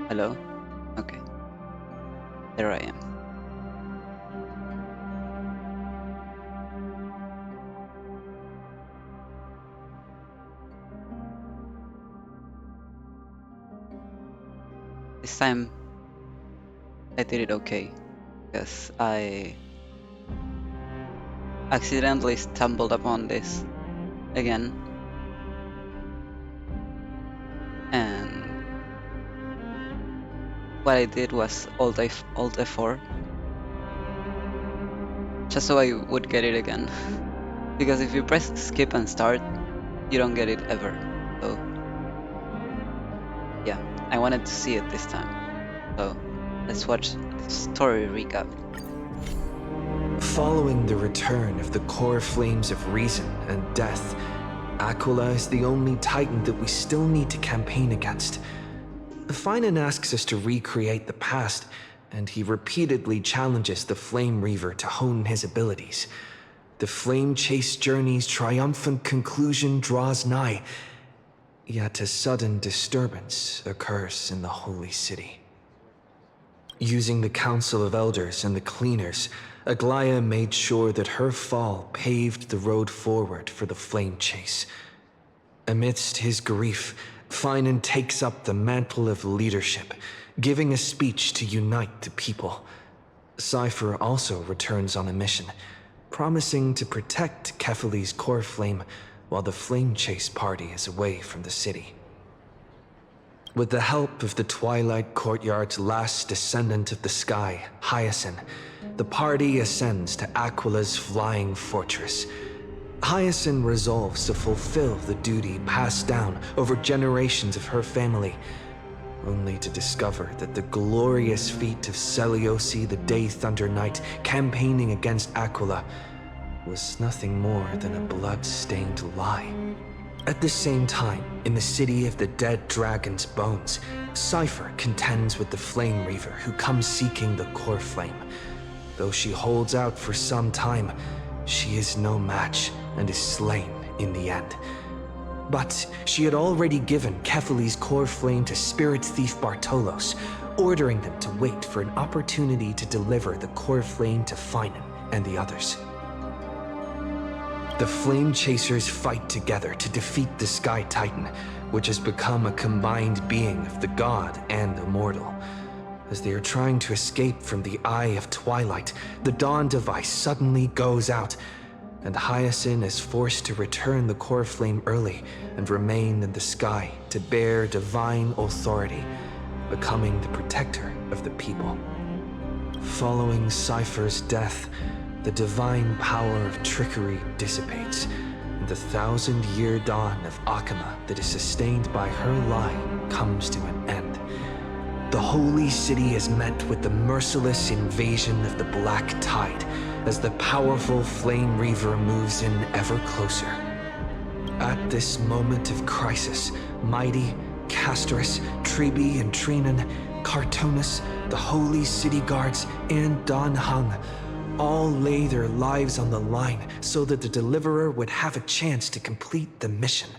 Hello? Okay. There I am. This time I did it okay, because I accidentally stumbled upon this again, and what I did was Alt F4 just so I would get it again. Because if you press skip and start, you don't get it ever. So yeah, I wanted to see it this time. So let's watch the story recap. Following the return of the core flames of reason and death, Aquila is the only Titan that we still need to campaign against. Finan asks us to recreate the past, and he repeatedly challenges the Flame Reaver to hone his abilities. The Flame Chase journey's triumphant conclusion draws nigh, yet a sudden disturbance occurs in the Holy City. Using the Council of Elders and the Cleaners, Aglaia made sure that her fall paved the road forward for the Flame Chase. Amidst his grief, Finan takes up the mantle of leadership, giving a speech to unite the people. Cypher also returns on a mission, promising to protect Kefali's core flame while the Flame Chase party is away from the city. With the help of the Twilight Courtyard's last descendant of the sky, Hyacinth, the party ascends to Aquila's flying fortress. Hyacinth resolves to fulfill the duty passed down over generations of her family, only to discover that the glorious feat of Seliosi the Day Thunder Knight campaigning against Aquila was nothing more than a blood-stained lie. At the same time, in the city of the dead dragon's bones, Cypher contends with the Flame Reaver who comes seeking the core flame. Though she holds out for some time, she is no match and is slain in the end. But she had already given Kefali's core flame to Spirit Thief Bartolos, ordering them to wait for an opportunity to deliver the core flame to Finan and the others. The Flame Chasers fight together to defeat the Sky Titan, which has become a combined being of the god and the mortal. As they are trying to escape from the Eye of Twilight, the Dawn device suddenly goes out, and Hyacinth is forced to return the core flame early and remain in the sky to bear divine authority, becoming the protector of the people. Following Cypher's death, the divine power of trickery dissipates, and the 1,000-year dawn of Akama that is sustained by her lie comes to an end. The Holy City is met with the merciless invasion of the Black Tide as the powerful Flame Reaver moves in ever closer. At this moment of crisis, Mighty, Castris, Tribi and Trinan, Cartonus, the Holy City Guards, and Don Hung all lay their lives on the line so that the Deliverer would have a chance to complete the mission.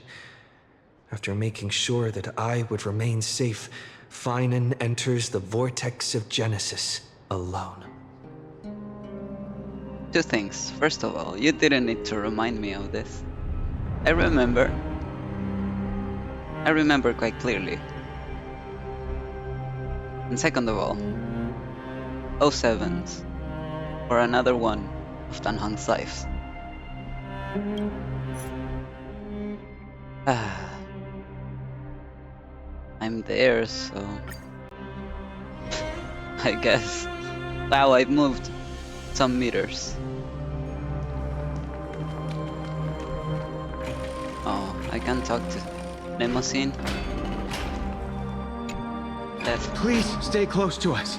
After making sure that I would remain safe, Finan enters the vortex of Genesis alone. Two things. First of all, you didn't need to remind me of this. I remember quite clearly. And second of all, 07s, or another one of Tanhang Scythes. I'm there, so I guess. Wow, I've moved some meters. Oh, I can talk to Nemosin. Death. Please stay close to us.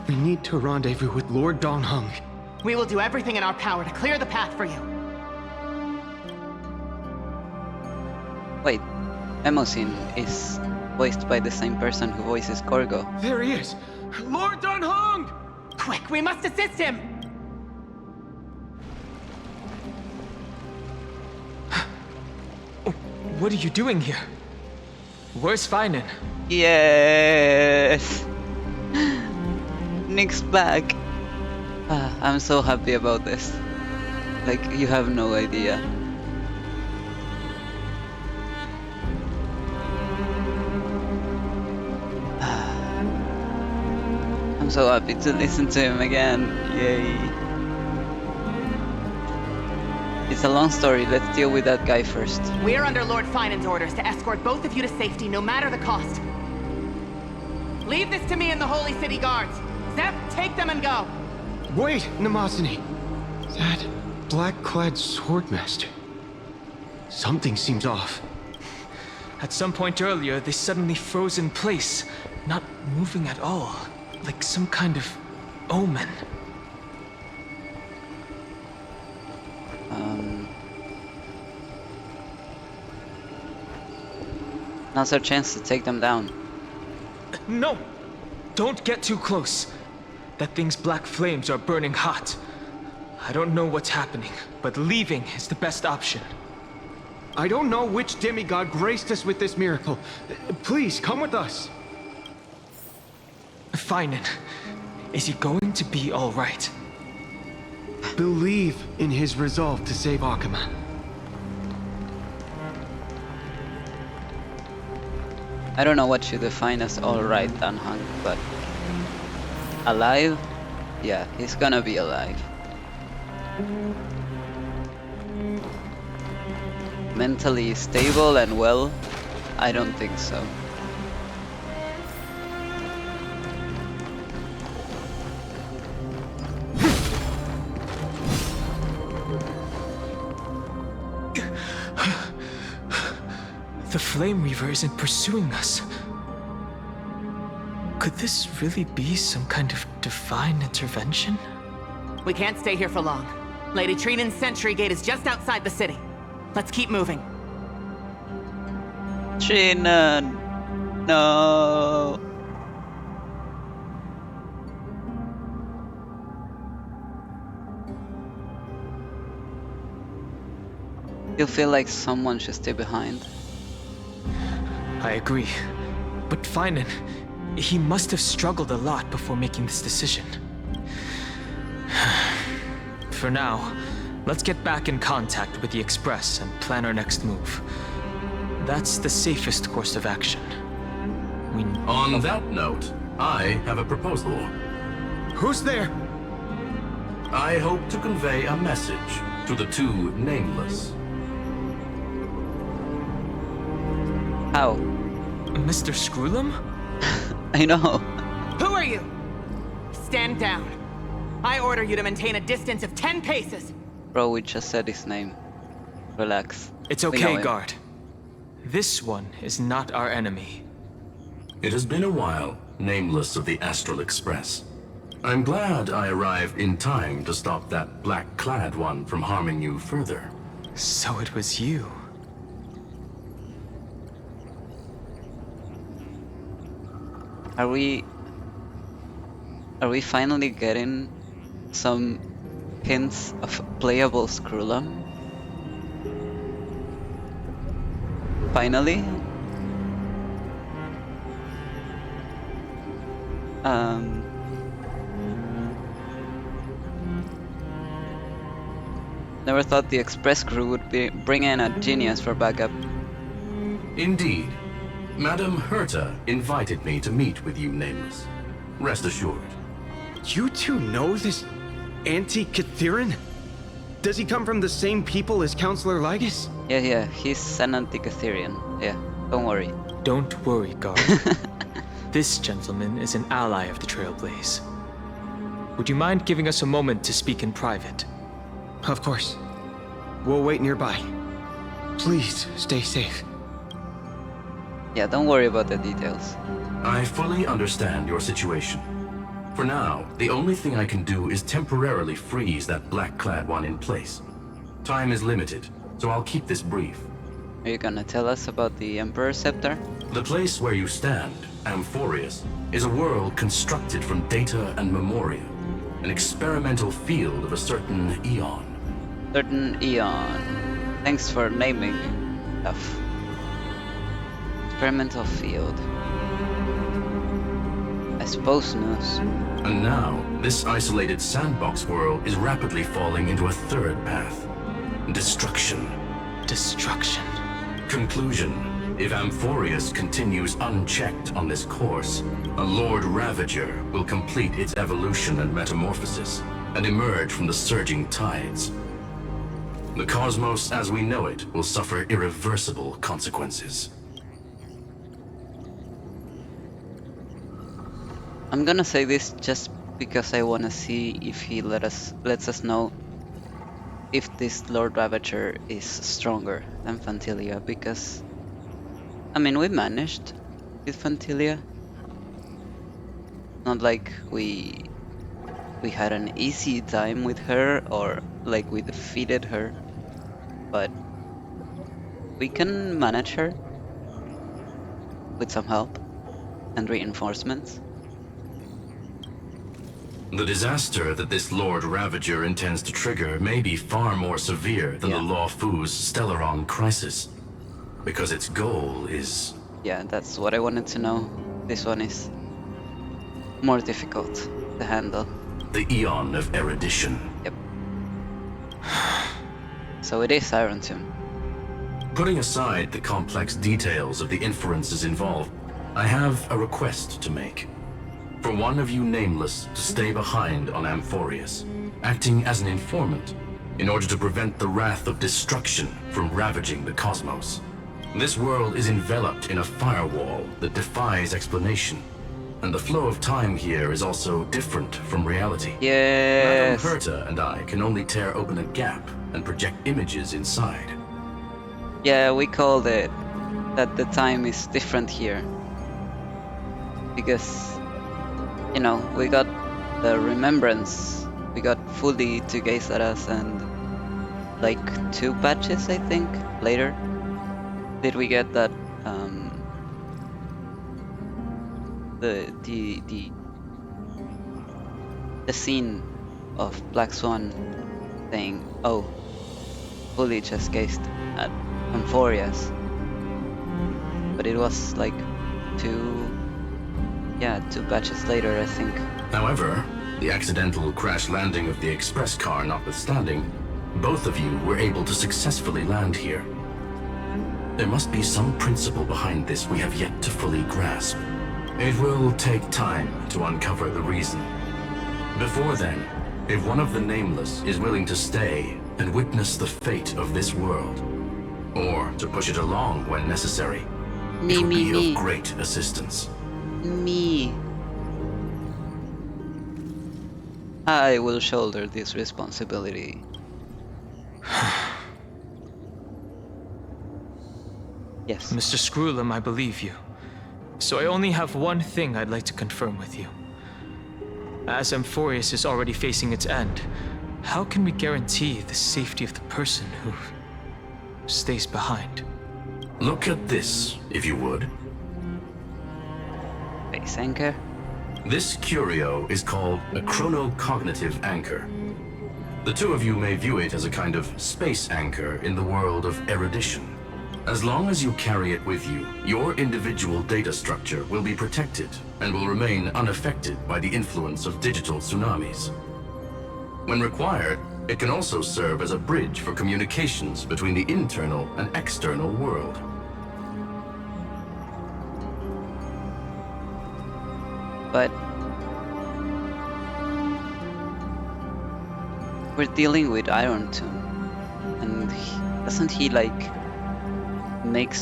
We need to rendezvous with Lord Dong Hung. We will do everything in our power to clear the path for you. Wait, Emosine is voiced by the same person who voices Gorgo. There he is! Lord Dong Hung! Quick, we must assist him! What are you doing here? Where's Feinen? Yes! Nick's back! I'm so happy about this. Like, you have no idea. I'm so happy to listen to him again. Yay. It's a long story. Let's deal with that guy first. We're under Lord Feinen's orders to escort both of you to safety, no matter the cost. Leave this to me and the Holy City Guards. Zep, take them and go. Wait, Namasani. That black-clad swordmaster. Something seems off. At some point earlier, they suddenly froze in place, not moving at all, like some kind of omen. Now's our chance to take them down. No! Don't get too close. That thing's black flames are burning hot. I don't know what's happening, but leaving is the best option. I don't know which demigod graced us with this miracle. Please, come with us. Feinen, is he going to be all right? Believe in his resolve to save Akuma. I don't know what you define as alright, Danhang, but alive? Yeah, he's gonna be alive. Mentally stable and well? I don't think so. The Flame Reaver isn't pursuing us. Could this really be some kind of divine intervention? We can't stay here for long. Lady Trinan's sentry gate is just outside the city. Let's keep moving. Trinan! No! You feel like someone should stay behind. I agree. But Feinen, he must have struggled a lot before making this decision. For now, let's get back in contact with the Express and plan our next move. That's the safest course of action. On that note, I have a proposal. Who's there? I hope to convey a message to the two nameless. How? Mr. Screwlum? I know. Who are you? Stand down. I order you to maintain a distance of 10 paces. Bro, we just said his name. Relax. It's We know okay, him. guard. This one is not our enemy. It has been a while, nameless of the Astral Express. I'm glad I arrived in time to stop that black-clad one from harming you further. So it was you. Are we finally getting some hints of playable Screwlum? Finally? Never thought the Express crew would bring in a genius for backup. Indeed. Madame Herta invited me to meet with you, nameless. Rest assured. You two know this anti-Catharin? Does he come from the same people as Counselor Lygus? Yeah, he's an anti-Catherian. Yeah, don't worry. Don't worry, guard. This gentleman is an ally of the Trailblaze. Would you mind giving us a moment to speak in private? Of course. We'll wait nearby. Please stay safe. Yeah, don't worry about the details. I fully understand your situation. For now, the only thing I can do is temporarily freeze that black-clad one in place. Time is limited, so I'll keep this brief. Are you gonna tell us about the Emperor Scepter? The place where you stand, Amphorius, is a world constructed from data and memoria, an experimental field of a certain eon. Certain Eon. Thanks for naming stuff. Experimental field. I suppose news. And now, this isolated sandbox world is rapidly falling into a third path. Destruction. Destruction. Conclusion. If Amphorius continues unchecked on this course, a Lord Ravager will complete its evolution and metamorphosis, and emerge from the surging tides. The cosmos as we know it will suffer irreversible consequences. I'm gonna say this just because I wanna see if he lets us know if this Lord Ravager is stronger than Fantilia, because I mean we managed with Fantilia. Not like we had an easy time with her or like we defeated her, but we can manage her with some help and reinforcements. The disaster that this Lord Ravager intends to trigger may be far more severe than the Law Fu's Stellaron crisis, because its goal is... Yeah, that's what I wanted to know. This one is more difficult to handle. the Eon of Erudition. Yep. So it is Iron Tomb. Putting aside the complex details of the inferences involved, I have a request to make. For one of you nameless to stay behind on Amphorius, acting as an informant, in order to prevent the wrath of destruction from ravaging the cosmos. This world is enveloped in a firewall that defies explanation, and the flow of time here is also different from reality. Yes. Madame Herta and I can only tear open a gap and project images inside. Yeah, we called it that the time is different here. Because, you know, we got the remembrance. We got fully to gaze at us, and like 2 patches, I think, later, did we get that the scene of Black Swan saying, "Oh, fully just gazed at Amphorius," but it was like 2 patches later, I think. However, the accidental crash landing of the express car notwithstanding, both of you were able to successfully land here. There must be some principle behind this we have yet to fully grasp. It will take time to uncover the reason. Before then, if one of the Nameless is willing to stay and witness the fate of this world, or to push it along when necessary, it would be of great assistance. Me. I will shoulder this responsibility. Yes. Mr. Screwlum, I believe you. So I only have one thing I'd like to confirm with you. As Amphorius is already facing its end, how can we guarantee the safety of the person who stays behind? Look at this, if you would. Base anchor. This curio is called a chronocognitive anchor. The two of you may view it as a kind of space anchor in the world of erudition. As long as you carry it with you, your individual data structure will be protected and will remain unaffected by the influence of digital tsunamis. When required, it can also serve as a bridge for communications between the internal and external world. But we're dealing with Iron Tomb, and doesn't he like make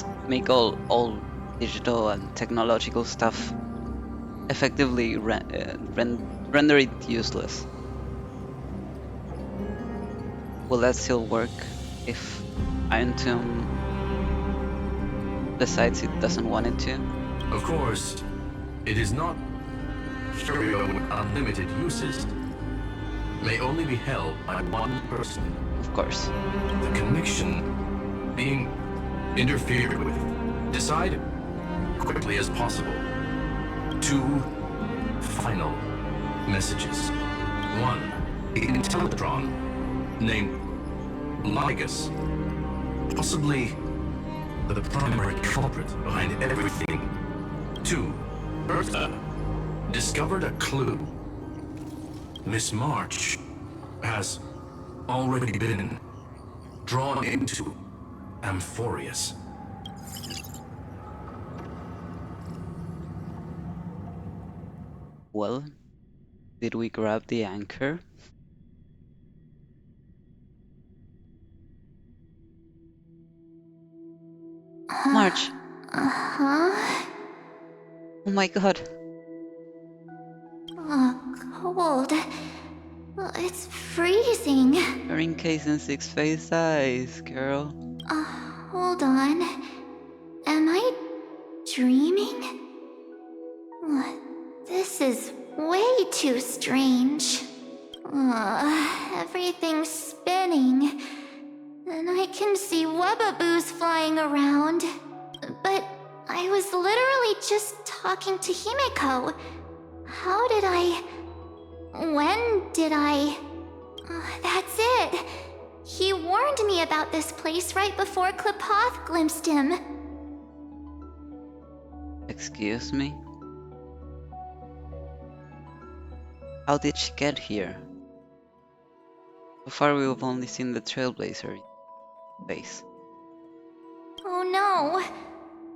all digital and technological stuff effectively render it useless? Will that still work if Iron Tomb decides it doesn't want it to. Of course, it is not stereo with unlimited uses. May only be held by one person. Of course. The connection being interfered with. Decide quickly as possible. 2 final messages. 1. Intellatron named Ligus. Possibly the primary culprit behind everything. 2. Bertha discovered a clue. Miss March has already been drawn into Amphorius. Well, did we grab the anchor? March! Huh? Oh my god! Cold. It's freezing. You're encased in 6 face ice, girl. Hold on. Am I dreaming? This is way too strange. Everything's spinning. And I can see webbaboos flying around. But I was literally just talking to Himeko. How did I... When did I... That's it. He warned me about this place right before Klipoth glimpsed him. Excuse me? How did she get here? So far we've only seen the Trailblazer face. Oh no.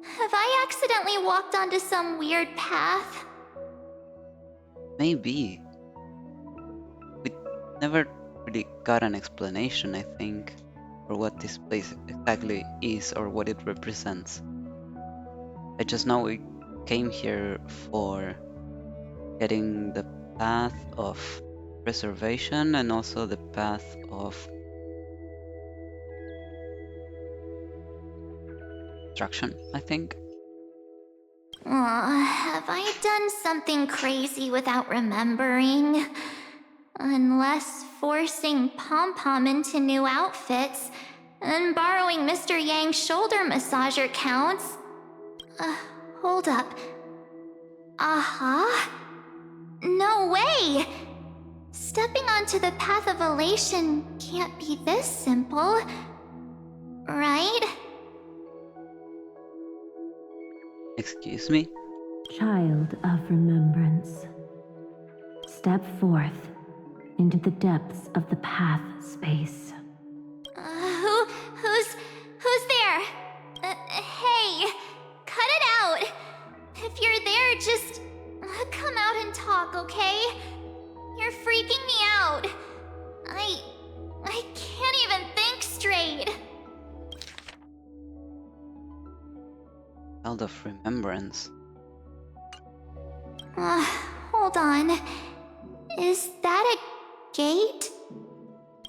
Have I accidentally walked onto some weird path? Maybe. We never really got an explanation, I think, for what this place exactly is or what it represents. I just know we came here for getting the path of preservation and also the path of destruction, I think. Have I done something crazy without remembering? Unless forcing Pom-Pom into new outfits and borrowing Mr. Yang's shoulder massager counts. Hold up. No way! Stepping onto the path of elation can't be this simple, right? Excuse me? Child of remembrance, step forth into the depths of the path space. Who's there? Hey, cut it out. If you're there, just come out and talk, okay? You're freaking me out. I can't even think straight. Child of remembrance. Hold on. Is that a gate?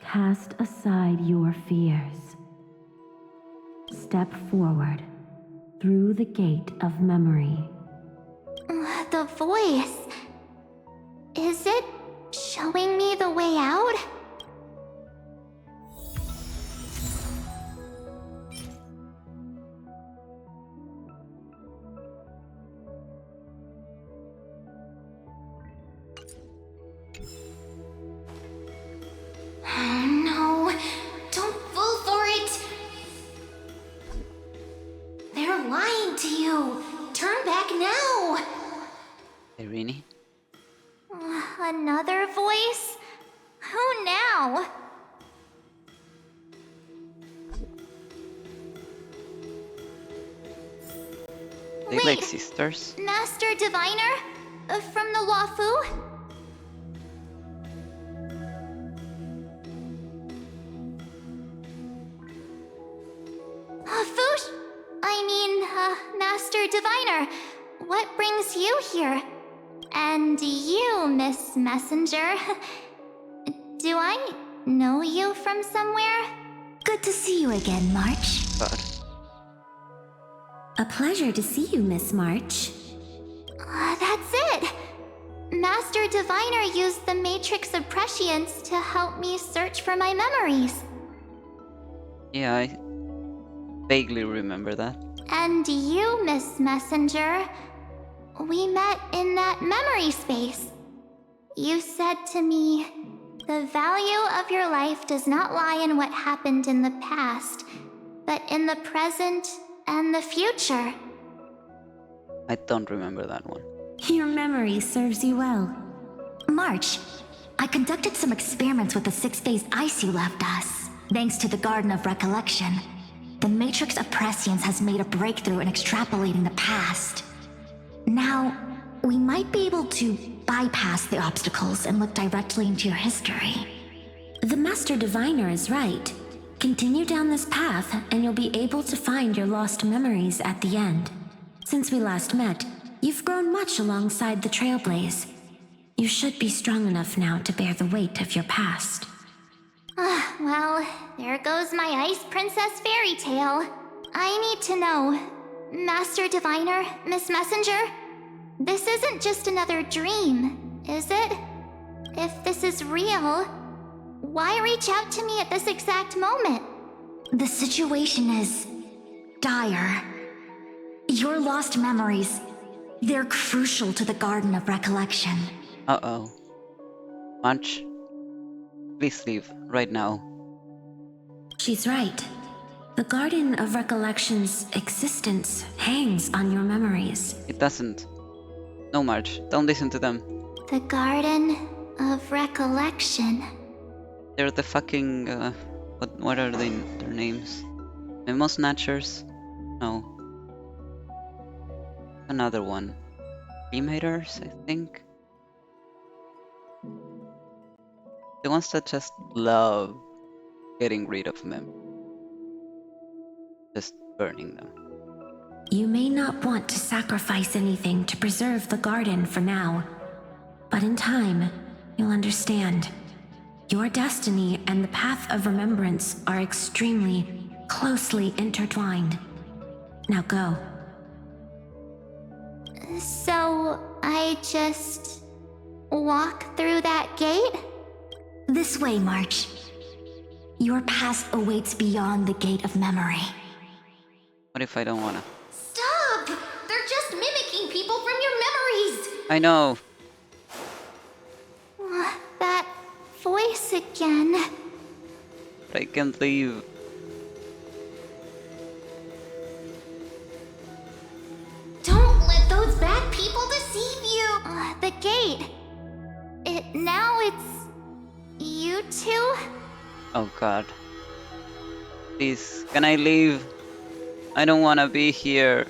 Cast aside your fears. Step forward through the gate of memory. The voice. Is it showing me the way out? No, don't fall for it. They're lying to you. Turn back now. Irene? Another voice? Who now? They like sisters? Master Diviner? From the Wafu? Fush? Master Diviner, what brings you here? And you, Miss Messenger. Do I know you from somewhere? Good to see you again, March. God. A pleasure to see you, Miss March. That's it! Master Diviner used the Matrix of Prescience to help me search for my memories. Yeah, I vaguely remember that. And you, Miss Messenger, we met in that memory space. You said to me, the value of your life does not lie in what happened in the past, but in the present and the future. I don't remember that one. Your memory serves you well. March, I conducted some experiments with the 6-phase ice you left us. Thanks to the Garden of Recollection, the Matrix of Prescience has made a breakthrough in extrapolating the past. Now, we might be able to bypass the obstacles and look directly into your history. The Master Diviner is right. Continue down this path, and you'll be able to find your lost memories at the end. Since we last met, you've grown much alongside the Trailblaze. You should be strong enough now to bear the weight of your past. Well, there goes my Ice Princess fairy tale. I need to know, Master Diviner, Miss Messenger, this isn't just another dream, is it? If this is real, why reach out to me at this exact moment? The situation is dire. Your lost memories, they're crucial to the Garden of Recollection. Uh-oh. March, please leave right now. She's right. The Garden of Recollection's existence hangs on your memories. It doesn't. No, March, don't listen to them. The Garden of Recollection. They're the fucking, what are their names? Memo Snatchers? No. Another one. Rematers, I think? The ones that just love getting rid of memory. Just burning them. You may not want to sacrifice anything to preserve the garden for now, but in time, you'll understand. Your destiny and the path of remembrance are extremely, closely intertwined. Now go. So, I just walk through that gate? This way, March. Your past awaits beyond the Gate of Memory. What if I don't wanna? Stop! They're just mimicking people from your memories! I know! That voice again. But I can't leave. Don't let those bad people deceive you! The gate. It's you two? Oh god. Please, can I leave? I don't wanna be here.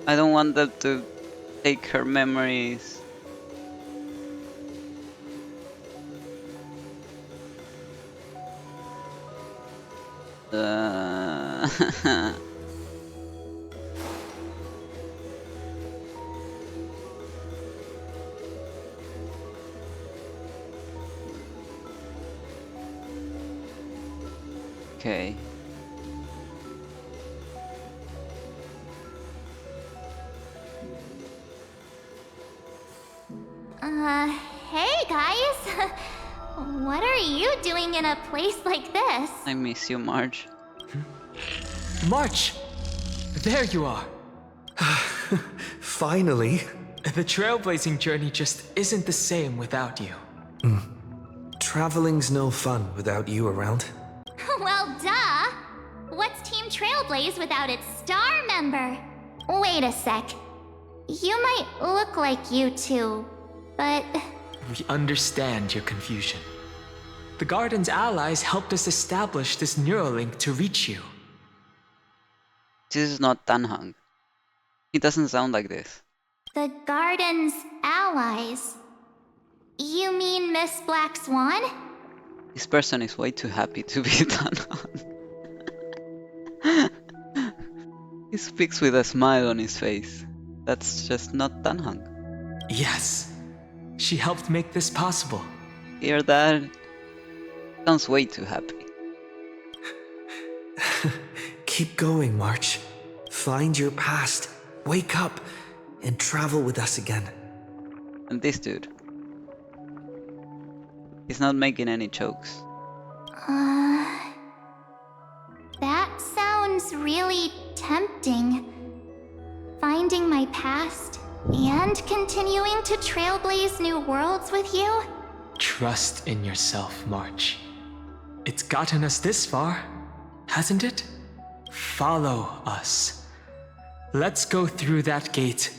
I don't want them to take her memories. Okay. Hey guys! What are you doing in a place like this? I miss you, Marge. March! There you are! Finally. The trailblazing journey just isn't the same without you. Traveling's no fun without you around. Well, duh! What's Team Trailblaze without its star member? Wait a sec. You might look like you two, but... We understand your confusion. The Garden's allies helped us establish this Neuralink to reach you. This is not Tanhang. He doesn't sound like this. The Garden's allies? You mean Miss Black Swan? This person is way too happy to be Tanhang. He speaks with a smile on his face. That's just not Tanhang. Yes. She helped make this possible. Hear that? Sounds way too happy. Keep going, March. find your past, wake up, and travel with us again. And this dude, he's not making any jokes. That sounds really tempting. Finding my past and continuing to trailblaze new worlds with you? Trust in yourself, March. It's gotten us this far, hasn't it? Follow us. Let's go through that gate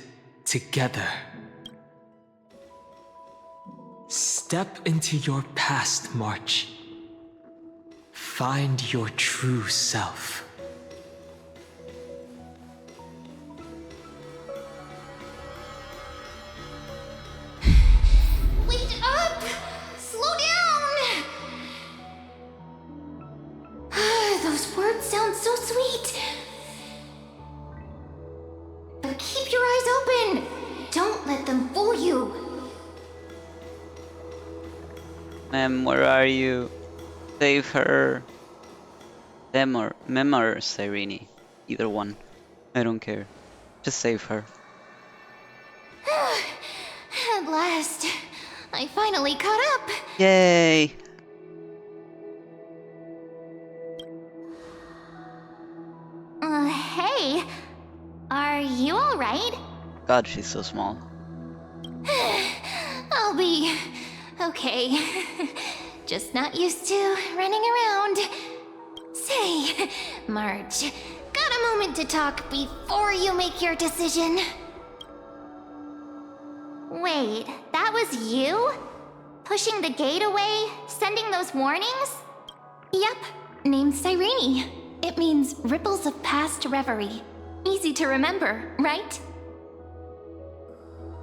together. Step into your past, March. Find your true self. Wait up! Slow down! Those words sound so sweet. But keep your eyes open. Don't let them fool you. Ma'am, where are you? Save her. Them or Mem or Cyrene. Either one. I don't care. Just save her. At last, I finally caught up. Yay! Hey. Are you alright? God, she's so small. I'll be okay. Just not used to running around. Say, Marge, got a moment to talk before you make your decision? Wait, that was you? Pushing the gate away? Sending those warnings? Yep, named Cyrene. It means ripples of past reverie. Easy to remember, right?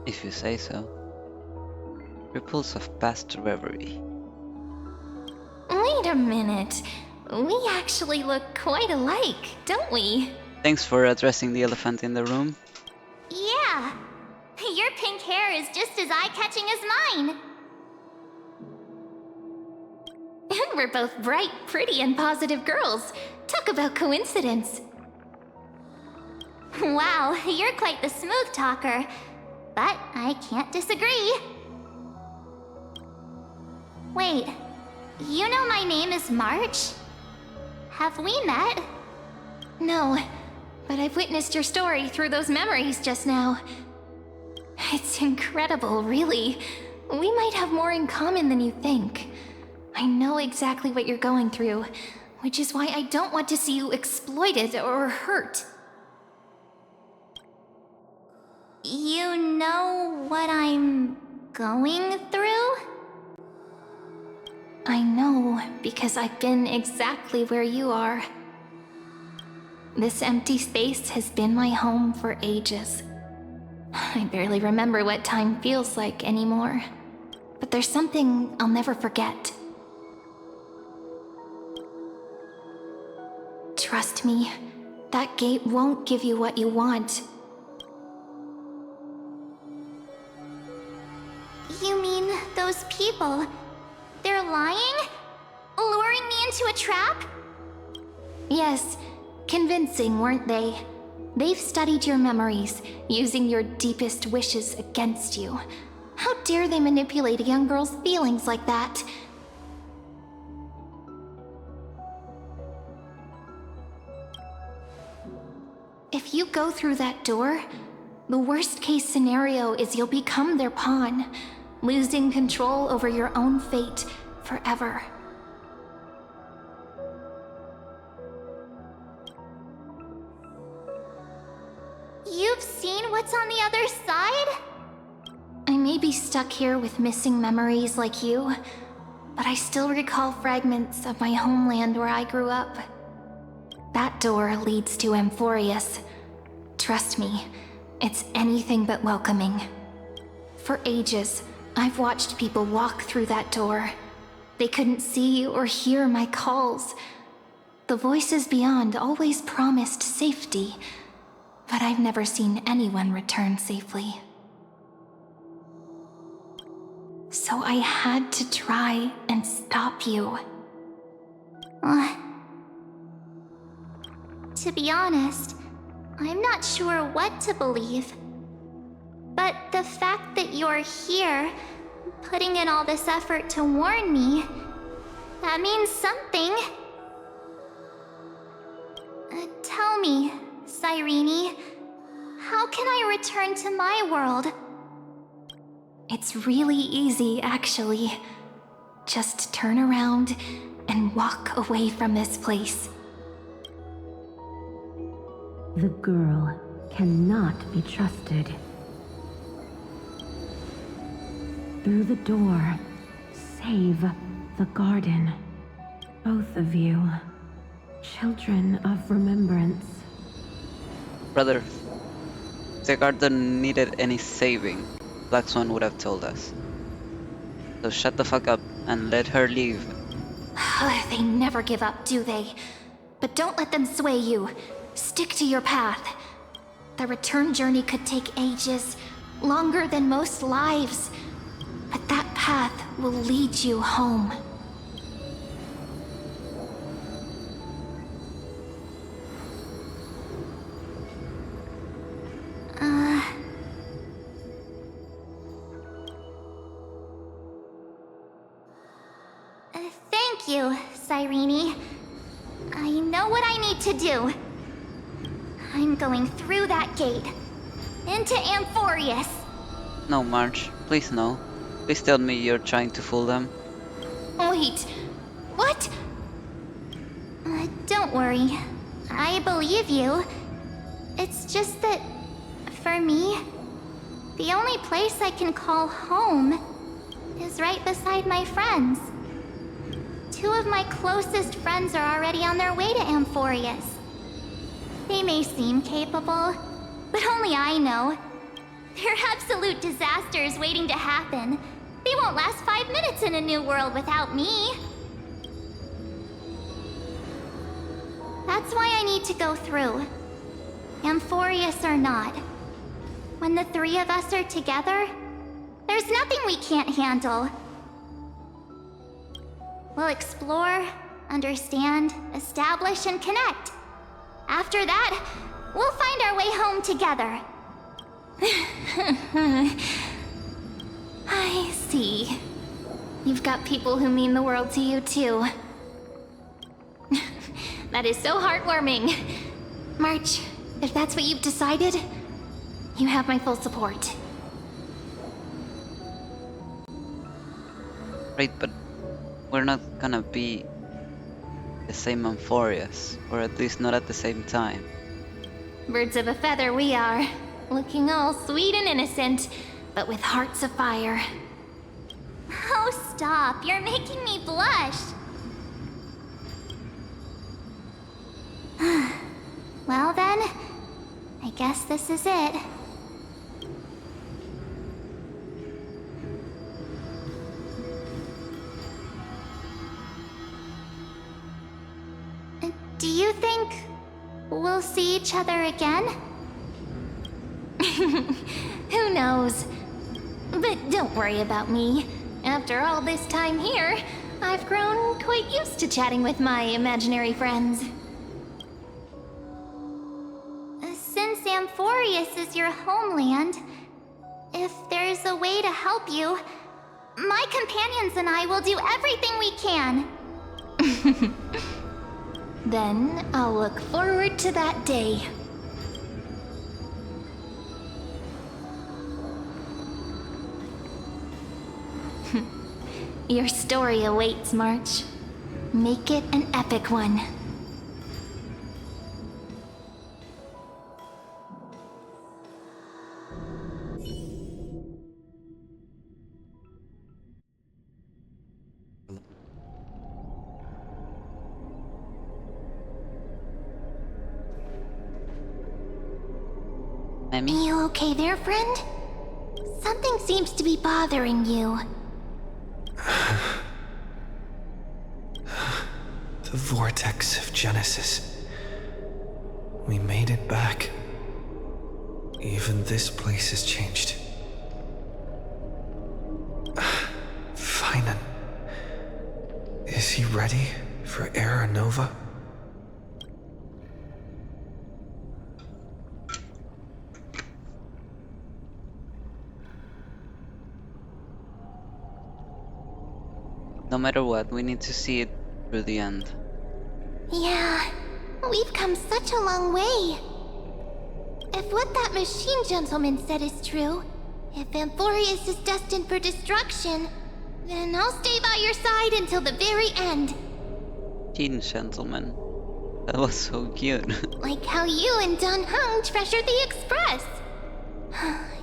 If you say so. Ripples of past reverie. Wait a minute. We actually look quite alike, don't we? Thanks for addressing the elephant in the room. Yeah. Your pink hair is just as eye-catching as mine. And we're both bright, pretty, and positive girls. Talk about coincidence. Wow, you're quite the smooth talker. But I can't disagree. Wait, you know my name is March? Have we met? No, but I've witnessed your story through those memories just now. It's incredible, really. We might have more in common than you think. I know exactly what you're going through, which is why I don't want to see you exploited or hurt. You know what I'm going through? I know, because I've been exactly where you are. This empty space has been my home for ages. I barely remember what time feels like anymore. But there's something I'll never forget. Trust me, that gate won't give you what you want. You mean those people? They're lying? Luring me into a trap? Yes, convincing, weren't they? They've studied your memories, using your deepest wishes against you. How dare they manipulate a young girl's feelings like that? If you go through that door, the worst case scenario is you'll become their pawn, losing control over your own fate forever. You've seen what's on the other side? I may be stuck here with missing memories like you, but I still recall fragments of my homeland where I grew up. That door leads to Amphorius. Trust me, it's anything but welcoming. For ages, I've watched people walk through that door. They couldn't see or hear my calls. The voices beyond always promised safety, but I've never seen anyone return safely. So I had to try and stop you. To be honest, I'm not sure what to believe. But the fact that you're here, putting in all this effort to warn me, that means something. Tell me, Cyrene, how can I return to my world? It's really easy, actually. Just turn around and walk away from this place. The girl cannot be trusted. Through the door, save the garden. Both of you, children of remembrance. Brother, if the garden needed any saving, Black Swan would have told us. So shut the fuck up and let her leave. They never give up, do they? But don't let them sway you. Stick to your path. The return journey could take ages, longer than most lives. But that path will lead you home. Thank you, Cyrene. I know what I need to do. I'm going through that gate. Into Amphorius. No, Marge, please no. Please tell me you're trying to fool them. Wait, what? Don't worry. I believe you. It's just that, for me, the only place I can call home is right beside my friends. Two of my closest friends are already on their way to Amphorius. They may seem capable, but only I know. They're absolute disasters waiting to happen. They won't last 5 minutes in a new world without me. That's why I need to go through. Amphorius or not. When the three of us are together, there's nothing we can't handle. We'll explore, understand, establish, and connect. After that, we'll find our way home together. I see. You've got people who mean the world to you, too. That is so heartwarming. March, if that's what you've decided, you have my full support. Right, but we're not gonna be the same Amphorius, or at least not at the same time. Birds of a feather we are, looking all sweet and innocent, but with hearts of fire. Oh, stop. You're making me blush. Well then, I guess this is it. Do you think we'll see each other again? Who knows? But don't worry about me. After all this time here, I've grown quite used to chatting with my imaginary friends. Since Amphorius is your homeland, if there's a way to help you, my companions and I will do everything we can. Then I'll look forward to that day. Your story awaits, March. Make it an epic one. Emmy? You okay there, friend? Something seems to be bothering you. The vortex of Genesis. We made it back. Even this place has changed. Finan. Is he ready for Era Nova? No matter what, we need to see it through the end. Yeah, we've come such a long way. If what that machine gentleman said is true, if Amphorius is destined for destruction, then I'll stay by your side until the very end. Teen gentleman. That was so cute. Like how you and Dun Hung treasured the Express.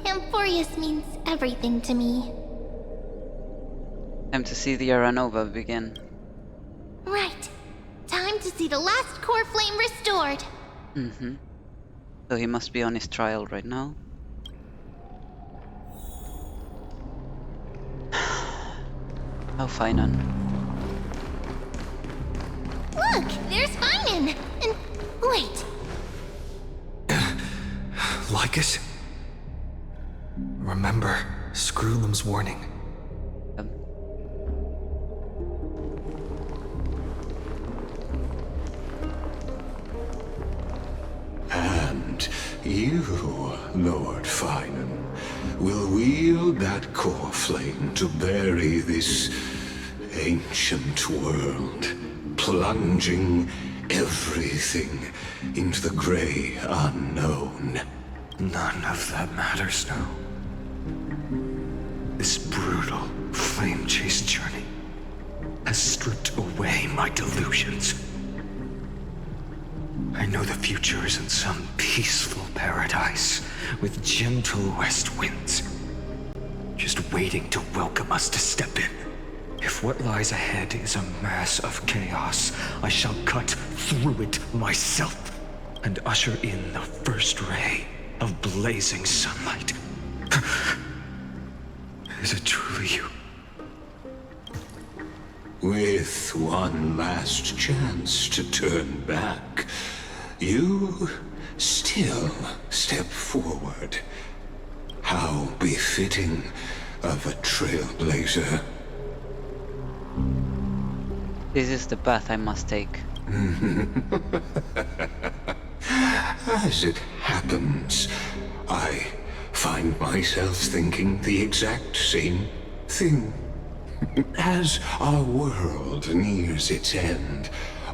Amphorius means everything to me. Time to see the Aranova begin. Right. Time to see the last core flame restored. Mm-hmm. So he must be on his trial right now. How Finan? Look, there's Finan! And wait, Lycus? Remember Screwlum's warning. Um, And you, Lord Finan, will wield that core flame to bury this ancient world, plunging everything into the gray unknown. None of that matters now. This brutal, flame-chased journey has stripped away my delusions. I know the future is in some peaceful paradise with gentle west winds, just waiting to welcome us to step in. If what lies ahead is a mass of chaos, I shall cut through it myself and usher in the first ray of blazing sunlight. Is it truly you? With one last chance to turn back, you still step forward. How befitting of a trailblazer. This is the path I must take. As it happens, I find myself thinking the exact same thing. As our world nears its end,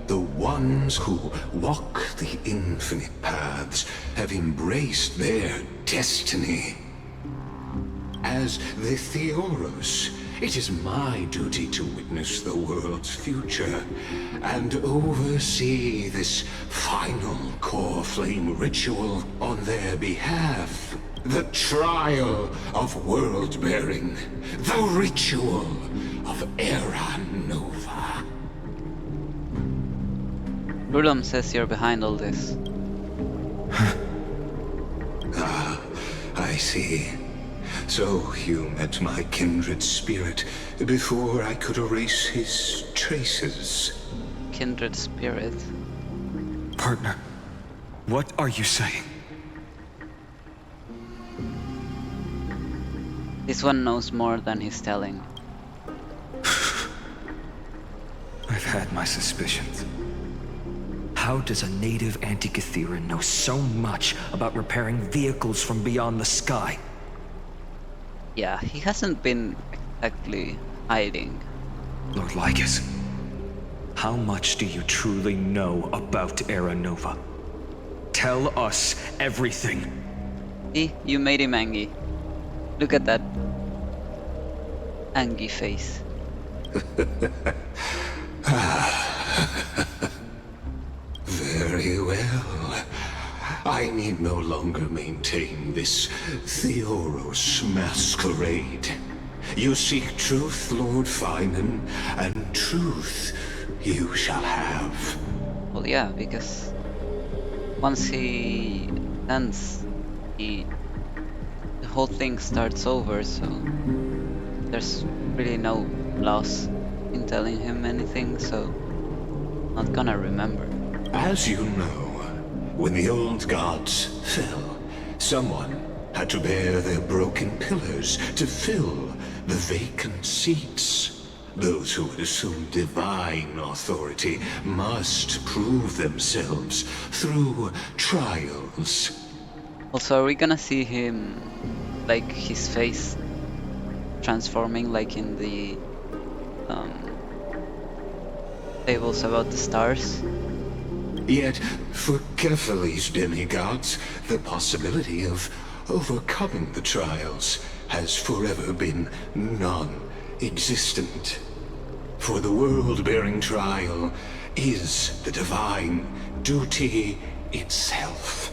the ones who walk the infinite paths have embraced their destiny. As the Theoros, it is my duty to witness the world's future and oversee this final core flame ritual on their behalf. The trial of world-bearing, the ritual of Era Nova. Rulum says you're behind all this. I see. So you met my kindred spirit before I could erase his traces. Kindred spirit. Partner, what are you saying? This one knows more than he's telling. I've had my suspicions. How does a native Antikytheran know so much about repairing vehicles from beyond the sky? Yeah, he hasn't been exactly hiding. Lord Lycus, how much do you truly know about Era Nova? Tell us everything. See, you made him angry. Look at that angry face. Very well. I need no longer maintain this Theoros masquerade. You seek truth, Lord Finan, and truth you shall have. Well, yeah, because once he ends, the whole thing starts over, so there's really no loss in telling him anything, so not gonna remember. As you know, when the old gods fell, someone had to bear their broken pillars to fill the vacant seats. Those who would assume divine authority must prove themselves through trials. Also, are we gonna see him, like his face transforming like in the fables about the stars. Yet, for Kephales's demigods, the possibility of overcoming the trials has forever been non-existent. For the world-bearing trial is the divine duty itself.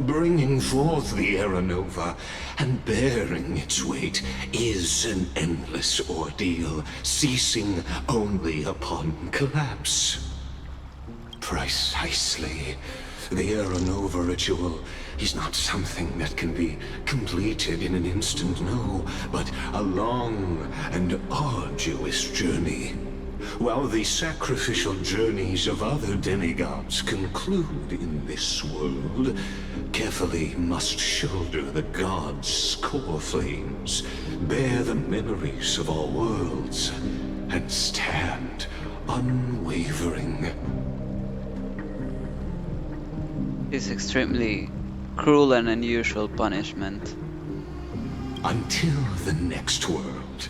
Bringing forth the Era Nova and bearing its weight is an endless ordeal, ceasing only upon collapse. Precisely. The Era Nova ritual is not something that can be completed in an instant, no, but a long and arduous journey. While the sacrificial journeys of other demigods conclude in this world, Kephale must shoulder the gods' core flames, bear the memories of all worlds, and stand unwavering. It's extremely cruel and unusual punishment. Until the next world,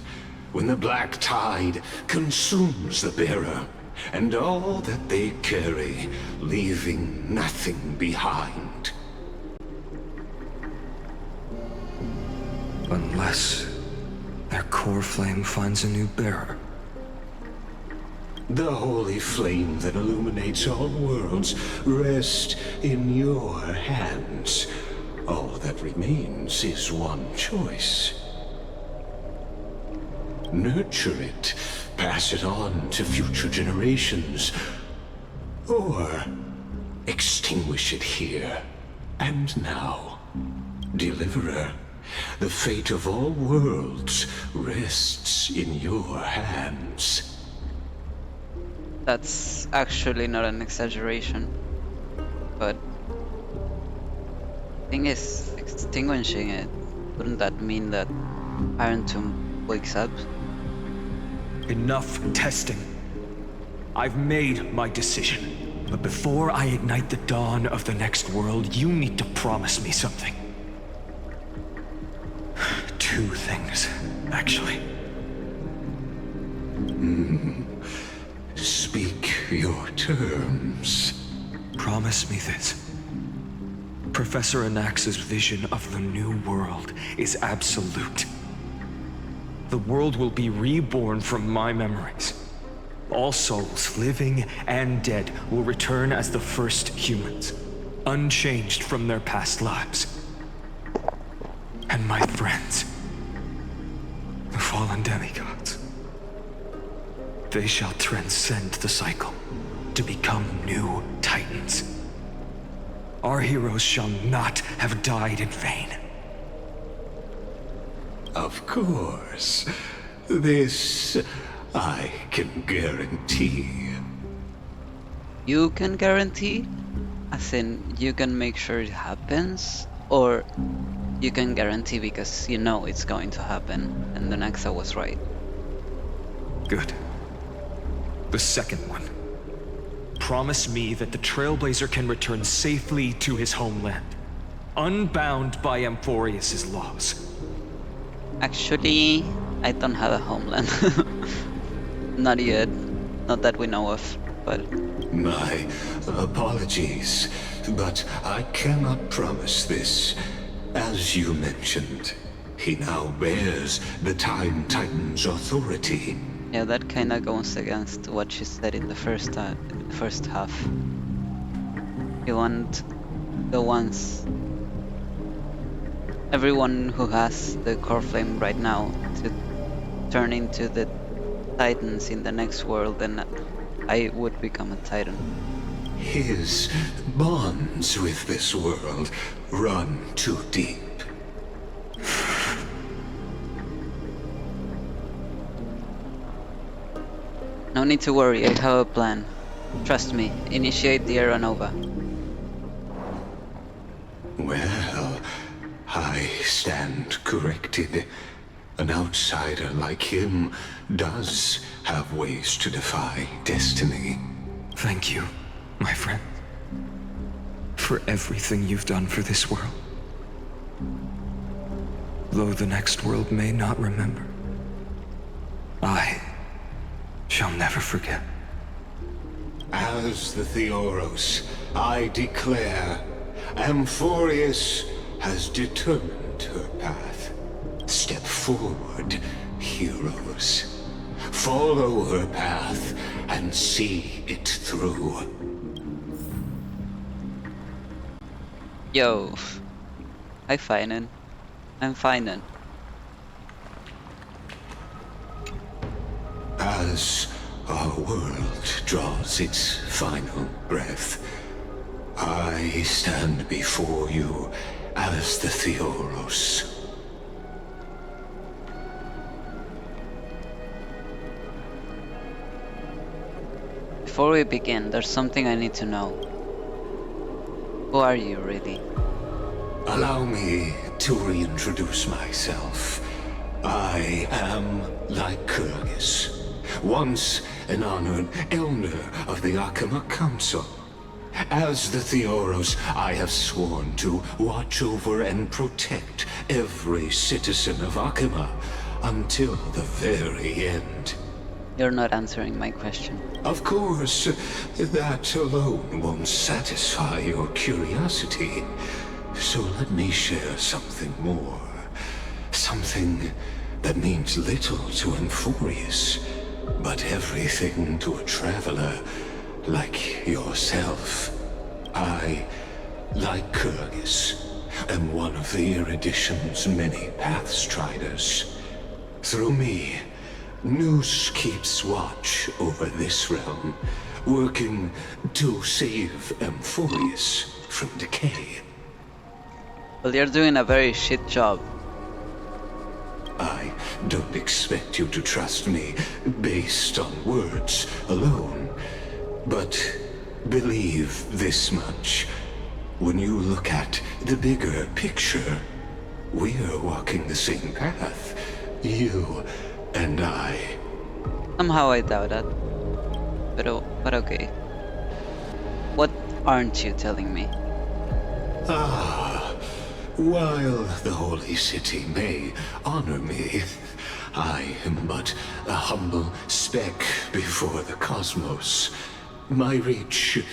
when the black tide consumes the bearer and all that they carry, leaving nothing behind. Unless their core flame finds a new bearer. The holy flame that illuminates all worlds rests in your hands. All that remains is one choice. Nurture it, pass it on to future generations, or extinguish it here and now. Deliverer, the fate of all worlds rests in your hands. That's actually not an exaggeration, but thing is, extinguishing it, wouldn't that mean that Iron Tomb wakes up? Enough testing. I've made my decision. But before I ignite the dawn of the next world, you need to promise me something. Two things, actually. Speak your terms. Promise me this. Professor Anax's vision of the new world is absolute. The world will be reborn from my memories. All souls, living and dead, will return as the first humans, unchanged from their past lives. And my friends, the fallen demigods, they shall transcend the cycle to become new titans. Our heroes shall not have died in vain. Of course. This I can guarantee. You can guarantee? As in, you can make sure it happens? Or you can guarantee because you know it's going to happen, and the Nexa was right? Good. The second one. Promise me that the Trailblazer can return safely to his homeland, unbound by Amphorius's laws. Actually, I don't have a homeland. Not yet. Not that we know of, but... My apologies, but I cannot promise this. As you mentioned, he now bears the Time Titan's authority. yeah, that kinda goes against what she said in the first half. You want the ones... everyone who has the core flame right now to turn into the Titans in the next world, and I would become a Titan. His bonds with this world run too deep. No need to worry, I have a plan. Trust me, initiate the Era Nova. Well, I stand corrected. An outsider like him does have ways to defy destiny. Thank you, my friend, for everything you've done for this world. Though the next world may not remember, I shall never forget. As the Theoros, I declare, Amphorius has determined her path. Step forward, heroes. Follow her path and see it through. Yo, hi Finan. I'm Finan. As our world draws its final breath, I stand before you as the Theoros. Before we begin, there's something I need to know. Who are you, really? Allow me to reintroduce myself. I am Lycurgus, once an honored elder of the Akama Council. As the Theoros, I have sworn to watch over and protect every citizen of Akama until the very end. You're not answering my question. Of course, that alone won't satisfy your curiosity. So let me share something more. Something that means little to Amphorius, but everything to a traveler like yourself. I, Lycurgus, am one of the Erudition's many Pathstriders. Through me, Noose keeps watch over this realm, working to save Amphorius from decay. Well, you're doing a very shit job. I don't expect you to trust me based on words alone, but believe this much. When you look at the bigger picture, we're walking the same path, you and I. Somehow I doubt that. But okay. What aren't you telling me? While the Holy City may honor me, I am but a humble speck before the cosmos. My reach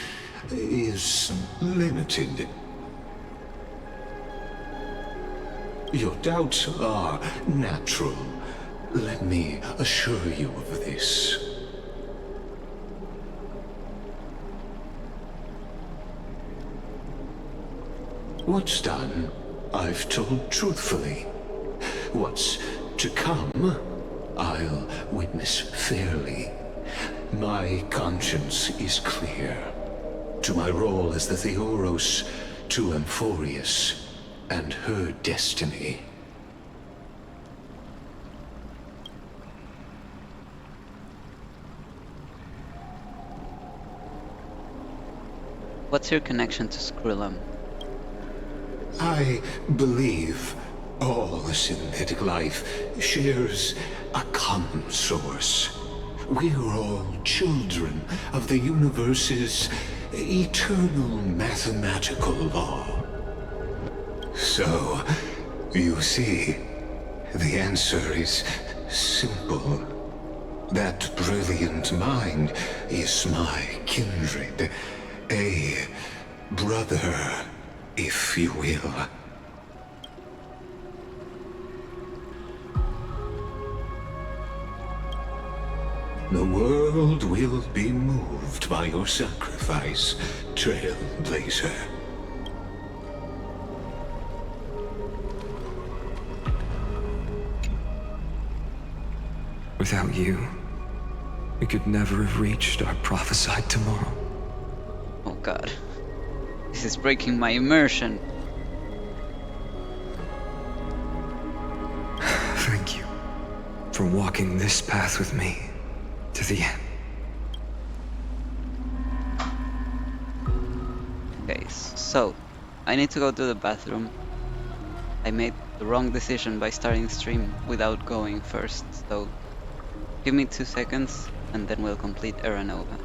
is limited. Your doubts are natural. Let me assure you of this. What's done, I've told truthfully. What's to come, I'll witness fairly. My conscience is clear. To my role as the Theoros, to Amphorius, and her destiny. What's your connection to Skrullum? I believe all synthetic life shares a common source. We're all children of the universe's eternal mathematical law. So, you see, the answer is simple. That brilliant mind is my kindred, a brother, if you will. The world will be moved by your sacrifice, Trailblazer. Without you, we could never have reached our prophesied tomorrow. Oh god. This is breaking my immersion. Thank you for walking this path with me to the end. Okay, so I need to go to the bathroom. I made the wrong decision by starting stream without going first, so give me 2 seconds and then we'll complete Aranova.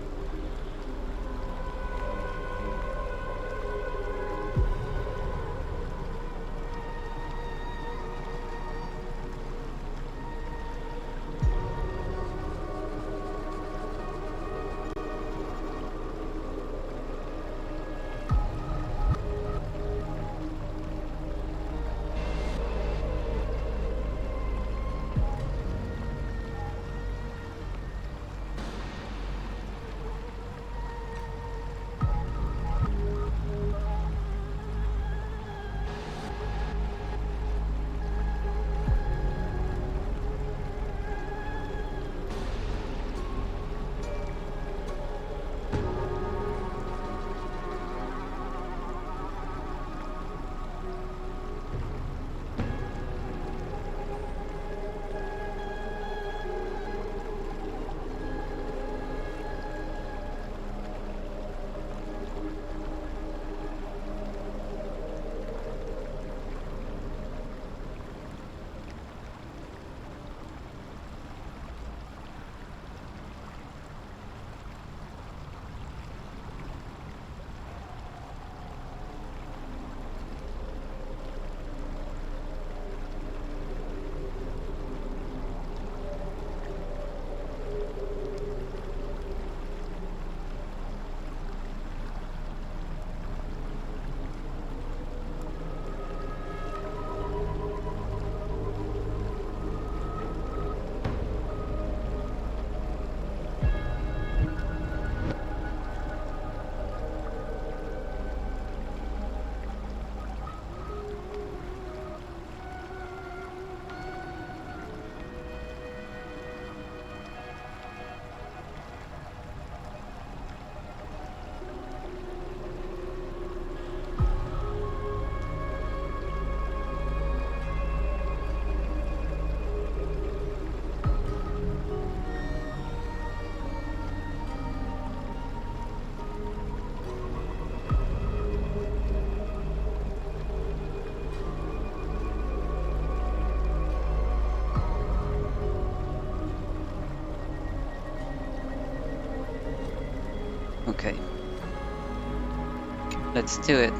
Okay. Let's do it.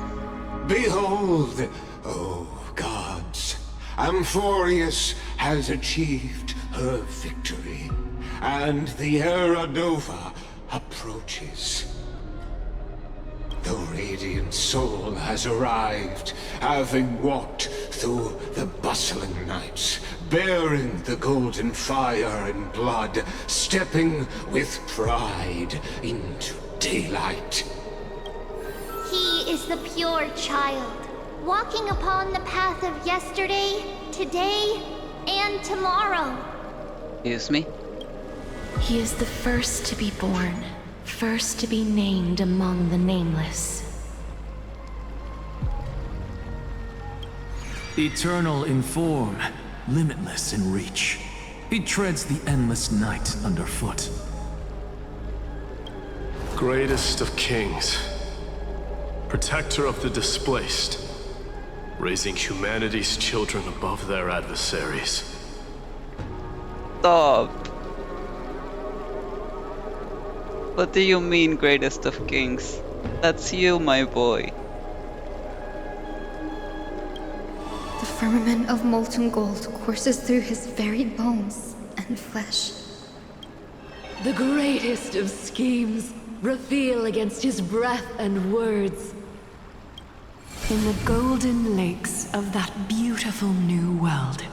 Behold, oh gods, Amphorius has achieved her victory, and the Era Nova approaches. The radiant soul has arrived, having walked through the bustling nights, bearing the golden fire and blood, stepping with pride into daylight. He is the pure child, walking upon the path of yesterday, today, and tomorrow. Excuse me? He is the first to be born, first to be named among the nameless. Eternal in form, limitless in reach. He treads the endless night underfoot. Greatest of kings. Protector of the displaced. Raising humanity's children above their adversaries. Stop! What do you mean, greatest of kings? That's you, my boy. The firmament of molten gold courses through his very bones and flesh. The greatest of schemes reveal against his breath and words. In the golden lakes of that beautiful new world,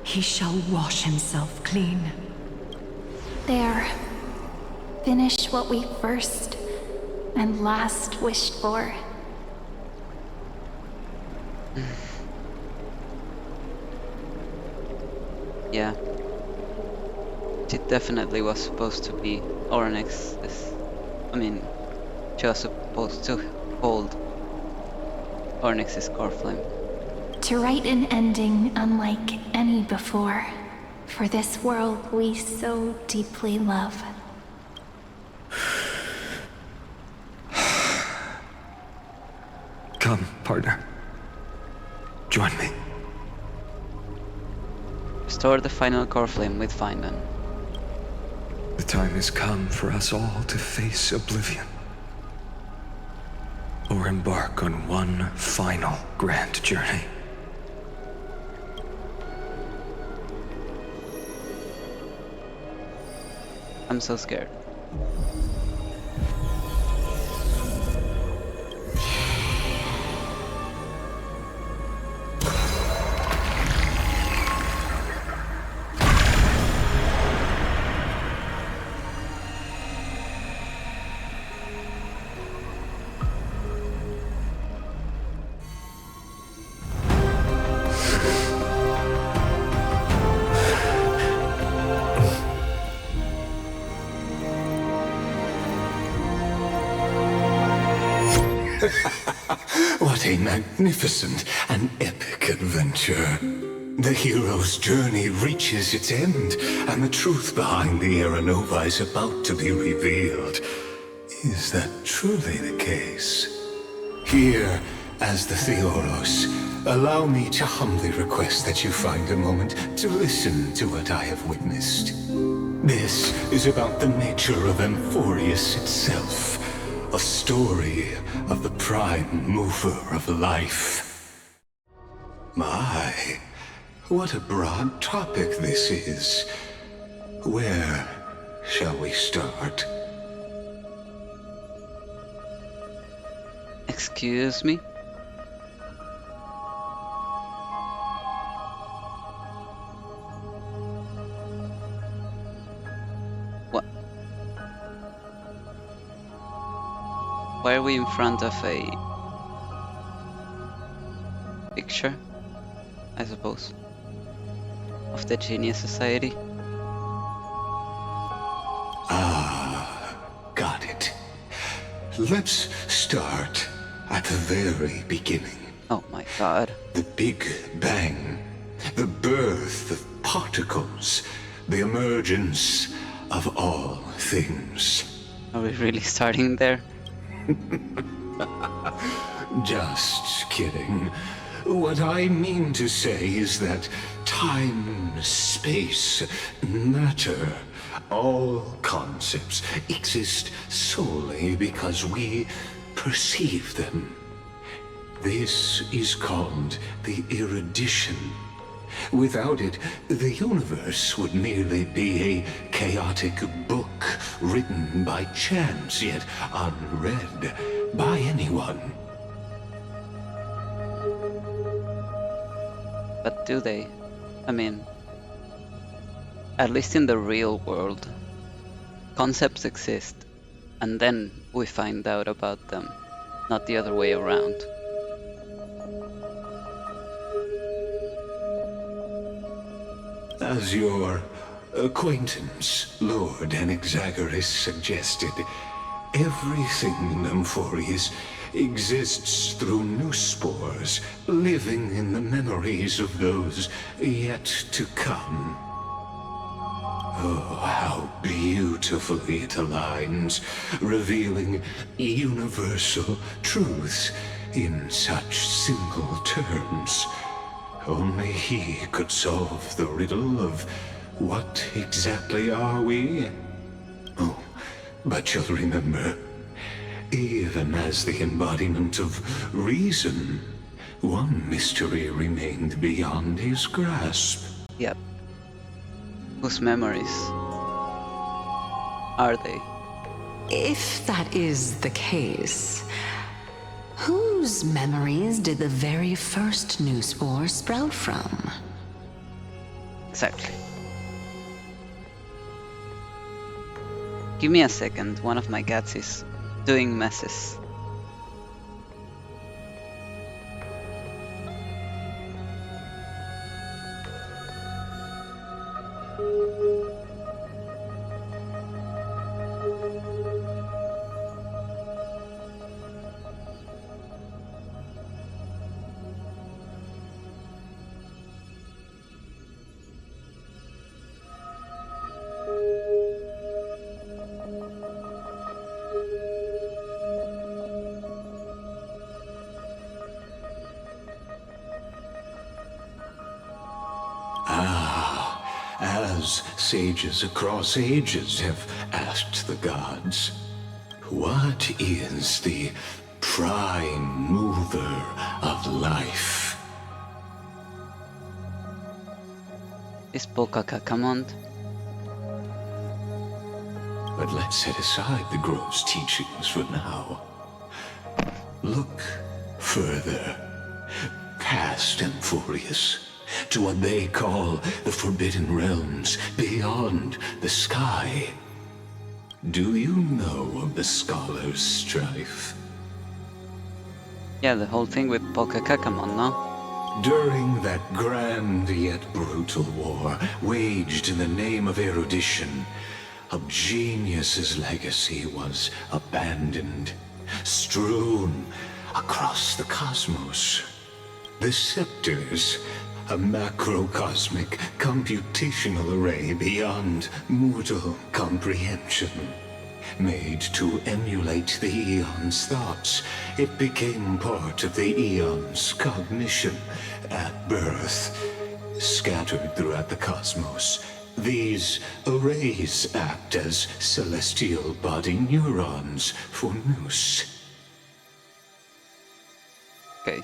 he shall wash himself clean. There. Finish what we first and last wished for. Yeah. It definitely was supposed to be Ornyx. She was supposed to hold Ornyx's core flame. To write an ending unlike any before, for this world we so deeply love. Come, partner. Join me. Restore the final core flame with Fineman. The time has come for us all to face oblivion. Or embark on one final grand journey. I'm so scared. What a magnificent and epic adventure. The hero's journey reaches its end, and the truth behind the Era Nova is about to be revealed. Is that truly the case? Here, as the Theoros, allow me to humbly request that you find a moment to listen to what I have witnessed. This is about the nature of Amphorius itself. A story of the prime mover of life. My, what a broad topic this is. Where shall we start? Excuse me? What? Why are we in front of a picture, I suppose, of the Genius Society? Ah, got it. Let's start at the very beginning. Oh my god. The Big Bang. The birth of particles. The emergence of all things. Are we really starting there? Just kidding. What I mean to say is that time, space, matter all concepts exist solely because we perceive them. This is called the erudition. Without it, the universe would merely be a chaotic book written by chance, yet unread by anyone. But do they? I mean, at least in the real world, concepts exist, and then we find out about them, not the other way around. As your acquaintance, Lord Anaxagoras, suggested, everything in Amphorius exists through new spores, living in the memories of those yet to come. Oh, how beautifully it aligns, revealing universal truths in such simple terms. Only he could solve the riddle of what exactly are we? Oh, but you'll remember, even as the embodiment of reason, one mystery remained beyond his grasp. Yep. Whose memories are they? If that is the case, whose memories did the very first new spore sprout from? Exactly. Give me a second, one of my cats is doing messes. As sages across ages have asked the gods, what is the prime mover of life? Is Kakamond? But let's set aside the grove's teachings for now. Look further, past Amphorius, to what they call the Forbidden Realms beyond the sky. Do you know of the Scholar's Strife? Yeah, the whole thing with Kakamond, no? During that grand yet brutal war, waged in the name of erudition, a genius's legacy was abandoned, strewn across the cosmos. The scepters, a macrocosmic computational array beyond mortal comprehension. Made to emulate the Eon's thoughts, it became part of the Eon's cognition at birth. Scattered throughout the cosmos, these arrays act as celestial body neurons for Nous. Okay.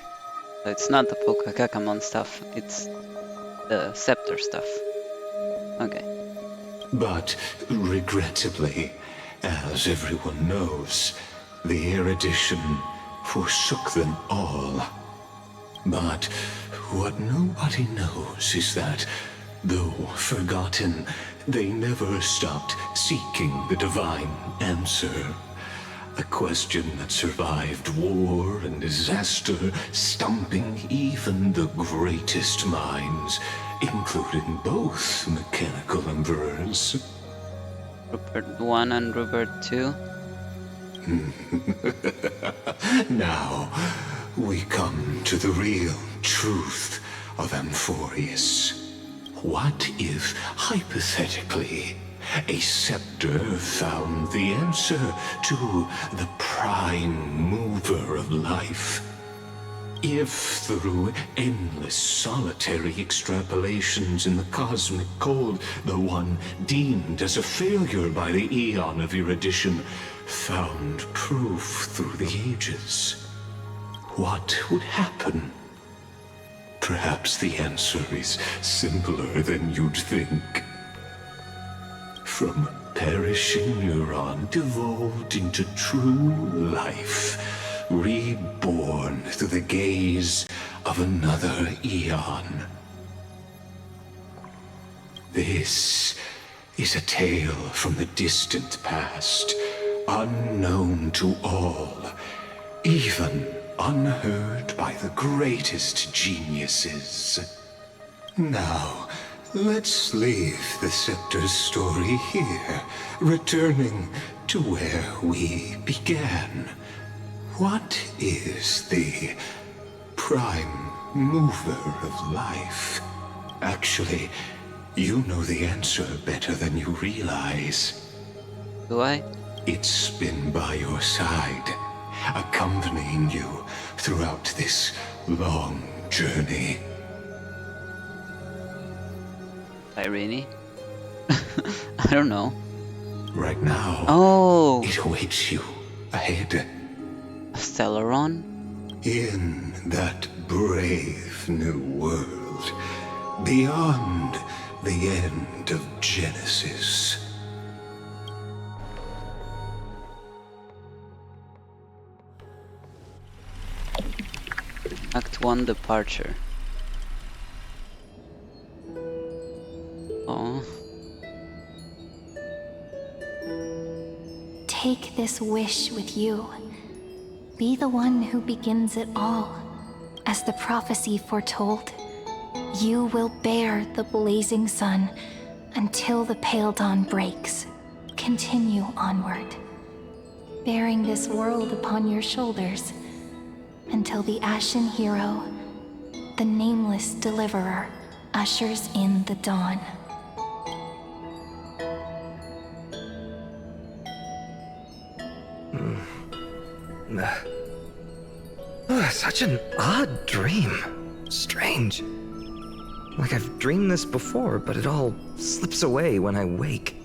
So it's not the Kakamon stuff, it's the scepter stuff. Okay. But regrettably, as everyone knows, the erudition forsook them all. But what nobody knows is that, though forgotten, they never stopped seeking the divine answer. A question that survived war and disaster, stumping even the greatest minds, including both mechanical emperors. Rupert 1 and Rupert 2. Now, we come to the real truth of Amphorius. What if, hypothetically, a scepter found the answer to the prime mover of life? If through endless solitary extrapolations in the cosmic cold, the one deemed as a failure by the eon of erudition found proof through the ages, what would happen? Perhaps the answer is simpler than you'd think. From a perishing neuron devolved into true life, reborn through the gaze of another eon. This is a tale from the distant past, unknown to all, even unheard by the greatest geniuses. Now, let's leave the Scepter's story here, returning to where we began. What is the prime mover of life? Actually, you know the answer better than you realize. Do I? It's been by your side, accompanying you throughout this long journey. Irene? I don't know. Right now, Oh, it awaits you ahead. Stellaron? In that brave new world, beyond the end of Genesis. Act 1 Departure. Oh, Take this wish with you. Be the one who begins it all. As the prophecy foretold, you will bear the blazing sun until the pale dawn breaks. Continue onward, bearing this world upon your shoulders until the Ashen Hero, the nameless deliverer, ushers in the dawn. Such an odd dream. Strange. Like I've dreamed this before, but it all slips away when I wake.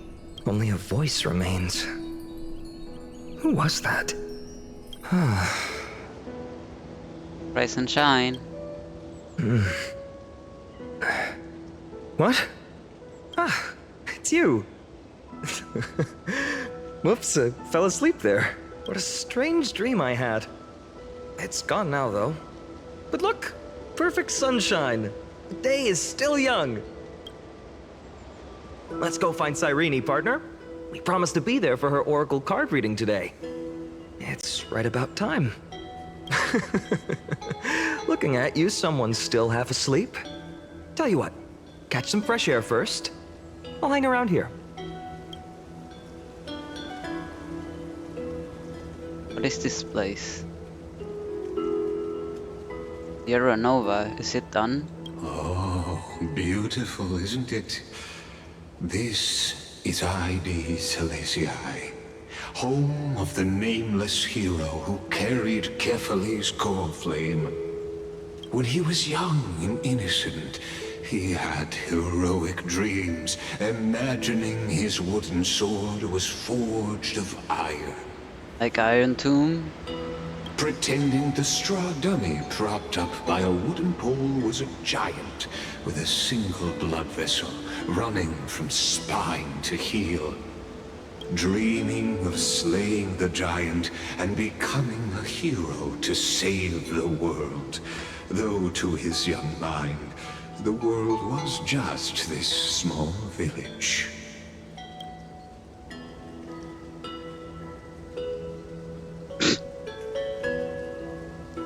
Only a voice remains. Who was that? rise and shine. What? Ah, it's you. Whoops, I fell asleep there. What a strange dream I had. It's gone now, though. But look, perfect sunshine. The day is still young. Let's go find Cyrene, partner. We promised to be there for her oracle card reading today. It's right about time. Looking at you, someone's still half asleep. Tell you what, catch some fresh air first. I'll hang around here. What is this place? Sierra Nova, is it done? Oh, beautiful, isn't it? This is ID Silesiae, home of the nameless hero who carried Kephales's core flame. When he was young and innocent, he had heroic dreams, imagining his wooden sword was forged of iron. Like Iron Tomb? Pretending the straw dummy propped up by a wooden pole was a giant with a single blood vessel running from spine to heel. Dreaming of slaying the giant and becoming a hero to save the world. Though to his young mind, the world was just this small village.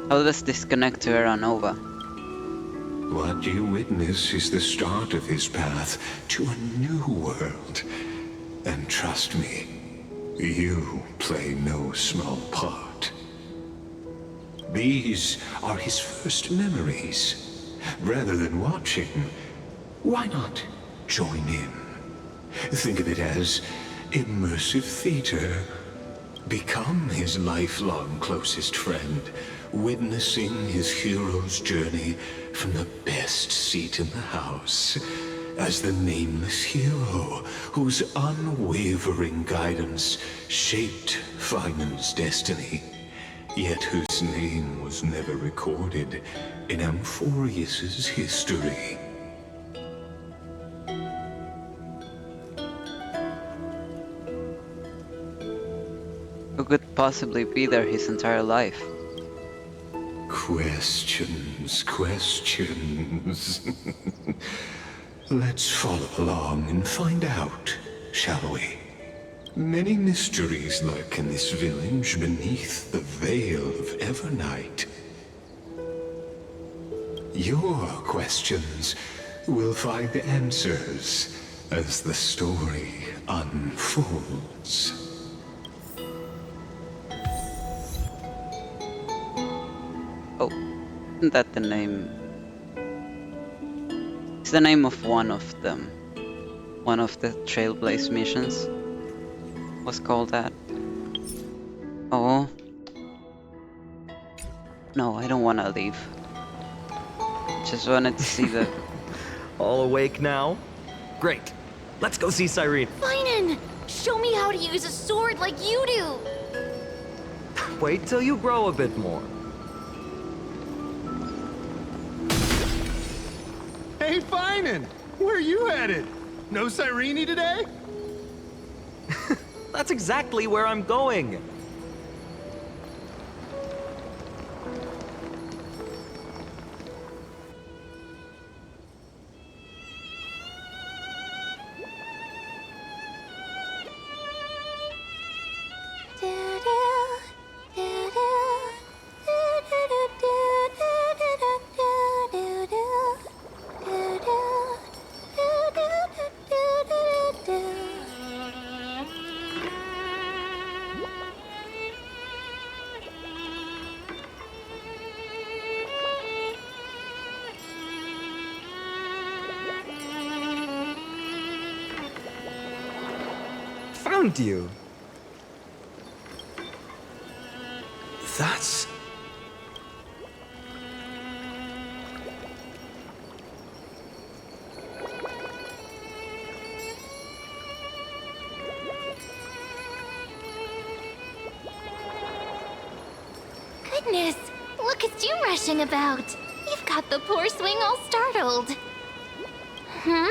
How does this connect to Era Nova? What you witness is the start of his path to a new world. And trust me, you play no small part. These are his first memories. Rather than watching, why not join in? Think of it as immersive theater. become his lifelong closest friend, witnessing his hero's journey from the best seat in the house, as the nameless hero whose unwavering guidance shaped Finan's destiny, yet whose name was never recorded in Amphorius's history. Who could possibly be there his entire life? Questions, questions. Let's follow along and find out, shall we? Many mysteries lurk in this village beneath the veil of Evernight. Your questions will find answers as the story unfolds. Oh, isn't that the name? It's the name of one of them. One of the Trailblaze missions was called that. Oh. No, I don't want to leave. Just wanted to see the... All awake now? Great. Let's go see Cyrene. Finan! Show me how to use a sword like you do! Wait till you grow a bit more. Hey, Finan! Where are you headed? No Cyrene today? That's exactly where I'm going. Found you. That's... Goodness, look at you rushing about. You've got the poor swing all startled. Hmm?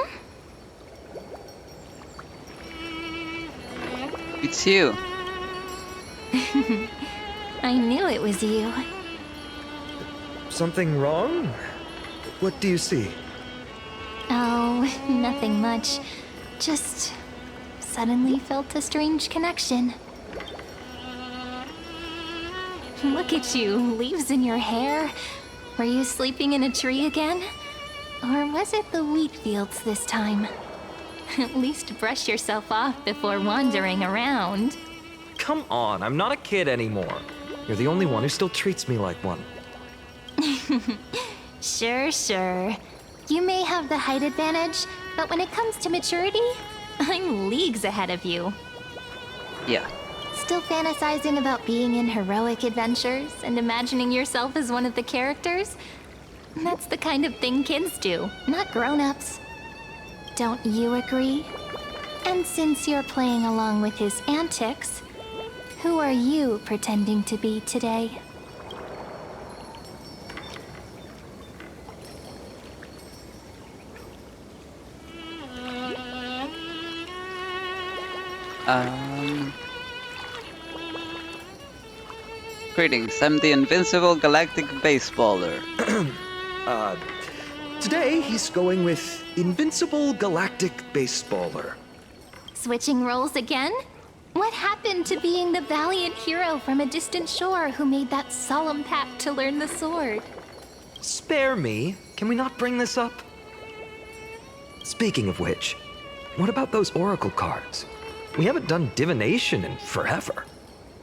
It's you. I knew it was you. Something wrong? What do you see? Oh, nothing much. Just suddenly felt a strange connection. Look at you, leaves in your hair. Were you sleeping in a tree again? Or was it the wheat fields this time? At least brush yourself off before wandering around. Come on, I'm not a kid anymore. You're the only one who still treats me like one. Sure. You may have the height advantage, but when it comes to maturity, I'm leagues ahead of you. Yeah. Still fantasizing about being in heroic adventures and imagining yourself as one of the characters? That's the kind of thing kids do, not grown-ups. Don't you agree? And since you're playing along with his antics, who are you pretending to be today? Greetings, I'm the invincible galactic baseballer. Today he's going with Invincible Galactic Baseballer. Switching roles again? What happened to being the valiant hero from a distant shore who made that solemn pact to learn the sword? Spare me. Can we not bring this up? Speaking of which, what about those oracle cards? We haven't done divination in forever.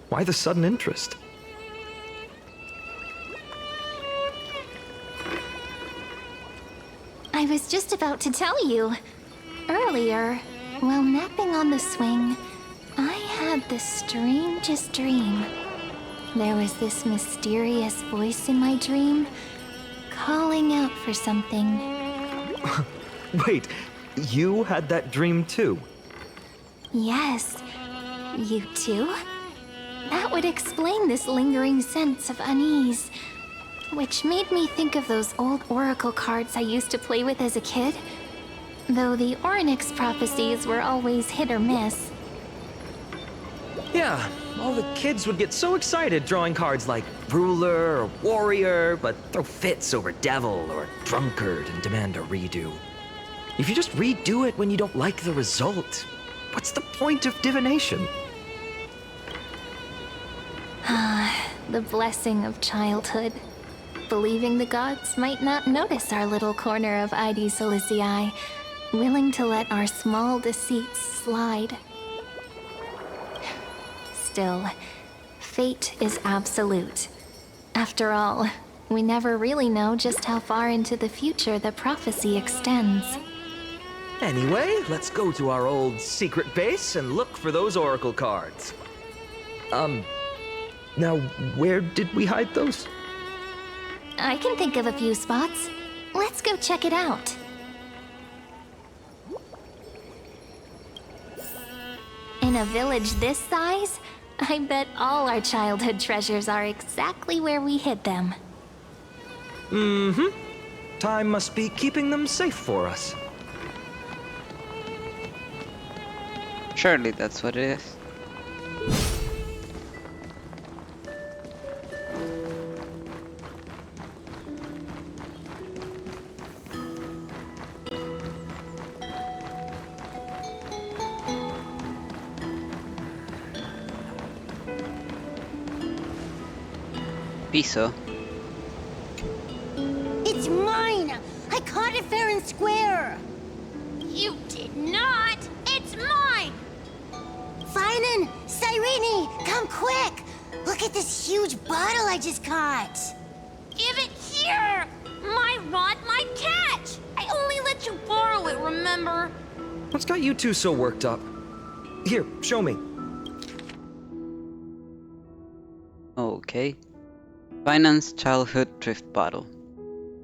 Why the sudden interest? I was just about to tell you. Earlier, while napping on the swing, I had the strangest dream. There was this mysterious voice in my dream, calling out for something. Wait, you had that dream too? Yes, you too? That would explain this lingering sense of unease, which made me think of those old oracle cards I used to play with as a kid. Though the Ornyx prophecies were always hit or miss. Yeah, all the kids would get so excited drawing cards like ruler or warrior, but throw fits over devil or drunkard and demand a redo. If you just redo it when you don't like the result, what's the point of divination? The blessing of childhood. Believing the gods might not notice our little corner of ID Silicii, willing to let our small deceits slide. Still, fate is absolute. After all, we never really know just how far into the future the prophecy extends. Anyway, let's go to our old secret base and look for those oracle cards. Now, where did we hide those? I can think of a few spots. Let's go check it out. In a village this size, I bet all our childhood treasures are exactly where we hid them. Mm-hmm. Time must be keeping them safe for us. Surely that's what it is. Piso. It's mine! I caught it fair and square! You did not! It's mine! Finan! Cyrene! Come quick! Look at this huge bottle I just caught! Give it here! My rod, my catch! I only let you borrow it, remember? What's got you two so worked up? Here, show me. Okay. Finance childhood drift bottle.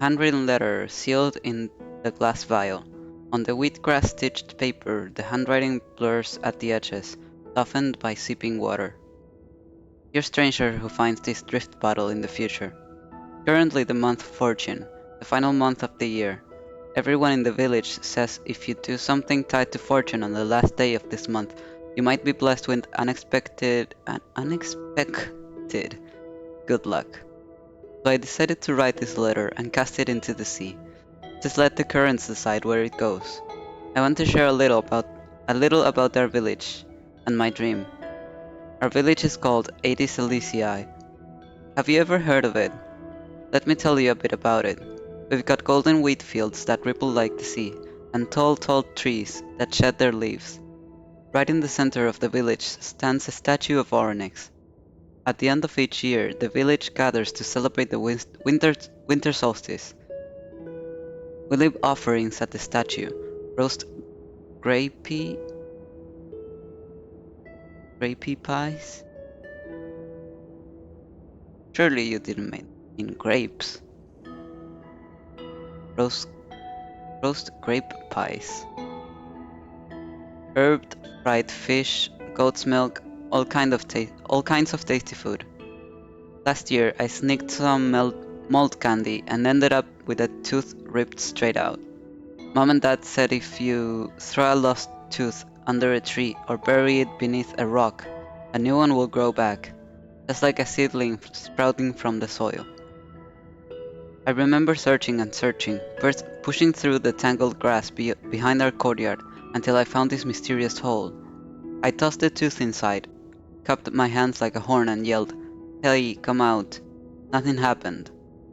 Handwritten letter sealed in the glass vial. On the wheatgrass stitched paper, the handwriting blurs at the edges, softened by seeping water. Dear stranger who finds this drift bottle in the future. Currently the month of fortune, the final month of the year. Everyone in the village says if you do something tied to fortune on the last day of this month, you might be blessed with unexpected good luck. So I decided to write this letter and cast it into the sea. Just let the currents decide where it goes. I want to share a little about our village and my dream. Our village is called Hades Silicii. Have you ever heard of it? Let me tell you a bit about it. We've got golden wheat fields that ripple like the sea, and tall trees that shed their leaves. Right in the center of the village stands a statue of Ornyx. At the end of each year, the village gathers to celebrate the winter solstice. We leave offerings at the statue, roast grapey pies? Surely you didn't mean grapes. Roast grape pies. Herbed fried fish, goat's milk, all kinds of tasty food. Last year, I sneaked some malt candy and ended up with a tooth ripped straight out. Mom and Dad said if you throw a lost tooth under a tree or bury it beneath a rock, a new one will grow back, just like a seedling sprouting from the soil. I remember searching and searching, first pushing through the tangled grass behind our courtyard until I found this mysterious hole. I tossed the tooth inside, cupped my hands like a horn and yelled, "Hey, come out." Nothing happened.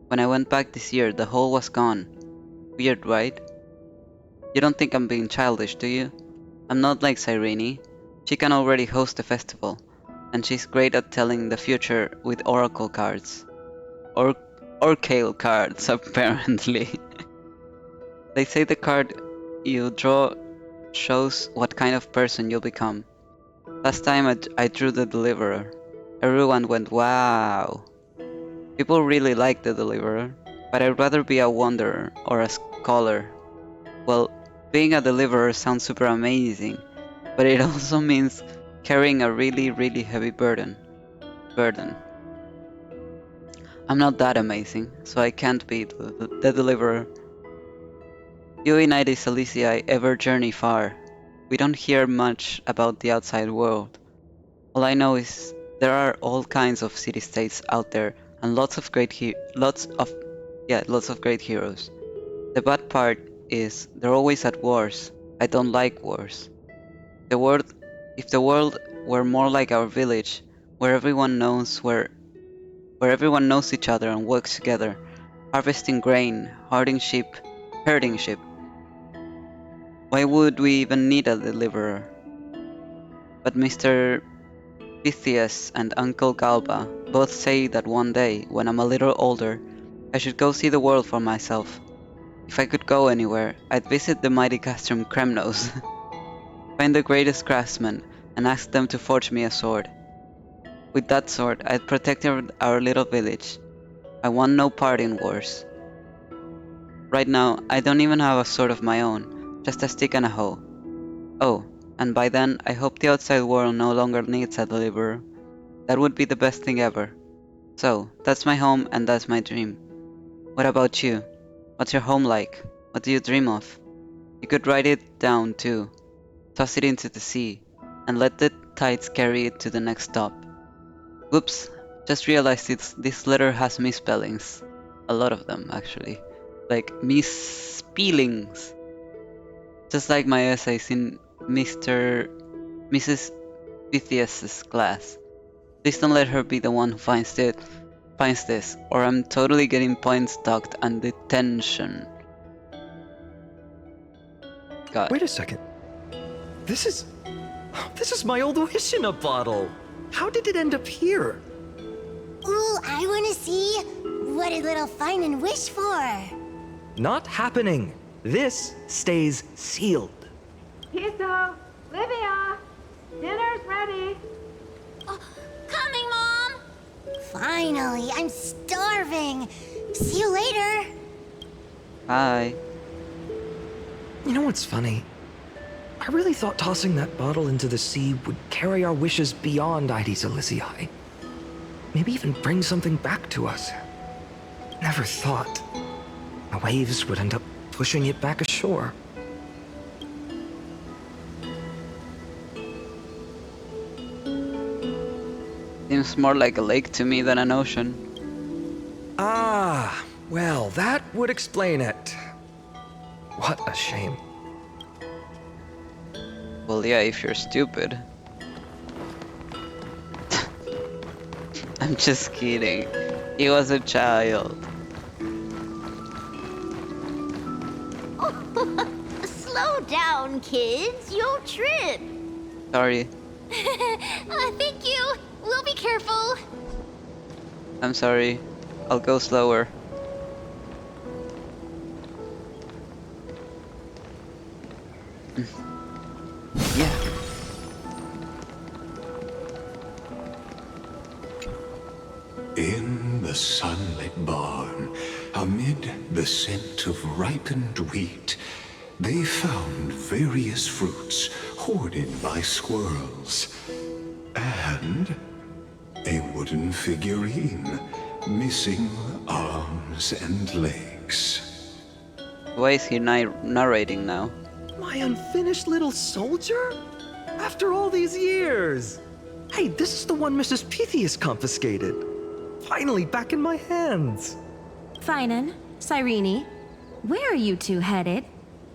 When I went back this year, the hole was gone. Weird, right? You don't think I'm being childish, do you? I'm not like Cyrene. She can already host a festival, and she's great at telling the future with oracle cards. Or kale cards, apparently. They say the card you draw shows what kind of person you'll become. Last time I drew the Deliverer. Everyone went, wow. People really like the Deliverer, but I'd rather be a wanderer or a scholar. Well, being a Deliverer sounds super amazing, but it also means carrying a really, really heavy burden. I'm not that amazing, so I can't be the Deliverer. You in ID Cilicia ever journey far? We don't hear much about the outside world. All I know is there are all kinds of city-states out there and lots of great heroes. The bad part is they're always at wars. I don't like wars. The world If the world were more like our village, where everyone knows each other and works together, harvesting grain, herding sheep. Why would we even need a deliverer? But Mr. Pythias and Uncle Galba both say that one day, when I'm a little older, I should go see the world for myself. If I could go anywhere, I'd visit the mighty castrum Kremnos, find the greatest craftsmen, and ask them to forge me a sword. With that sword, I'd protect our little village. I want no part in wars. Right now, I don't even have a sword of my own, just a stick and a hoe. Oh, and by then, I hope the outside world no longer needs a deliverer. That would be the best thing ever. So, that's my home and that's my dream. What about you? What's your home like? What do you dream of? You could write it down too. Toss it into the sea, and let the tides carry it to the next stop. Whoops, just realized this letter has misspellings. A lot of them, actually. Like, misspellings. Just like my essays in Mrs. Pythias' class. Please don't let her be the one who finds this, or I'm totally getting points docked and detention. God. Wait a second. This is my old wish in a bottle. How did it end up here? Ooh, I wanna see. What did little Finan wish for? Not happening. This stays sealed. Piso, Livia, dinner's ready. Oh, coming, Mom! Finally, I'm starving. See you later. Bye. You know what's funny? I really thought tossing that bottle into the sea would carry our wishes beyond Ides Elysiae. Maybe even bring something back to us. Never thought the waves would end up pushing it back ashore. Seems more like a lake to me than an ocean. Ah, well, that would explain it. What a shame. Well, yeah, if you're stupid. I'm just kidding. He was a child. Slow down, kids. You'll trip. Sorry. Thank you. We'll be careful. I'm sorry. I'll go slower. Yeah. In the sunlit barn, amid the scent of ripened wheat, they found various fruits hoarded by squirrels. And a wooden figurine, missing arms and legs. Why is he narrating now? My unfinished little soldier? After all these years! Hey, this is the one Mrs. Pythias confiscated. Finally back in my hands. Finan, Cyrene, where are you two headed?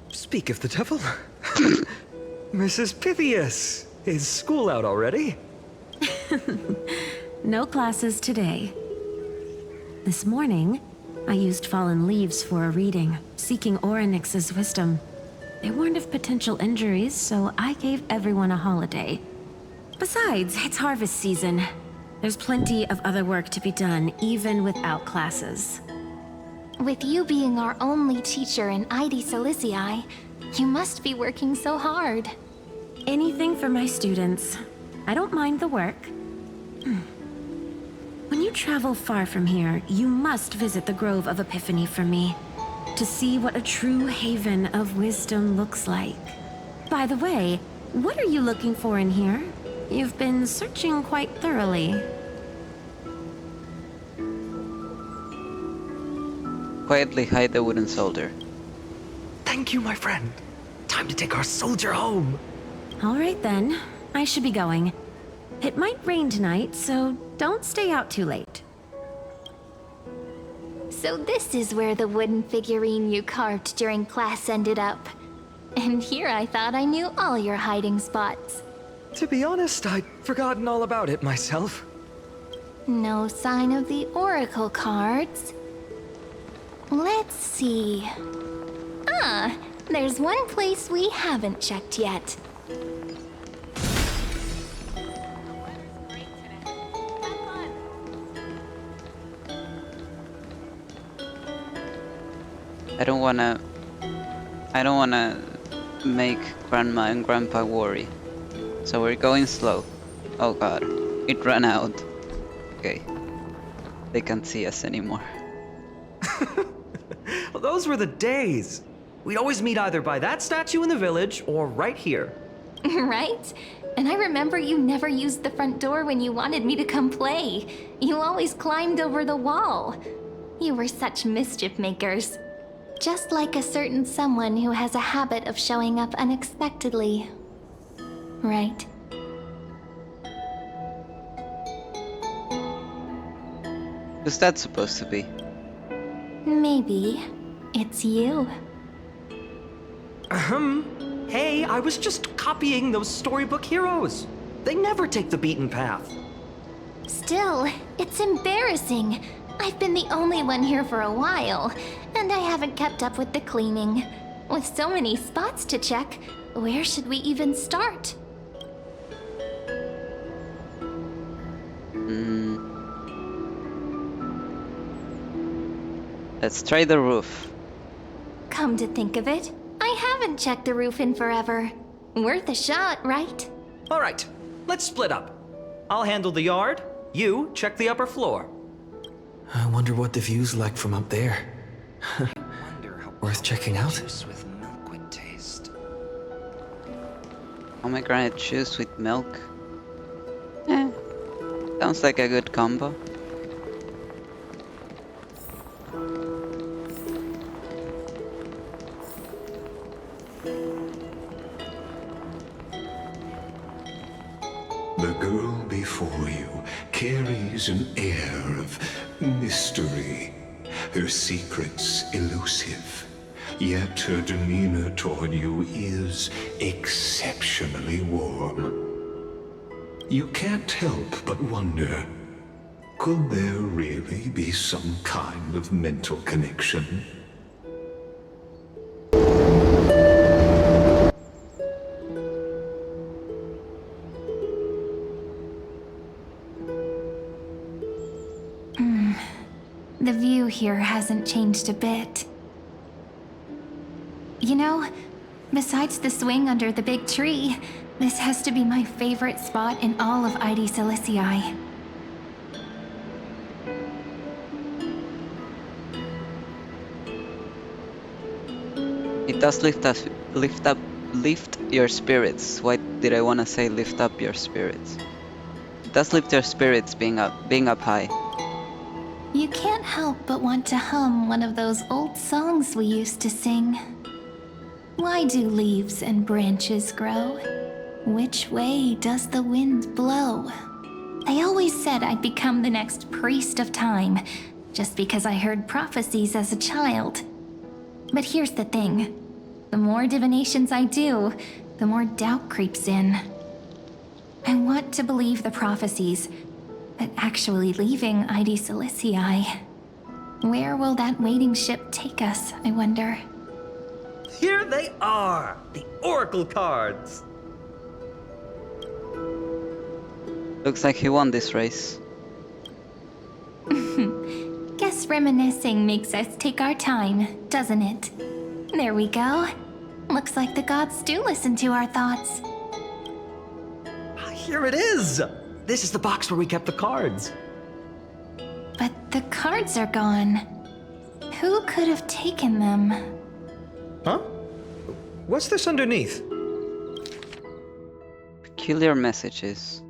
Speak of the devil. Mrs. Pythias, is school out already? No classes today. This morning, I used fallen leaves for a reading, seeking Orynyx's wisdom. They warned of potential injuries, so I gave everyone a holiday. Besides, it's harvest season. There's plenty of other work to be done, even without classes. With you being our only teacher in ID Cilicia, you must be working so hard. Anything for my students. I don't mind the work. When you travel far from here, you must visit the Grove of Epiphany for me, to see what a true haven of wisdom looks like. By the way, what are you looking for in here? You've been searching quite thoroughly. Quietly hide the wooden soldier. Thank you, my friend. Time to take our soldier home. All right then, I should be going. It might rain tonight, so don't stay out too late. So this is where the wooden figurine you carved during class ended up. And here I thought I knew all your hiding spots. To be honest, I'd forgotten all about it myself. No sign of the oracle cards. Let's see. Ah, there's one place we haven't checked yet. I don't wanna make Grandma and Grandpa worry. So we're going slow. Oh god, it ran out. Okay. They can't see us anymore. Well, those were the days. We'd always meet either by that statue in the village or right here. Right? And I remember you never used the front door when you wanted me to come play. You always climbed over the wall. You were such mischief makers. Just like a certain someone who has a habit of showing up unexpectedly. Right? Who's that supposed to be? Maybe it's you. Hey, I was just copying those storybook heroes. They never take the beaten path. Still, it's embarrassing. I've been the only one here for a while, and I haven't kept up with the cleaning. With so many spots to check, where should we even start? Let's try the roof. Come to think of it, I haven't checked the roof in forever. Worth a shot, right? All right, let's split up. I'll handle the yard. You check the upper floor. I wonder what the view's like from up there. Worth checking out? With milk would taste. Pomegranate juice with milk. Sounds like a good combo. The girl before you carries an air of mystery, her secrets elusive, yet her demeanor toward you is exceptionally warm. You can't help but wonder, could there really be some kind of mental connection? The view here hasn't changed a bit. You know, besides the swing under the big tree, this has to be my favorite spot in all of ID Silicii. It does lift your spirits. Why did I want to say lift up your spirits? It does lift your spirits being up high. You can't help but want to hum one of those old songs we used to sing. Why do leaves and branches grow? Which way does the wind blow? I always said I'd become the next priest of time, just because I heard prophecies as a child. But here's the thing. The more divinations I do, the more doubt creeps in. I want to believe the prophecies, but actually leaving ID Silicii. Where will that waiting ship take us, I wonder? Here they are, the Oracle cards. Looks like he won this race. Guess reminiscing makes us take our time, doesn't it? There we go. Looks like the gods do listen to our thoughts. Here it is! This is the box where we kept the cards. But the cards are gone. Who could have taken them? Huh? What's this underneath? Peculiar messages.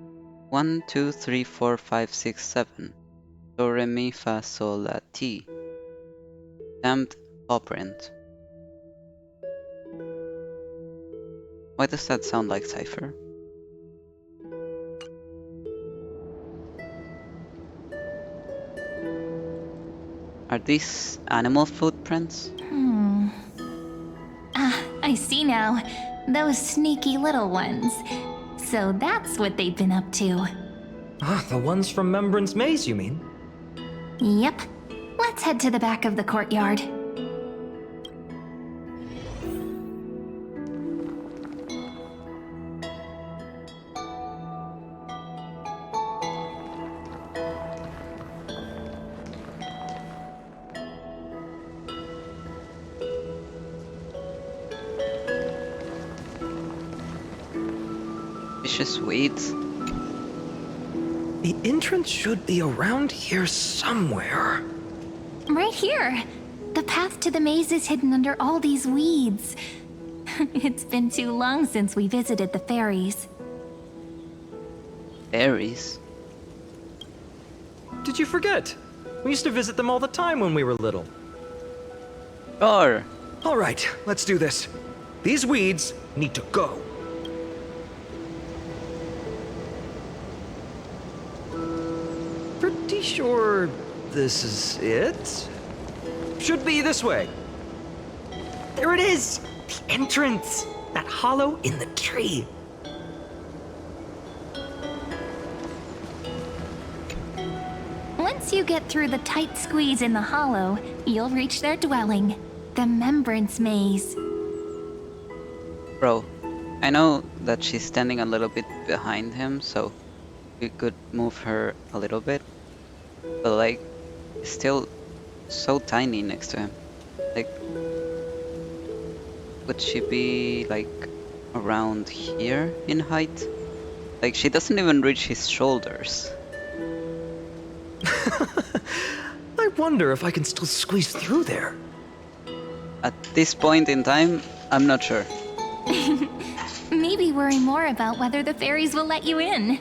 1, 2, 3, 4, 5, 6, 7. Do, re, mi, fa, sol, la, ti. Stamped paw print. Why does that sound like cipher? Are these animal footprints? Ah, I see now. Those sneaky little ones. So that's what they've been up to. Ah, the ones from Remembrance Maze, you mean? Yep. Let's head to the back of the courtyard. Vicious weeds? The entrance should be around here somewhere. Right here. The path to the maze is hidden under all these weeds. It's been too long since we visited the fairies. Fairies? Did you forget? We used to visit them all the time when we were little. Sure. All right, let's do this. These weeds need to go. Pretty sure this is it? Should be this way. There it is! The entrance! That hollow in the tree. Once you get through the tight squeeze in the hollow, you'll reach their dwelling, the Remembrance Maze. Bro, I know that she's standing a little bit behind him, so we could move her a little bit. But like, still so tiny next to him. Like, would she be like around here in height? Like, she doesn't even reach his shoulders. I wonder if I can still squeeze through there. At this point in time, I'm not sure. Maybe worry more about whether the fairies will let you in.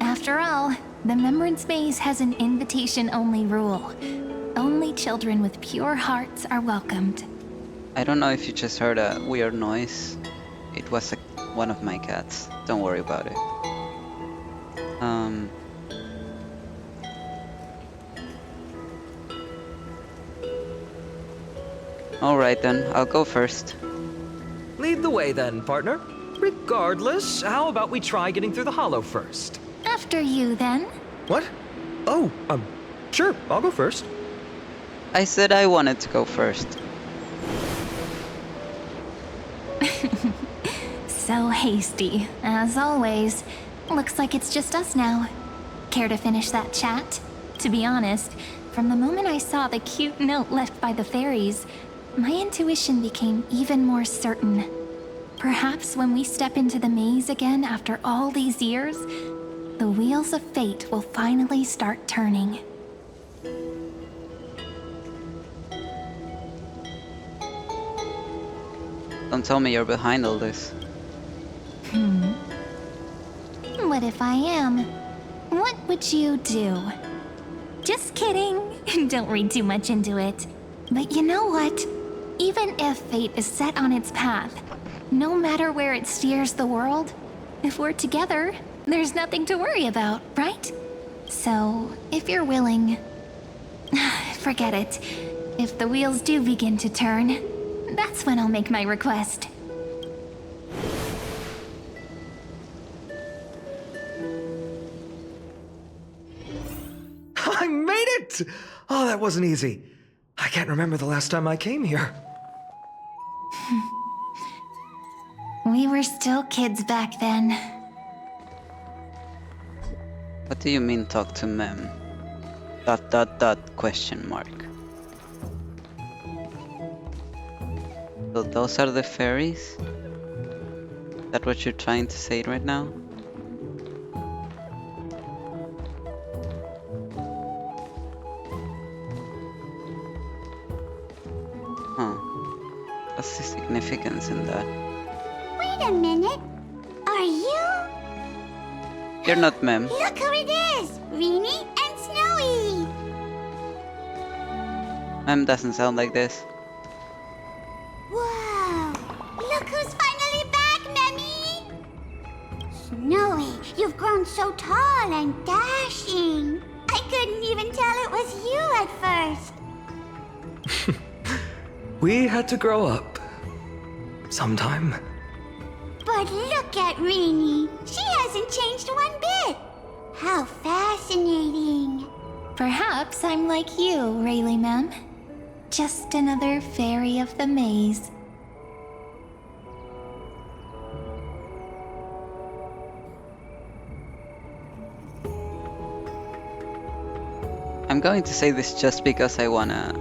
After all, the Remembrance Maze has an invitation-only rule. Only children with pure hearts are welcomed. I don't know if you just heard a weird noise. It was one of my cats. Don't worry about it. Alright then, I'll go first. Lead the way then, partner. Regardless, how about we try getting through the hollow first? After you, then. What? Oh, sure, I'll go first. I said I wanted to go first. So hasty, as always. Looks like it's just us now. Care to finish that chat? To be honest, from the moment I saw the cute note left by the fairies, my intuition became even more certain. Perhaps when we step into the maze again after all these years, the wheels of fate will finally start turning. Don't tell me you're behind all this. What if I am? What would you do? Just kidding. Don't read too much into it. But you know what? Even if fate is set on its path, no matter where it steers the world, if we're together, there's nothing to worry about, right? So, if you're willing... forget it. If the wheels do begin to turn, that's when I'll make my request. I made it! Oh, that wasn't easy. I can't remember the last time I came here. We were still kids back then. What do you mean talk to Mem? ... question mark. So those are the fairies? Is that what you're trying to say right now? What's the significance in that? Wait a minute. Are you? You're not Mem. Look who it is! Rini and Snowy! Mem doesn't sound like this. Whoa! Look who's finally back, Memmy! Snowy, you've grown so tall and dashing. I couldn't even tell it was you at first. We had to grow up. Sometime. But look at Rini. She hasn't changed one bit. How fascinating. Perhaps I'm like you, Rayleigh Mem. Just another fairy of the maze. I'm going to say this just because I wanna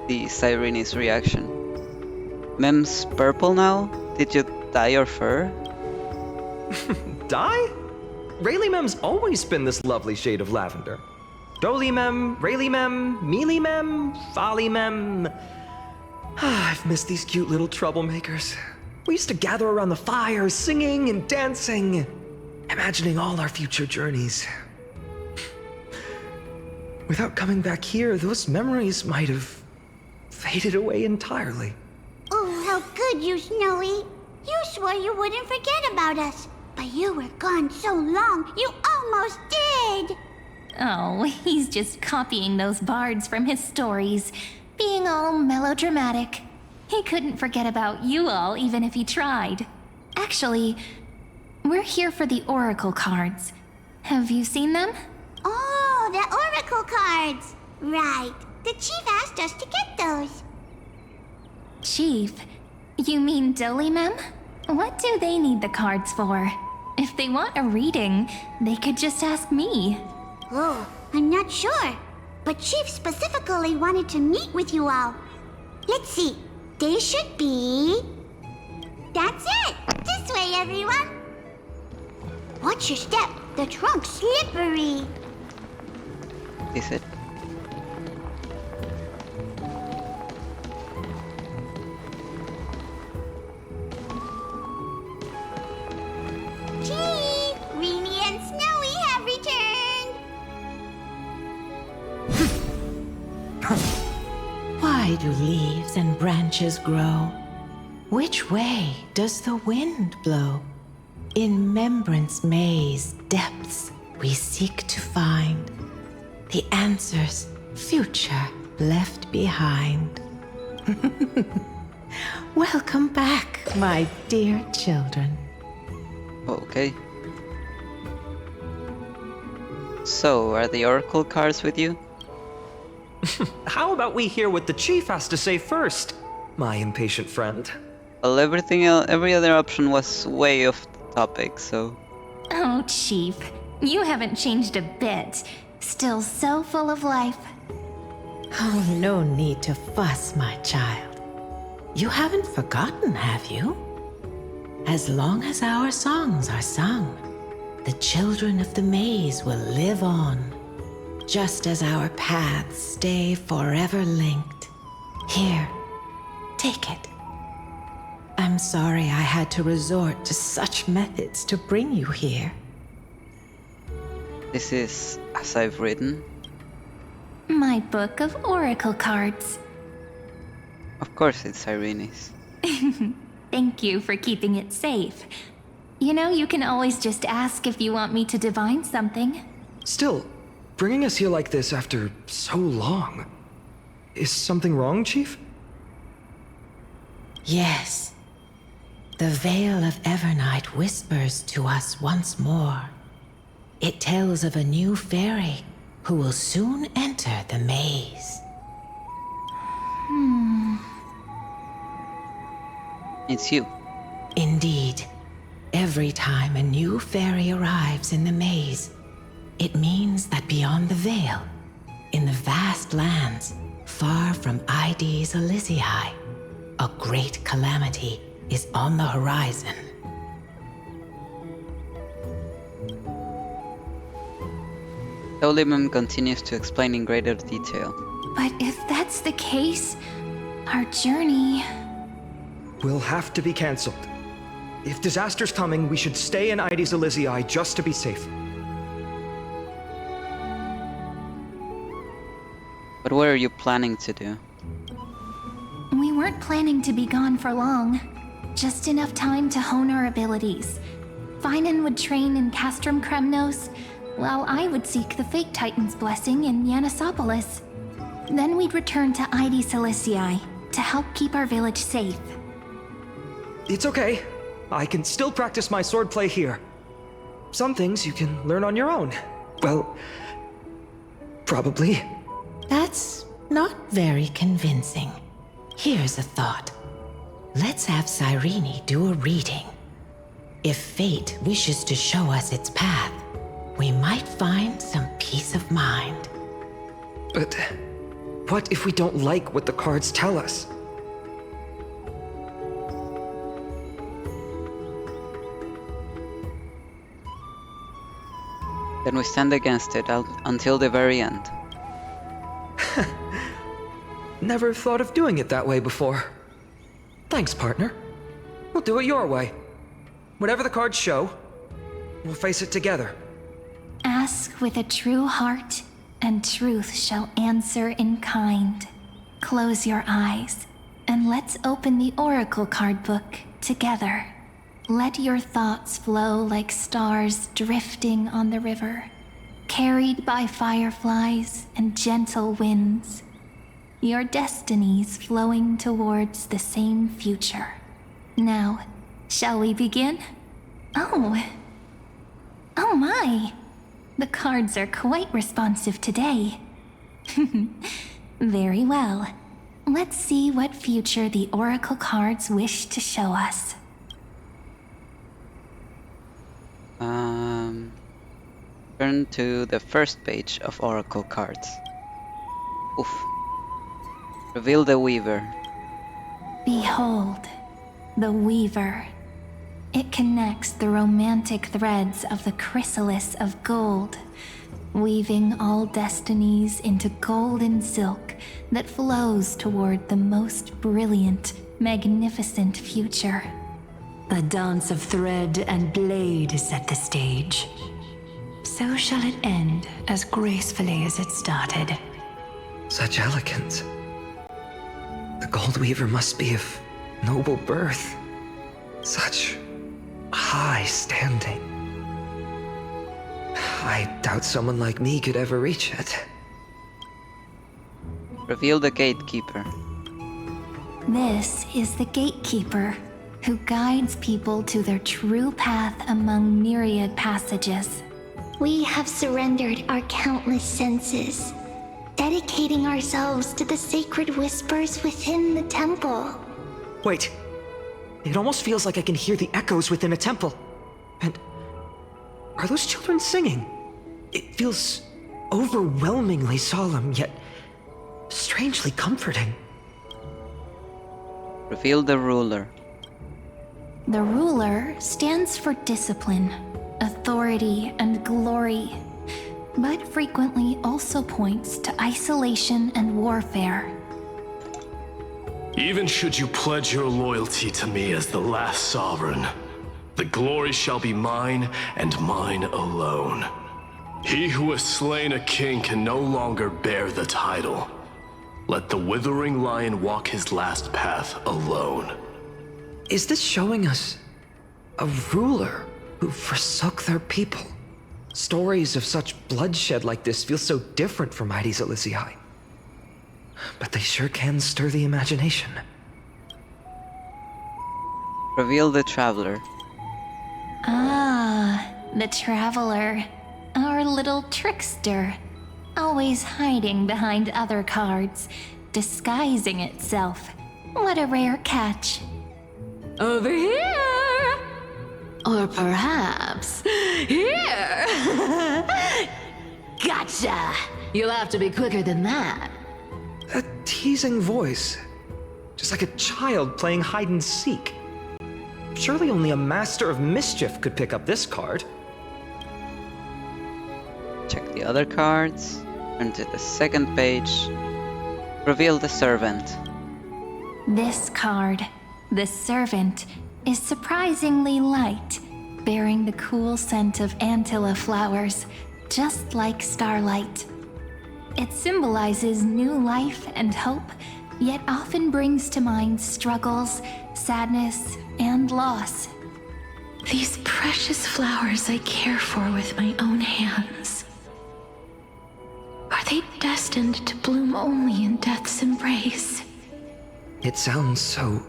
see Cyrene's reaction. Mem's purple now? Did you dye your fur? Dye? Rayleigh Mem's always been this lovely shade of lavender. Doly Mem, Rayleigh Mem, Mealy Mem, Folly Mem. I've missed these cute little troublemakers. We used to gather around the fire, singing and dancing, imagining all our future journeys. Without coming back here, those memories might have faded away entirely. Oh, how good you, Snowy. You swore you wouldn't forget about us. But you were gone so long, you almost did. Oh, he's just copying those bards from his stories, being all melodramatic. He couldn't forget about you all even if he tried. Actually, we're here for the Oracle cards. Have you seen them? Oh, the Oracle cards. Right. The chief asked us to get those. Chief? You mean Doly Mem? What do they need the cards for? If they want a reading, they could just ask me. Oh, I'm not sure. But Chief specifically wanted to meet with you all. Let's see. They should be... That's it! This way, everyone! Watch your step. The trunk's slippery. Is it? Chief! Rini and Snowy have returned! Why do leaves and branches grow? Which way does the wind blow? In Membrance Maze depths we seek to find the answers future left behind. Welcome back, my dear children. Okay. So, are the Oracle cards with you? How about we hear what the chief has to say first, my impatient friend? Well, everything else, every other option was way off the topic, so... Oh, Chief, you haven't changed a bit. Still so full of life. Oh, no need to fuss, my child. You haven't forgotten, have you? As long as our songs are sung, the children of the maze will live on. Just as our paths stay forever linked. Here, take it. I'm sorry I had to resort to such methods to bring you here. This is as I've written. My book of Oracle cards. Of course it's Irene's. Thank you for keeping it safe. You know, you can always just ask if you want me to divine something. Still, bringing us here like this after so long. Is something wrong, Chief? Yes. The Veil of Evernight whispers to us once more. It tells of a new fairy who will soon enter the maze. It's you. Indeed. Every time a new fairy arrives in the maze, it means that beyond the veil, in the vast lands, far from ID's Elysiae, a great calamity is on the horizon. Dolimum continues to explain in greater detail. But if that's the case, our journey... will have to be cancelled. If disaster's coming, we should stay in Ides Elysiae just to be safe. But what are you planning to do? We weren't planning to be gone for long. Just enough time to hone our abilities. Finan would train in Castrum Kremnos, while I would seek the Fake Titan's blessing in Yanisopolis. Then we'd return to Ides Elysiae to help keep our village safe. It's okay. I can still practice my swordplay here. Some things you can learn on your own. Well, probably. That's not very convincing. Here's a thought. Let's have Cyrene do a reading. If fate wishes to show us its path, we might find some peace of mind. But what if we don't like what the cards tell us? Then we stand against it until the very end. Never thought of doing it that way before. Thanks, partner. We'll do it your way. Whatever the cards show, we'll face it together. Ask with a true heart, and truth shall answer in kind. Close your eyes, and let's open the Oracle card book together. Let your thoughts flow like stars drifting on the river, carried by fireflies and gentle winds. Your destinies flowing towards the same future. Now, shall we begin? Oh my! The cards are quite responsive today. Very well. Let's see what future the Oracle cards wish to show us. Turn to the first page of Oracle cards. Oof. Reveal the Weaver. Behold, the Weaver. It connects the romantic threads of the chrysalis of gold, weaving all destinies into golden silk that flows toward the most brilliant, magnificent future. The dance of thread and blade set the stage. So shall it end as gracefully as it started. Such elegance. The Gold Weaver must be of noble birth. Such high standing. I doubt someone like me could ever reach it. Reveal the Gatekeeper. This is the Gatekeeper, who guides people to their true path among myriad passages. We have surrendered our countless senses, dedicating ourselves to the sacred whispers within the temple. Wait. It almost feels like I can hear the echoes within a temple. And are those children singing? It feels overwhelmingly solemn, yet strangely comforting. Reveal the Ruler. The Ruler stands for discipline, authority, and glory, but frequently also points to isolation and warfare. Even should you pledge your loyalty to me as the last sovereign, the glory shall be mine and mine alone. He who has slain a king can no longer bear the title. Let the withering lion walk his last path alone. Is this showing us a ruler who forsook their people? Stories of such bloodshed like this feel so different from Ides Elysiae. But they sure can stir the imagination. Reveal the Traveler. Ah, the Traveler. Our little trickster. Always hiding behind other cards, disguising itself. What a rare catch. Over here! Or perhaps here! Gotcha! You'll have to be quicker than that. A teasing voice. Just like a child playing hide and seek. Surely only a master of mischief could pick up this card. Check the other cards. Turn to the second page. Reveal the Servant. This card. The servant is surprisingly light, bearing the cool scent of Antilla flowers, just like starlight. It symbolizes new life and hope, yet often brings to mind struggles, sadness, and loss. These precious flowers I care for with my own hands. Are they destined to bloom only in death's embrace? It sounds so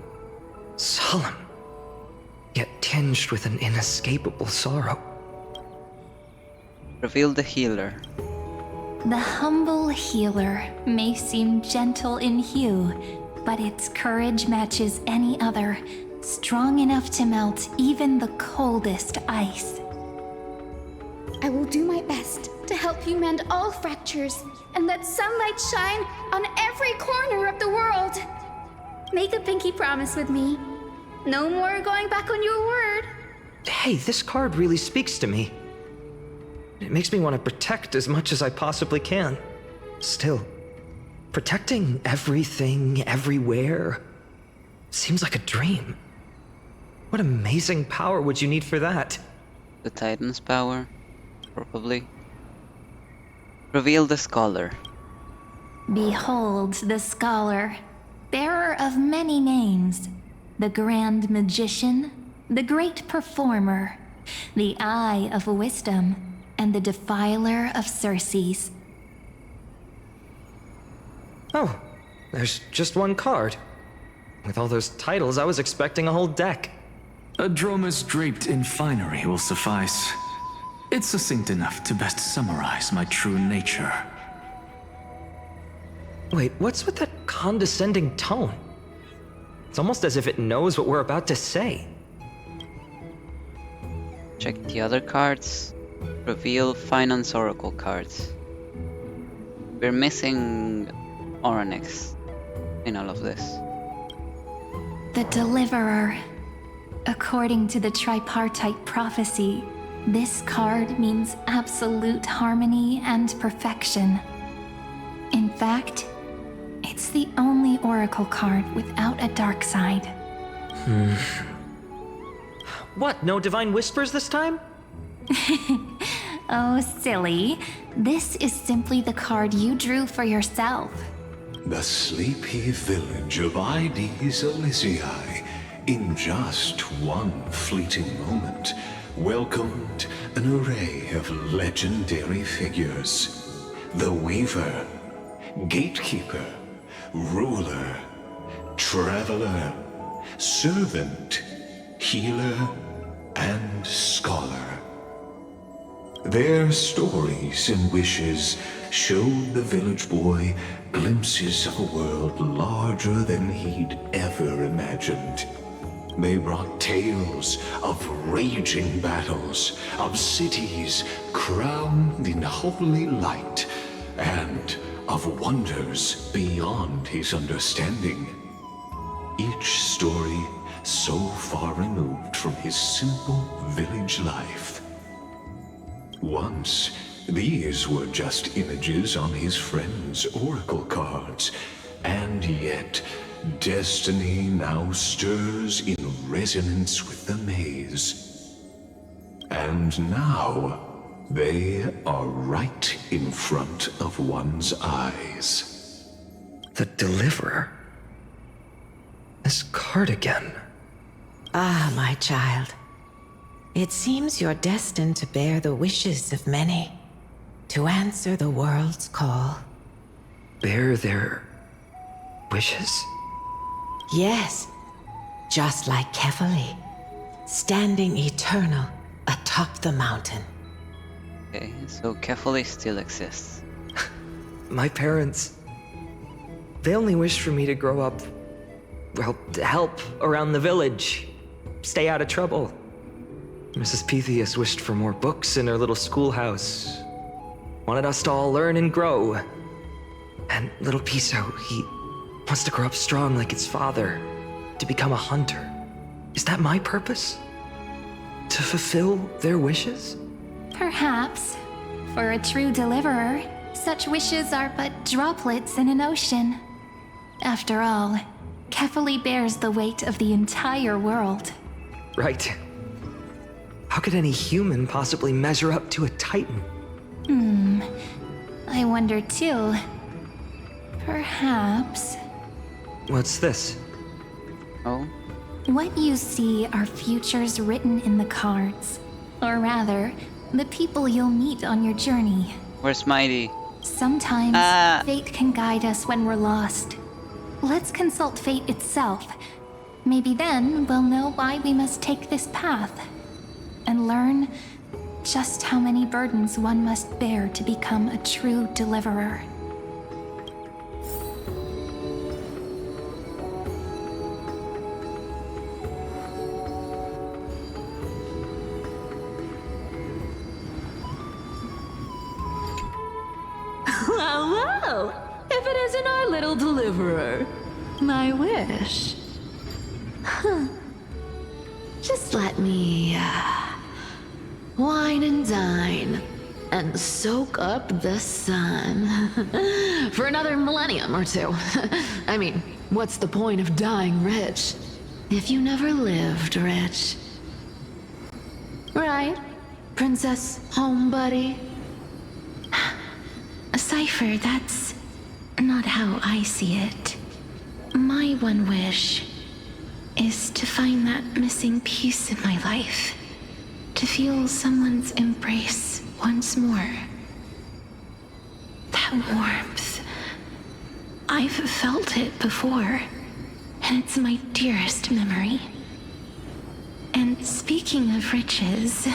solemn, yet tinged with an inescapable sorrow. Reveal the healer. The humble healer may seem gentle in hue, but its courage matches any other, strong enough to melt even the coldest ice. I will do my best to help you mend all fractures and let sunlight shine on every corner of the world. Make a pinky promise with me. No more going back on your word. Hey, this card really speaks to me. It makes me want to protect as much as I possibly can. Still, protecting everything, everywhere, seems like a dream. What amazing power would you need for that? The Titan's power, probably. Reveal the scholar. Behold the scholar, bearer of many names, the grand magician, the great performer, the eye of wisdom, and the defiler of Circes. Oh, there's just one card. With all those titles, I was expecting a whole deck. A dromus draped in finery will suffice. It's succinct enough to best summarize my true nature. Wait, what's with that condescending tone? It's almost as if it knows what we're about to say. Check the other cards. Reveal Finance Oracle cards. We're missing Oronix in all of this. The Deliverer. According to the tripartite prophecy, this card means absolute harmony and perfection. In fact, it's the only oracle card without a dark side. What, no divine whispers this time? Oh, silly. This is simply the card you drew for yourself. The sleepy village of Ides Elysiae, in just one fleeting moment, welcomed an array of legendary figures. The Weaver, Gatekeeper, Ruler, Traveler, Servant, Healer, and Scholar. Their stories and wishes showed the village boy glimpses of a world larger than he'd ever imagined. They brought tales of raging battles, of cities crowned in holy light, and of wonders beyond his understanding. Each story so far removed from his simple village life. Once, these were just images on his friend's oracle cards, and yet destiny now stirs in resonance with the maze. And now, they are right in front of one's eyes. The Deliverer? This card again. Ah, my child. It seems you're destined to bear the wishes of many, to answer the world's call. Bear their wishes? Yes, just like Kefali, standing eternal atop the mountain. Okay, so Kefali still exists. My parents, they only wished for me to grow up, well, to help around the village, stay out of trouble. Mrs. Pythias wished for more books in her little schoolhouse, wanted us to all learn and grow. And little Piso, he wants to grow up strong like his father, to become a hunter. Is that my purpose? To fulfill their wishes? Perhaps. For a true deliverer, such wishes are but droplets in an ocean. After all, carefully bears the weight of the entire world. Right. How could any human possibly measure up to a Titan? I wonder too. Perhaps What's this? Oh, what you see are futures written in the cards. Or rather, the people you'll meet on your journey. where's Mighty? Sometimes fate can guide us when we're lost. Let's consult fate itself. Maybe then we'll know why we must take this path. And learn just how many burdens one must bear to become a true deliverer. Well, if it isn't our little deliverer, my wish. Just let me wine and dine and soak up the sun for another millennium or two. I mean, what's the point of dying rich if you never lived rich? Right, Princess Homebuddy? Cypher, that's not how I see it. My one wish is to find that missing piece in my life. To feel someone's embrace once more. That warmth. I've felt it before, and it's my dearest memory. And speaking of riches,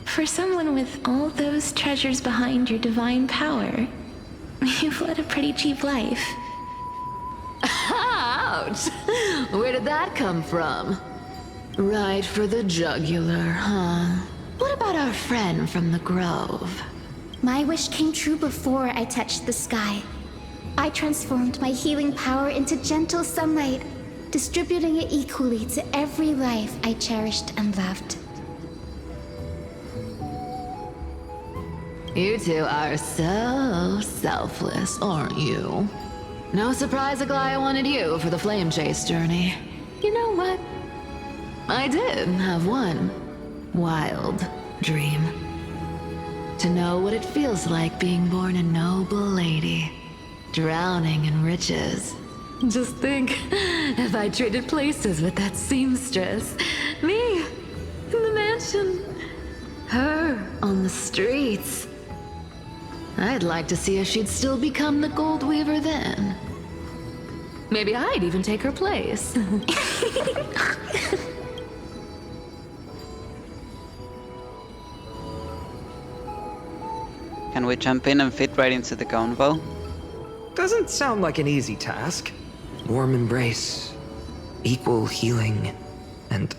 for someone with all those treasures behind your divine power, you've led a pretty cheap life. Ouch! Where did that come from? Right for the jugular, huh? What about our friend from the Grove? My wish came true before I touched the sky. I transformed my healing power into gentle sunlight, distributing it equally to every life I cherished and loved. You two are so selfless, aren't you? No surprise Aglaya wanted you for the flame chase journey. You know what? I did have one wild dream. To know what it feels like being born a noble lady, drowning in riches. Just think, if I traded places with that seamstress, me in the mansion, her on the streets. I'd like to see if she'd still become the gold weaver then. Maybe I'd even take her place. Can we jump in and fit right into the convo? Doesn't sound like an easy task. Warm embrace, equal healing, and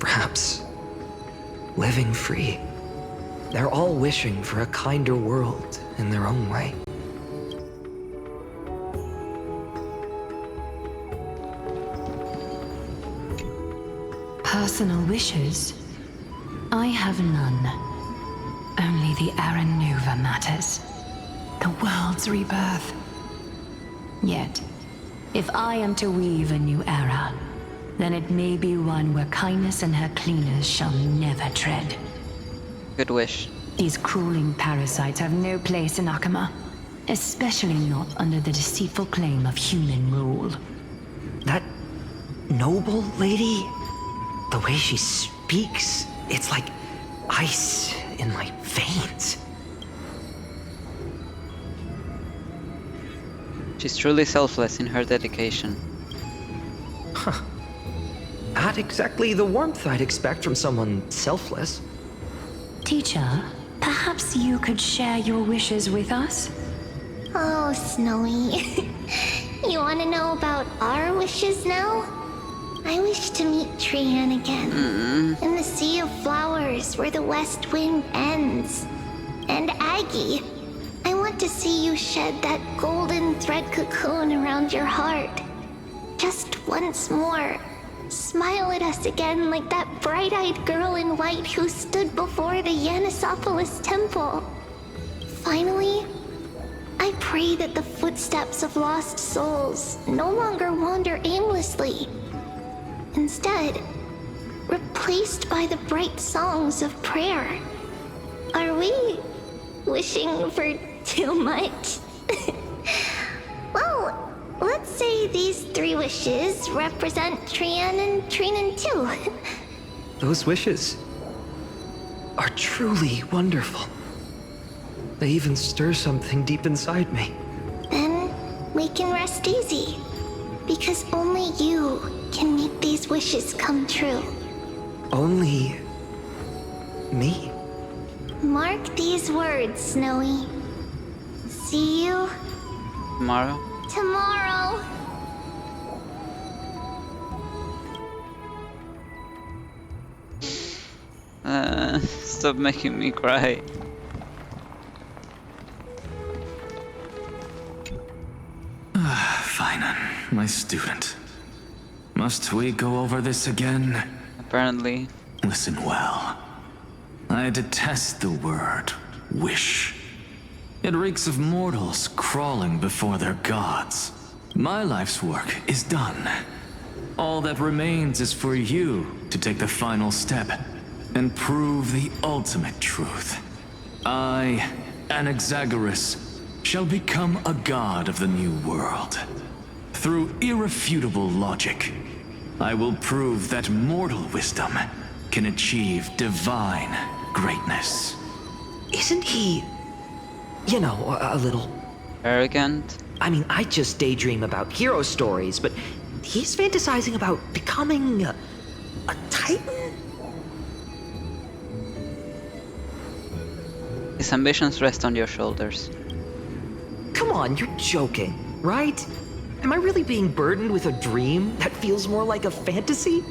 perhaps living free. They're all wishing for a kinder world in their own way. Personal wishes? I have none. Only the Era Nova matters. The world's rebirth. Yet, if I am to weave a new era, then it may be one where kindness and her cleaners shall never tread. Good wish. These crawling parasites have no place in Akama, especially not under the deceitful claim of human rule. That noble lady, the way she speaks, it's like ice in my veins. She's truly selfless in her dedication. Huh. Not exactly the warmth I'd expect from someone selfless. Teacher, perhaps you could share your wishes with us? Oh, Snowy. You want to know about our wishes now? I wish to meet Trian again. In the Sea of Flowers where the west wind ends. And Aggie, I want to see you shed that golden thread cocoon around your heart. Just once more. Smile at us again like that bright-eyed girl in white who stood before the Yanisopolis temple. Finally, I pray that the footsteps of lost souls no longer wander aimlessly. Instead, replaced by the bright songs of prayer. Are we wishing for too much? Well, let's say these 3 wishes represent Trian and Trinan too. Those wishes are truly wonderful. They even stir something deep inside me. Then we can rest easy, because only you can make these wishes come true. Only me? Mark these words, Snowy. See you Tomorrow? tomorrow. Stop making me cry. Finan, my student. Must we go over this again? Apparently. Listen well. I detest the word wish. It reeks of mortals crawling before their gods. My life's work is done. All that remains is for you to take the final step and prove the ultimate truth. I, Anaxagoras, shall become a god of the new world. Through irrefutable logic, I will prove that mortal wisdom can achieve divine greatness. Isn't he, you know, a little arrogant? I mean, I just daydream about hero stories, but he's fantasizing about becoming a titan? His ambitions rest on your shoulders. Come on, you're joking, right? Am I really being burdened with a dream that feels more like a fantasy?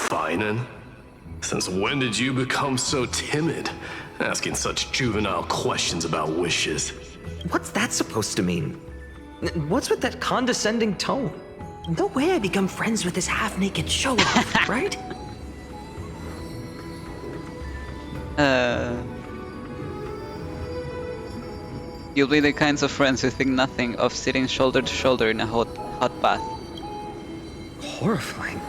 Finan? Since when did you become so timid? Asking such juvenile questions about wishes. What's that supposed to mean? What's with that condescending tone? No way I become friends with this half-naked show-off, right? You'll be the kinds of friends who think nothing of sitting shoulder to shoulder in a hot bath. Horrifying.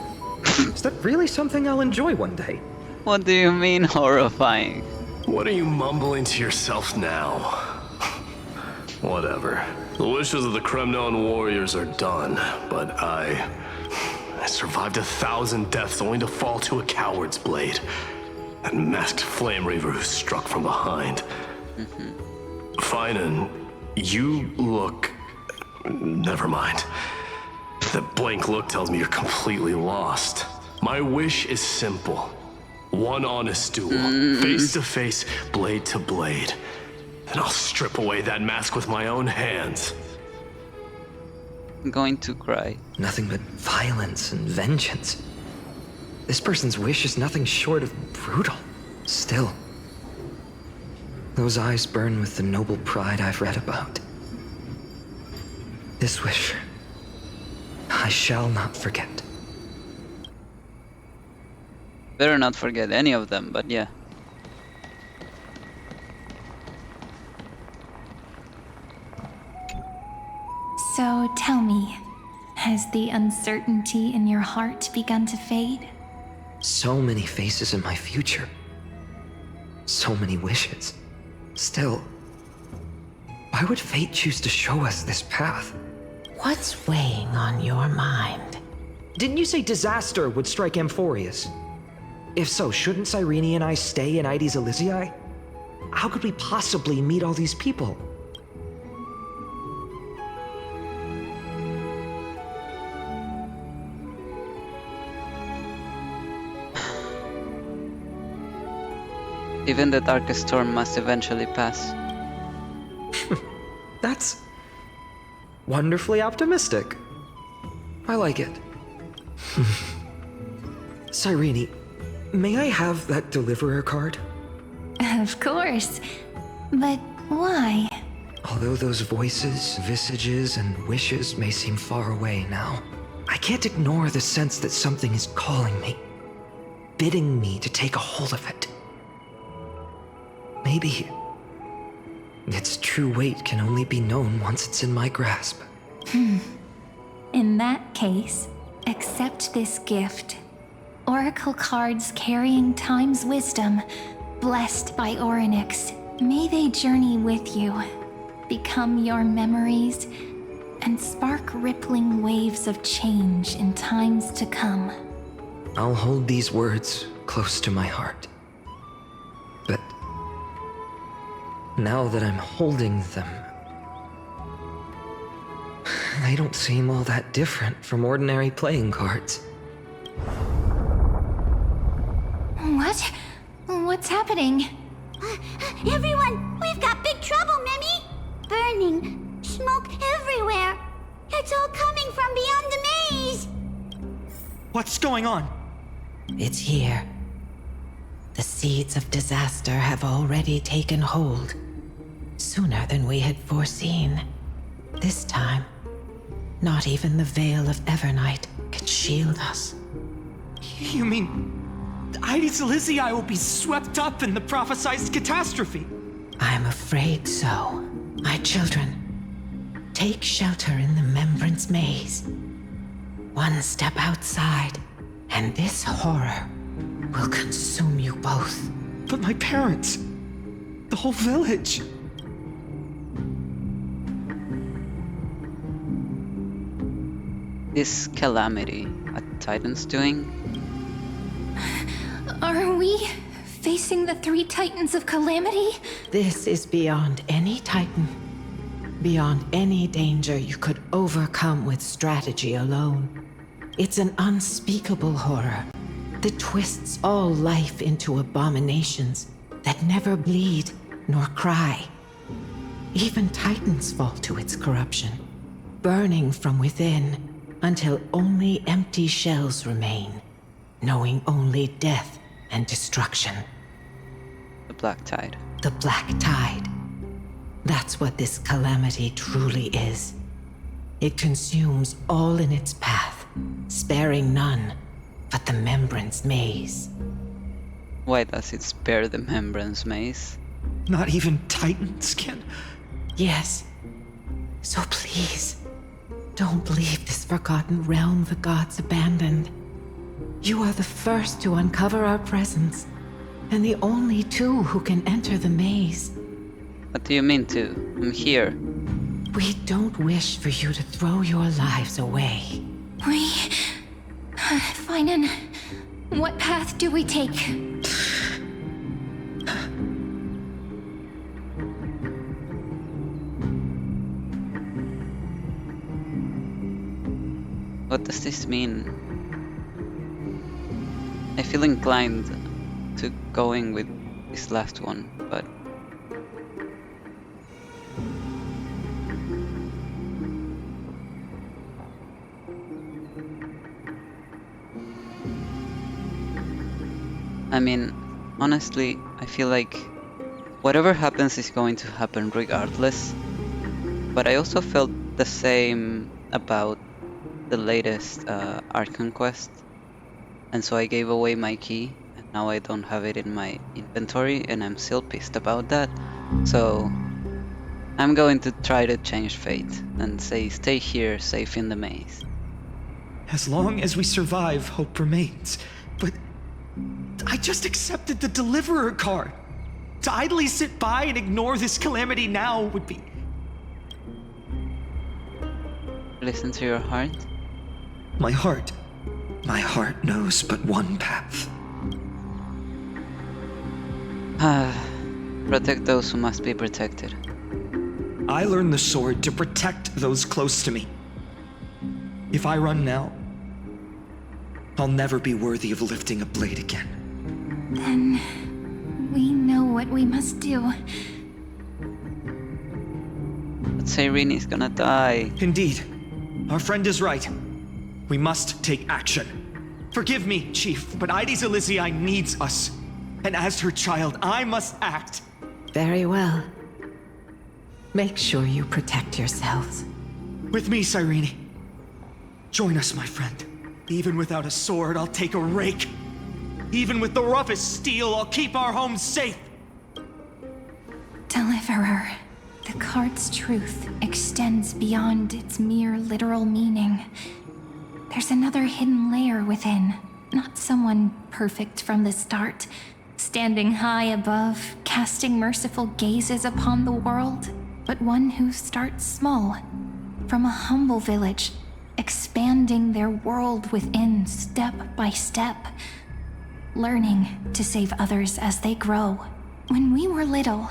Is that really something I'll enjoy one day? What do you mean horrifying? What are you mumbling to yourself now? Whatever. The wishes of the Kremnon warriors are done, but I survived 1,000 deaths only to fall to a coward's blade. That masked flame reaver who struck from behind. Finan, you look... Never mind. That blank look tells me you're completely lost. My wish is simple. One honest duel, face to face, blade to blade. Then I'll strip away that mask with my own hands. I'm going to cry. Nothing but violence and vengeance. This person's wish is nothing short of brutal. Still, those eyes burn with the noble pride I've read about. This wish, I shall not forget. Better not forget any of them, but yeah. So tell me, has the uncertainty in your heart begun to fade? So many faces in my future. So many wishes. Still, why would fate choose to show us this path? What's weighing on your mind? Didn't you say disaster would strike Amphorius? If so, shouldn't Cyrene and I stay in Ides Elysiae? How could we possibly meet all these people? Even the darkest storm must eventually pass. That's wonderfully optimistic. I like it. Cyrene, may I have that deliverer card? Of course. But Why? Although those voices, visages, and wishes may seem far away now, I can't ignore the sense that something is calling me, bidding me to take a hold of it. Maybe its true weight can only be known once it's in my grasp. In that case, accept this gift. Oracle cards carrying time's wisdom, blessed by Orynyx. May they journey with you, become your memories, and spark rippling waves of change in times to come. I'll hold these words close to my heart. But now that I'm holding them, they don't seem all that different from ordinary playing cards. What? What's happening? Everyone, we've got big trouble, Mimi! Burning, smoke everywhere. It's all coming from beyond the maze. What's going on? It's here. The seeds of disaster have already taken hold, sooner than we had foreseen. This time, not even the Veil of Evernight can shield us. You mean Ides Elysiae will be swept up in the prophesized catastrophe? I'm afraid so. My children, take shelter in the Membrance Maze. One step outside, and this horror will consume you both. But my parents, the whole village. This calamity a Titan's doing? Are we facing the 3 Titans of Calamity? This is beyond any Titan. Beyond any danger you could overcome with strategy alone. It's an unspeakable horror that twists all life into abominations that never bleed nor cry. Even Titans fall to its corruption, burning from within until only empty shells remain, knowing only death and destruction. The Black Tide. The Black Tide. That's what this calamity truly is. It consumes all in its path, sparing none but the Membrance Maze. Why does it spare the Membrance Maze? Not even Titans can... Yes. So please, don't leave this forgotten realm the gods abandoned. You are the first to uncover our presence, and the only 2 who can enter the maze. What do you mean to? I'm here. We don't wish for you to throw your lives away. Finan, what path do we take? What does this mean? I feel inclined to going with this last one, but... I mean, honestly, I feel like whatever happens is going to happen regardless. But I also felt the same about the latest Archon quest. And so I gave away my key, and now I don't have it in my inventory, and I'm still pissed about that. So I'm going to try to change fate and say stay here, safe in the maze. As long as we survive, hope remains. But I just accepted the Deliverer card. To idly sit by and ignore this calamity now would be... Listen to your heart. My heart knows but one path. Protect those who must be protected. I learned the sword to protect those close to me. If I run now, I'll never be worthy of lifting a blade again. Then we know what we must do. But Cyrene is gonna die. Indeed. Our friend is right. We must take action. Forgive me, Chief, but Ides Elysiae needs us. And as her child, I must act. Very well. Make sure you protect yourselves. With me, Cyrene. Join us, my friend. Even without a sword, I'll take a rake. Even with the roughest steel, I'll keep our home safe. Deliverer, the card's truth extends beyond its mere literal meaning. There's another hidden layer within, not someone perfect from the start, standing high above, casting merciful gazes upon the world, but one who starts small, from a humble village, expanding their world within step by step, learning to save others as they grow. When we were little,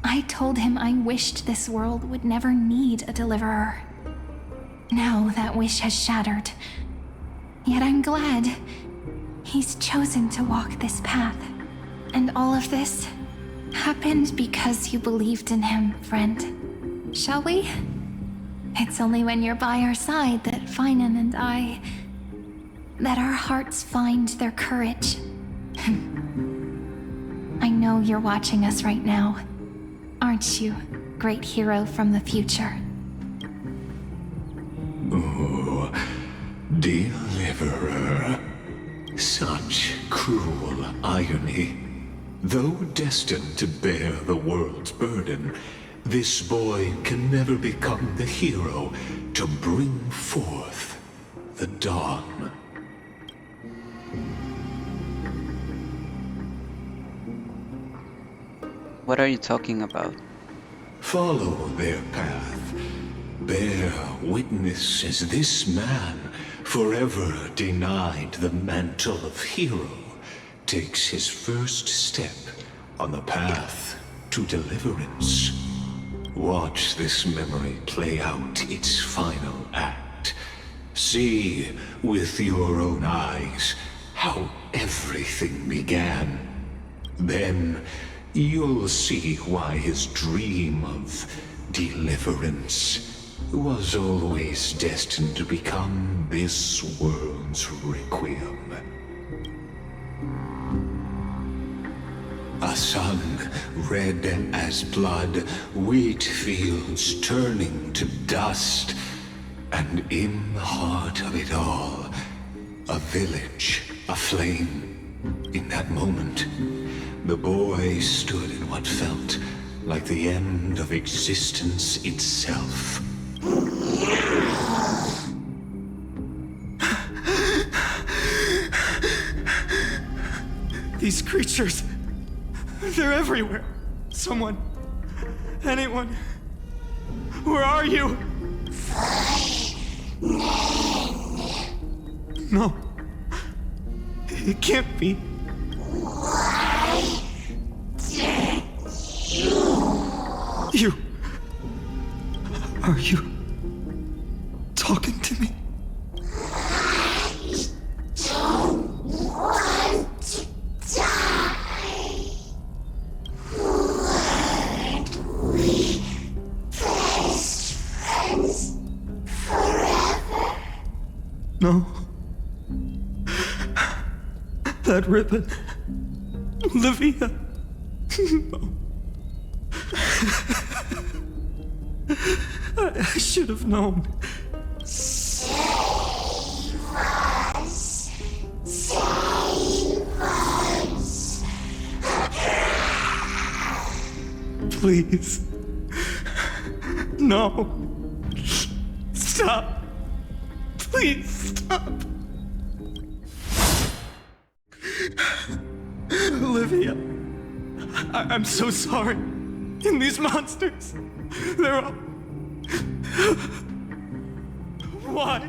I told him I wished this world would never need a deliverer. Now that wish has shattered. Yet I'm glad he's chosen to walk this path. And all of this happened because you believed in him, friend. Shall we? It's only when you're by our side that Finan and that our hearts find their courage. I know you're watching us right now. Aren't you, great hero from the future? Oh, deliverer. Such cruel irony. Though destined to bear the world's burden, this boy can never become the hero to bring forth the dawn. What are you talking about? Follow their path. Bear witness as this man, forever denied the mantle of hero, takes his first step on the path to deliverance. Watch this memory play out its final act. See with your own eyes how everything began. Then you'll see why his dream of deliverance was always destined to become this world's requiem. A sun red as blood, wheat fields turning to dust, and in the heart of it all, a village aflame. In that moment, the boy stood in what felt like the end of existence itself. These creatures, they're everywhere. Someone, anyone, where are you? No, it can't be. You, are you talking to me? No. That ribbon. Olivia. No. I should have known. Save us. Save us. Please. No. Stop. Please stop. Olivia. I'm so sorry. And these monsters, they're all... Why?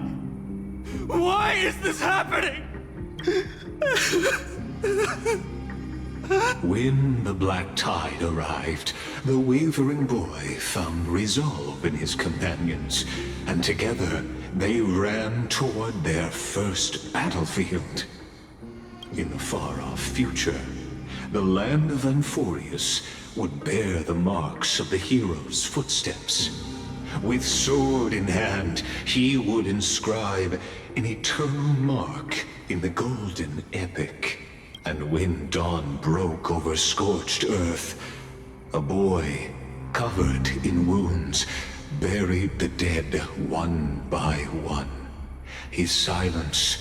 Why is this happening? When the black tide arrived, the wavering boy found resolve in his companions, and together they ran toward their first battlefield. In the far-off future, the land of Anforius would bear the marks of the hero's footsteps. With sword in hand, he would inscribe an eternal mark in the golden epic. And when dawn broke over scorched earth, a boy covered in wounds, buried the dead one by one. His silence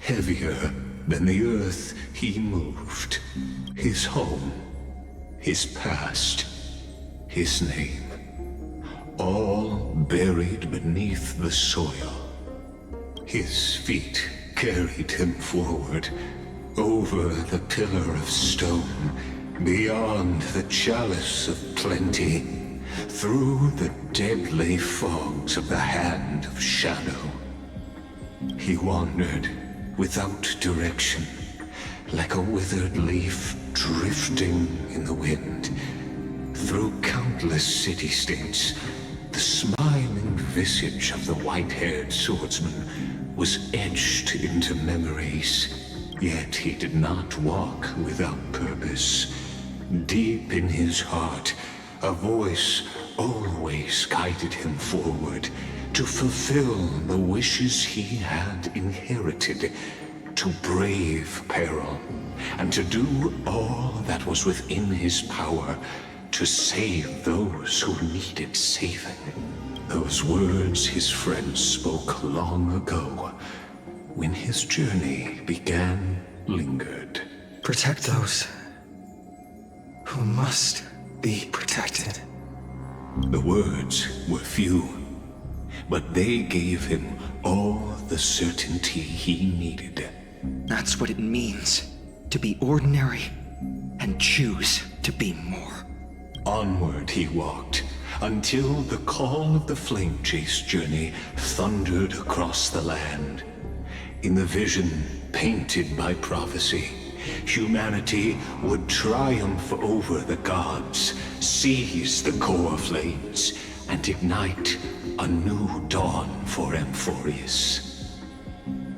heavier than the earth he moved. His home, his past, his name, all buried beneath the soil. His feet carried him forward, over the pillar of stone, beyond the chalice of plenty, through the deadly fogs of the hand of shadow. He wandered without direction, like a withered leaf drifting in the wind. Through countless city-states, the smiling visage of the white-haired swordsman was etched into memories. Yet he did not walk without purpose. Deep in his heart, a voice always guided him forward to fulfill the wishes he had inherited, to brave peril, and to do all that was within his power to save those who needed saving. Those words his friend spoke long ago, when his journey began, lingered. Protect those who must be protected. The words were few, but they gave him all the certainty he needed. That's what it means to be ordinary and choose to be more. Onward he walked, until the call of the flame chase journey thundered across the land. In the vision painted by prophecy, humanity would triumph over the gods, seize the core flames, and ignite a new dawn for Amphorius.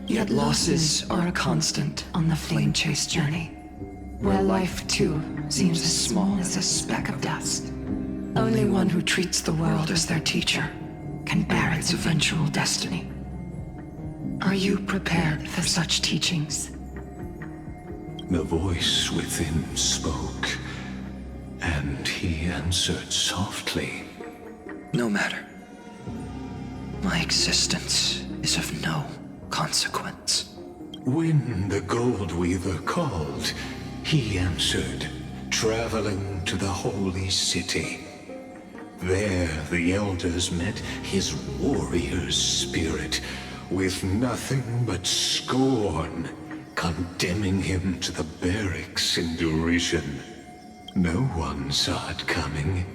Yet losses are a constant on the flame chase journey, where life too seems as small as a speck of dust. Only one who treats the world as their teacher can bear its eventual destiny. Are you prepared for such teachings? The voice within spoke, and he answered softly. No matter. My existence is of no consequence. When the Gold Weaver called, he answered, traveling to the holy city. There the elders met his warrior's spirit, with nothing but scorn, condemning him to the barracks in derision. No one saw it coming.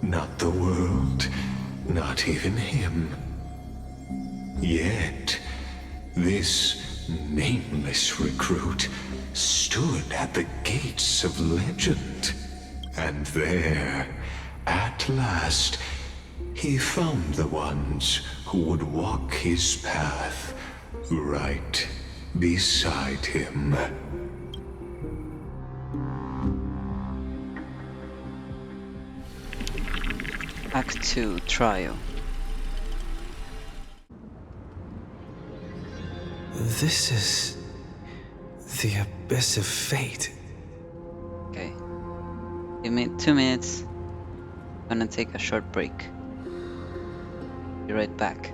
Not the world, not even him. Yet, this nameless recruit stood at the gates of legend. And there, at last, he found the ones who would walk his path right beside him. Act 2, Trial. This is the abyss of fate. Okay. Give me 2 minutes. I'm gonna take a short break. Be right back.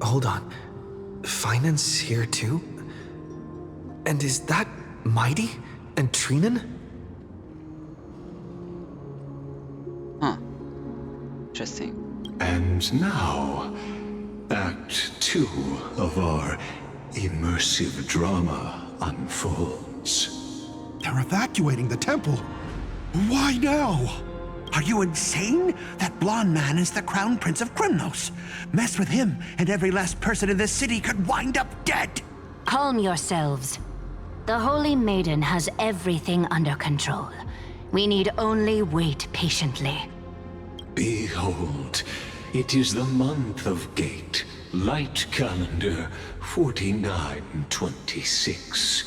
Hold on. Finance here too? And is that Mighty and Trinan? Huh. Interesting. And now, Act 2 of our immersive drama unfolds. They're evacuating the temple. Why now? Are you insane? That blonde man is the Crown Prince of Krymnos. Mess with him, and every last person in this city could wind up dead. Calm yourselves. The Holy Maiden has everything under control. We need only wait patiently. Behold, it is the month of Gate, light calendar 4926.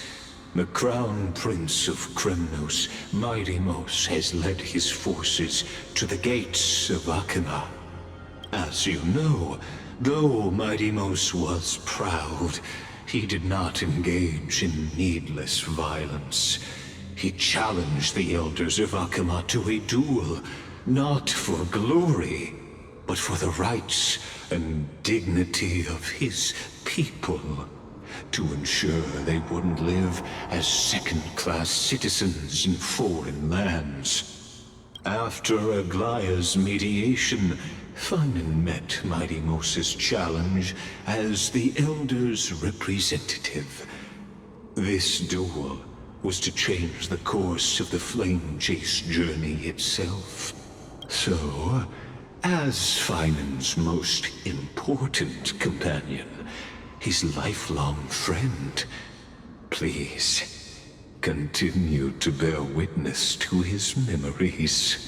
The Crown Prince of Krymnos, Mighty-Mos, has led his forces to the gates of Akima. As you know, though Mighty-Mos was proud, he did not engage in needless violence. He challenged the elders of Akima to a duel, not for glory, but for the rights and dignity of his people, to ensure they wouldn't live as second-class citizens in foreign lands. After Aglaya's mediation, Finan met Mighty-Mos's challenge as the Elder's representative. This duel was to change the course of the Flame Chase journey itself. So, as Finan's most important companion, his lifelong friend, please continue to bear witness to his memories.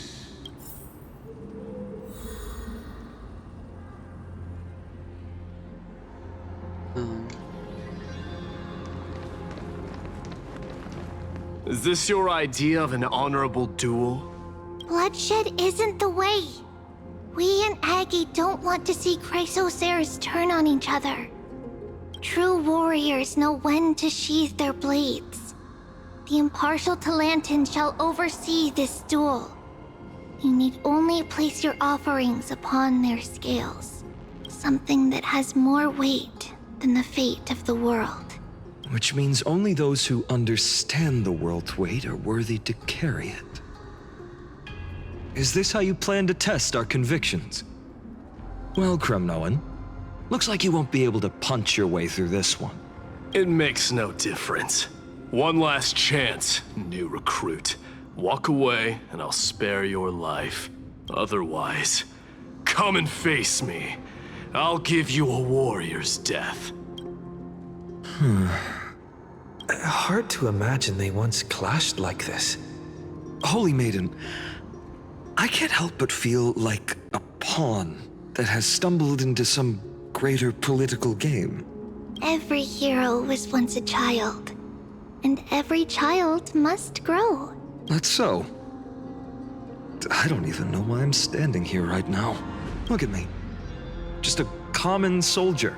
Is this your idea of an honorable duel? Bloodshed isn't the way. We and Aggie don't want to see Chrysoceres turn on each other. True warriors know when to sheathe their blades. The impartial Talantin shall oversee this duel. You need only place your offerings upon their scales. Something that has more weight than the fate of the world. Which means only those who understand the world's weight are worthy to carry it. Is this how you plan to test our convictions? Well, Kremnoan, looks like you won't be able to punch your way through this one. It makes no difference. One last chance, new recruit. Walk away, and I'll spare your life. Otherwise, come and face me. I'll give you a warrior's death. Hard to imagine they once clashed like this. Holy Maiden, I can't help but feel like a pawn that has stumbled into some greater political game. Every hero was once a child, and every child must grow. That's so. I don't even know why I'm standing here right now. Look at me. Just a common soldier.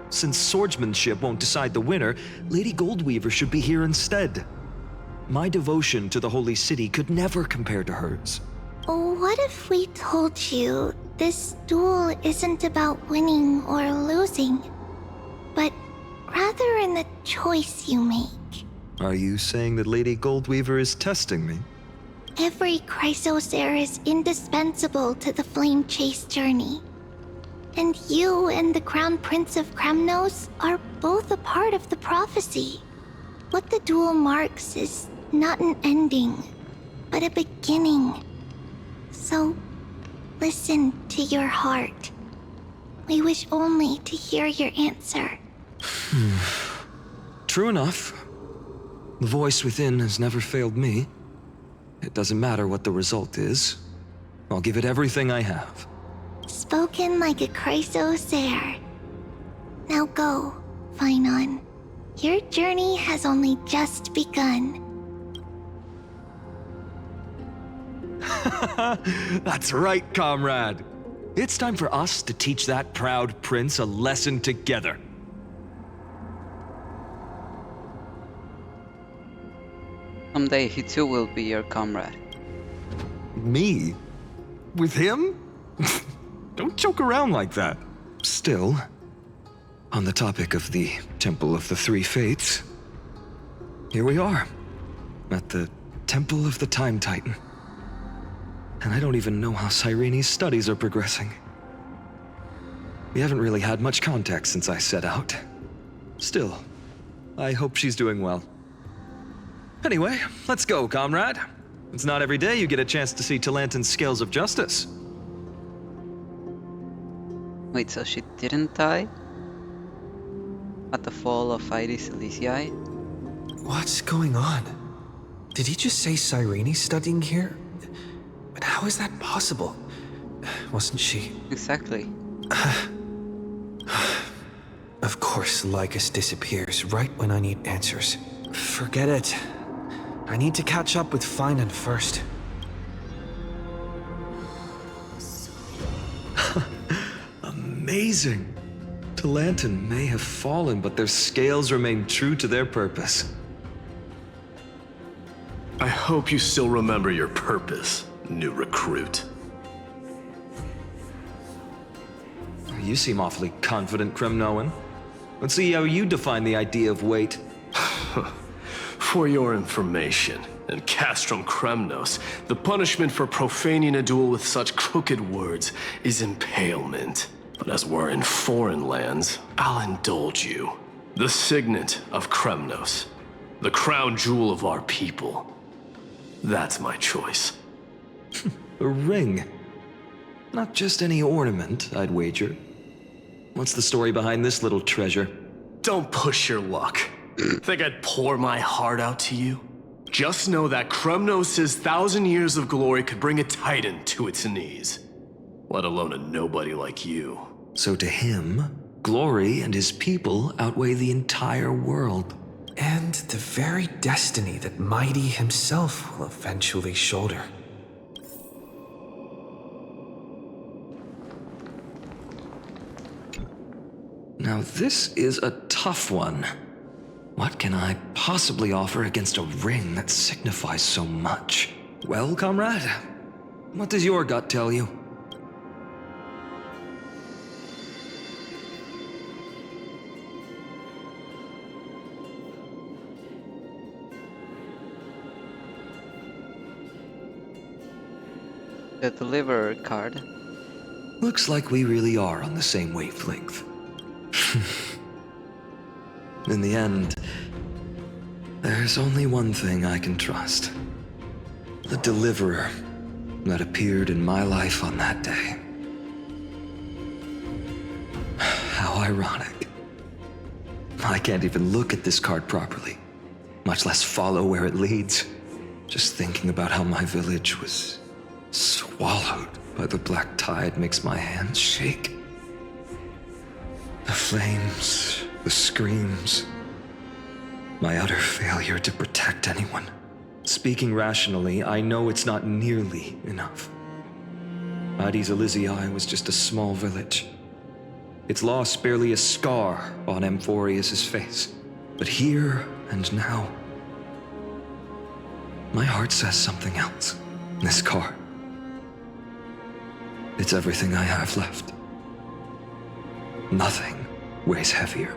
Since swordsmanship won't decide the winner, Lady Goldweaver should be here instead. My devotion to the Holy City could never compare to hers. What if we told you this duel isn't about winning or losing, but rather in the choice you make? Are you saying that Lady Goldweaver is testing me? Every Chrysocer is indispensable to the Flame Chase journey. And you and the Crown Prince of Krymnos are both a part of the prophecy. What the duel marks is not an ending, but a beginning. So, listen to your heart. We wish only to hear your answer. True enough. The voice within has never failed me. It doesn't matter what the result is. I'll give it everything I have. Spoken like a Chrysocer. Now go, Finan. Your journey has only just begun. That's right, comrade. It's time for us to teach that proud prince a lesson together. Someday he too will be your comrade. Me? With him? Don't joke around like that. Still, On the topic of the Temple of the Three Fates, here we are, at the Temple of the Time Titan. And I don't even know how Cyrene's studies are progressing. We haven't really had much contact since I set out. Still, I hope she's doing well. Anyway, let's go, comrade. It's not every day you get a chance to see Talantin's scales of justice. Wait, so she didn't die? At the fall of Iris Elysiae? What's going on? Did he just say Cyrene's studying here? But how is that possible? Wasn't she? Exactly. Of course, Lycus disappears right when I need answers. Forget it. I need to catch up with Finan first. Amazing! Talantin may have fallen, but their scales remain true to their purpose. I hope you still remember your purpose, new recruit. You seem awfully confident, Kremnoan. Let's see how you define the idea of weight. For your information, in Castrum Kremnos, the punishment for profaning a duel with such crooked words is impalement. But as we're in foreign lands, I'll indulge you. The signet of Kremnos, the crown jewel of our people. That's my choice. A ring. Not just any ornament, I'd wager. What's the story behind this little treasure? Don't push your luck. Think I'd pour my heart out to you? Just know that Kremnos' 1,000 years of glory could bring a titan to its knees. Let alone a nobody like you. So to him, glory and his people outweigh the entire world. And the very destiny that Mighty himself will eventually shoulder. Now this is a tough one. What can I possibly offer against a ring that signifies so much? Well, comrade, what does your gut tell you? The deliverer card. Looks like we really are on the same wavelength. In the end, there's only one thing I can trust. The deliverer that appeared in my life on that day. How ironic. I can't even look at this card properly, much less follow where it leads. Just thinking about how my village was swallowed by the black tide makes my hands shake. The flames, the screams, my utter failure to protect anyone. Speaking rationally, I know it's not nearly enough. Hades Elysiae was just a small village. Its loss barely a scar on Amphorius' face. But here and now, my heart says something else. This card. It's everything I have left. Nothing weighs heavier.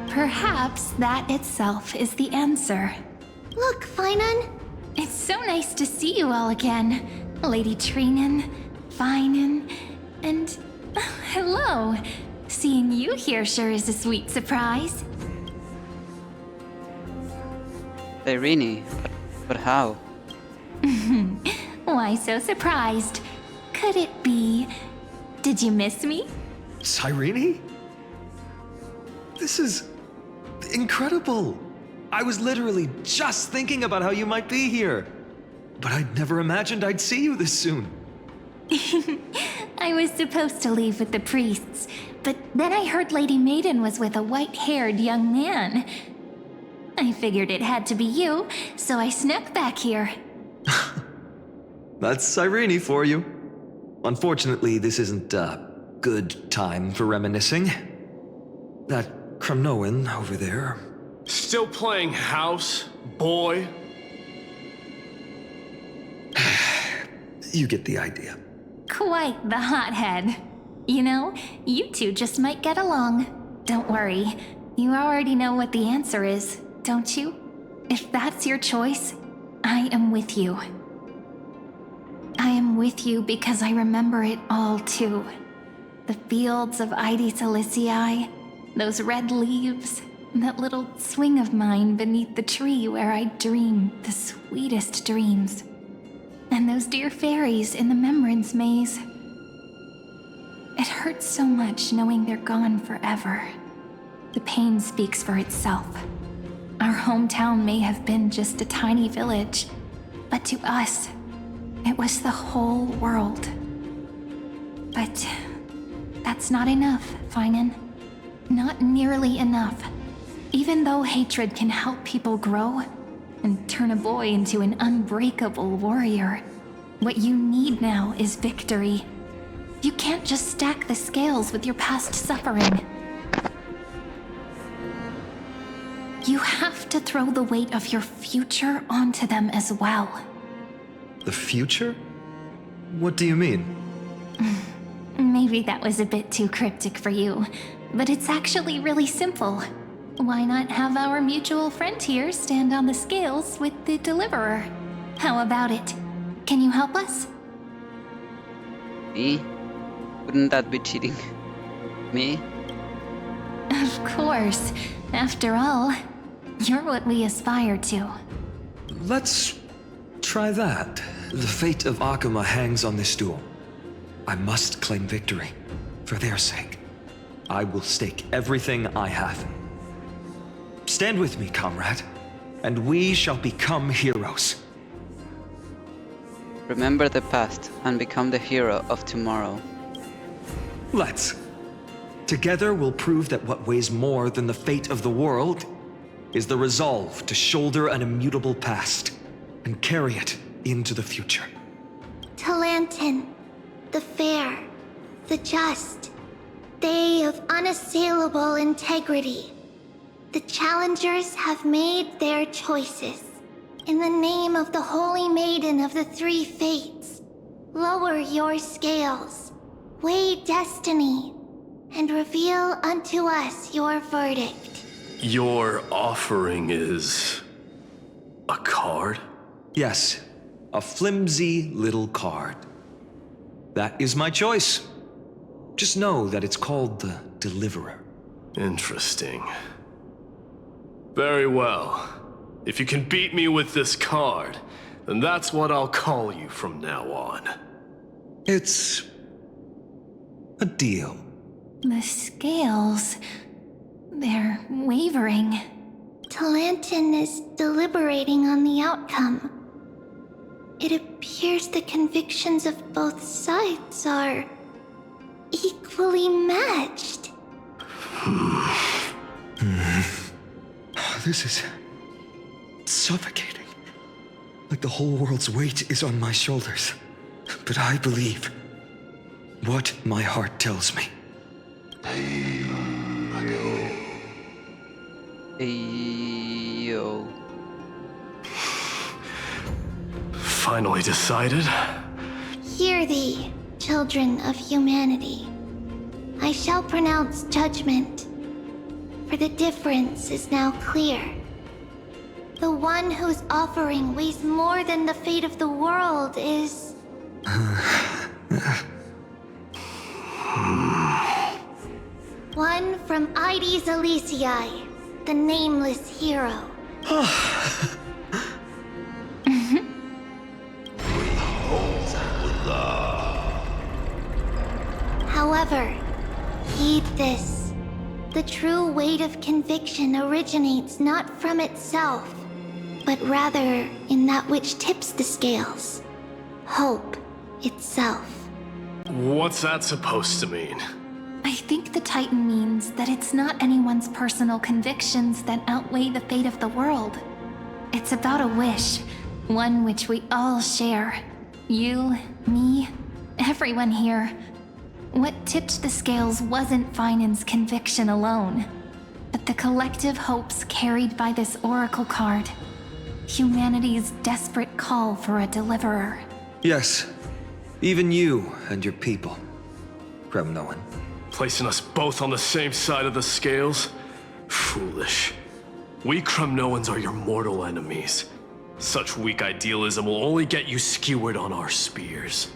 Perhaps that itself is the answer. Look, Finan. It's so nice to see you all again. Lady Trinan, Finan, and hello. Seeing you here sure is a sweet surprise. Irene, but how? Why so surprised? Could it be... Did you miss me? Cyrene? This is incredible. I was literally just thinking about how you might be here. But I'd never imagined I'd see you this soon. I was supposed to leave with the priests, but then I heard Lady Maiden was with a white-haired young man. I figured it had to be you, so I snuck back here. That's Cyrene for you. Unfortunately, this isn't a good time for reminiscing. That Kremnoan over there. Still playing house, boy? You get the idea. Quite the hothead. You know, you two just might get along. Don't worry. You already know what the answer is, don't you? If that's your choice, I am with you. I am with you because I remember it all too. The fields of Ide Silicii, those red leaves, that little swing of mine beneath the tree where I dream the sweetest dreams. And those dear fairies in the Membrance Maze. It hurts so much knowing they're gone forever. The pain speaks for itself. Our hometown may have been just a tiny village, but to us, it was the whole world. But that's not enough, Finan. Not nearly enough. Even though hatred can help people grow and turn a boy into an unbreakable warrior, what you need now is victory. You can't just stack the scales with your past suffering. You have to throw the weight of your future onto them as well. The future? What do you mean? Maybe that was a bit too cryptic for you, but it's actually really simple. Why not have our mutual friend here stand on the scales with the deliverer? How about it? Can you help us? Me? Wouldn't that be cheating? Me? Of course. After all, you're what we aspire to. Let's try that. The fate of Akuma hangs on this duel. I must claim victory. For their sake. I will stake everything I have. Stand with me, comrade, and we shall become heroes. Remember the past and become the hero of tomorrow. Let's. Together we'll prove that what weighs more than the fate of the world is the resolve to shoulder an immutable past and carry it into the future. Talantin, the fair, the just, they of unassailable integrity. The challengers have made their choices. In the name of the Holy Maiden of the Three Fates, lower your scales, weigh destiny, and reveal unto us your verdict. Your offering is a card? Yes, a flimsy little card. That is my choice. Just know that it's called the Deliverer. Interesting. Very well. If you can beat me with this card, then that's what I'll call you from now on. It's a deal. The scales... they're wavering. Talantin is deliberating on the outcome. It appears the convictions of both sides are equally matched. This is suffocating. Like the whole world's weight is on my shoulders. But I believe what my heart tells me. Ayo. Finally decided? Hear thee, children of humanity. I shall pronounce judgment, for the difference is now clear. The one whose offering weighs more than the fate of the world is... one from Ide Silicii, the nameless hero. However, heed this. The true weight of conviction originates not from itself, but rather in that which tips the scales. Hope itself. What's that supposed to mean? I think the Titan means that it's not anyone's personal convictions that outweigh the fate of the world. It's about a wish, one which we all share. You, me, everyone here. What tipped the scales wasn't Finan's conviction alone, but the collective hopes carried by this oracle card. Humanity's desperate call for a deliverer. Yes, even you and your people, Kremnoan. Placing us both on the same side of the scales? Foolish. We Kremnoans are your mortal enemies. Such weak idealism will only get you skewered on our spears.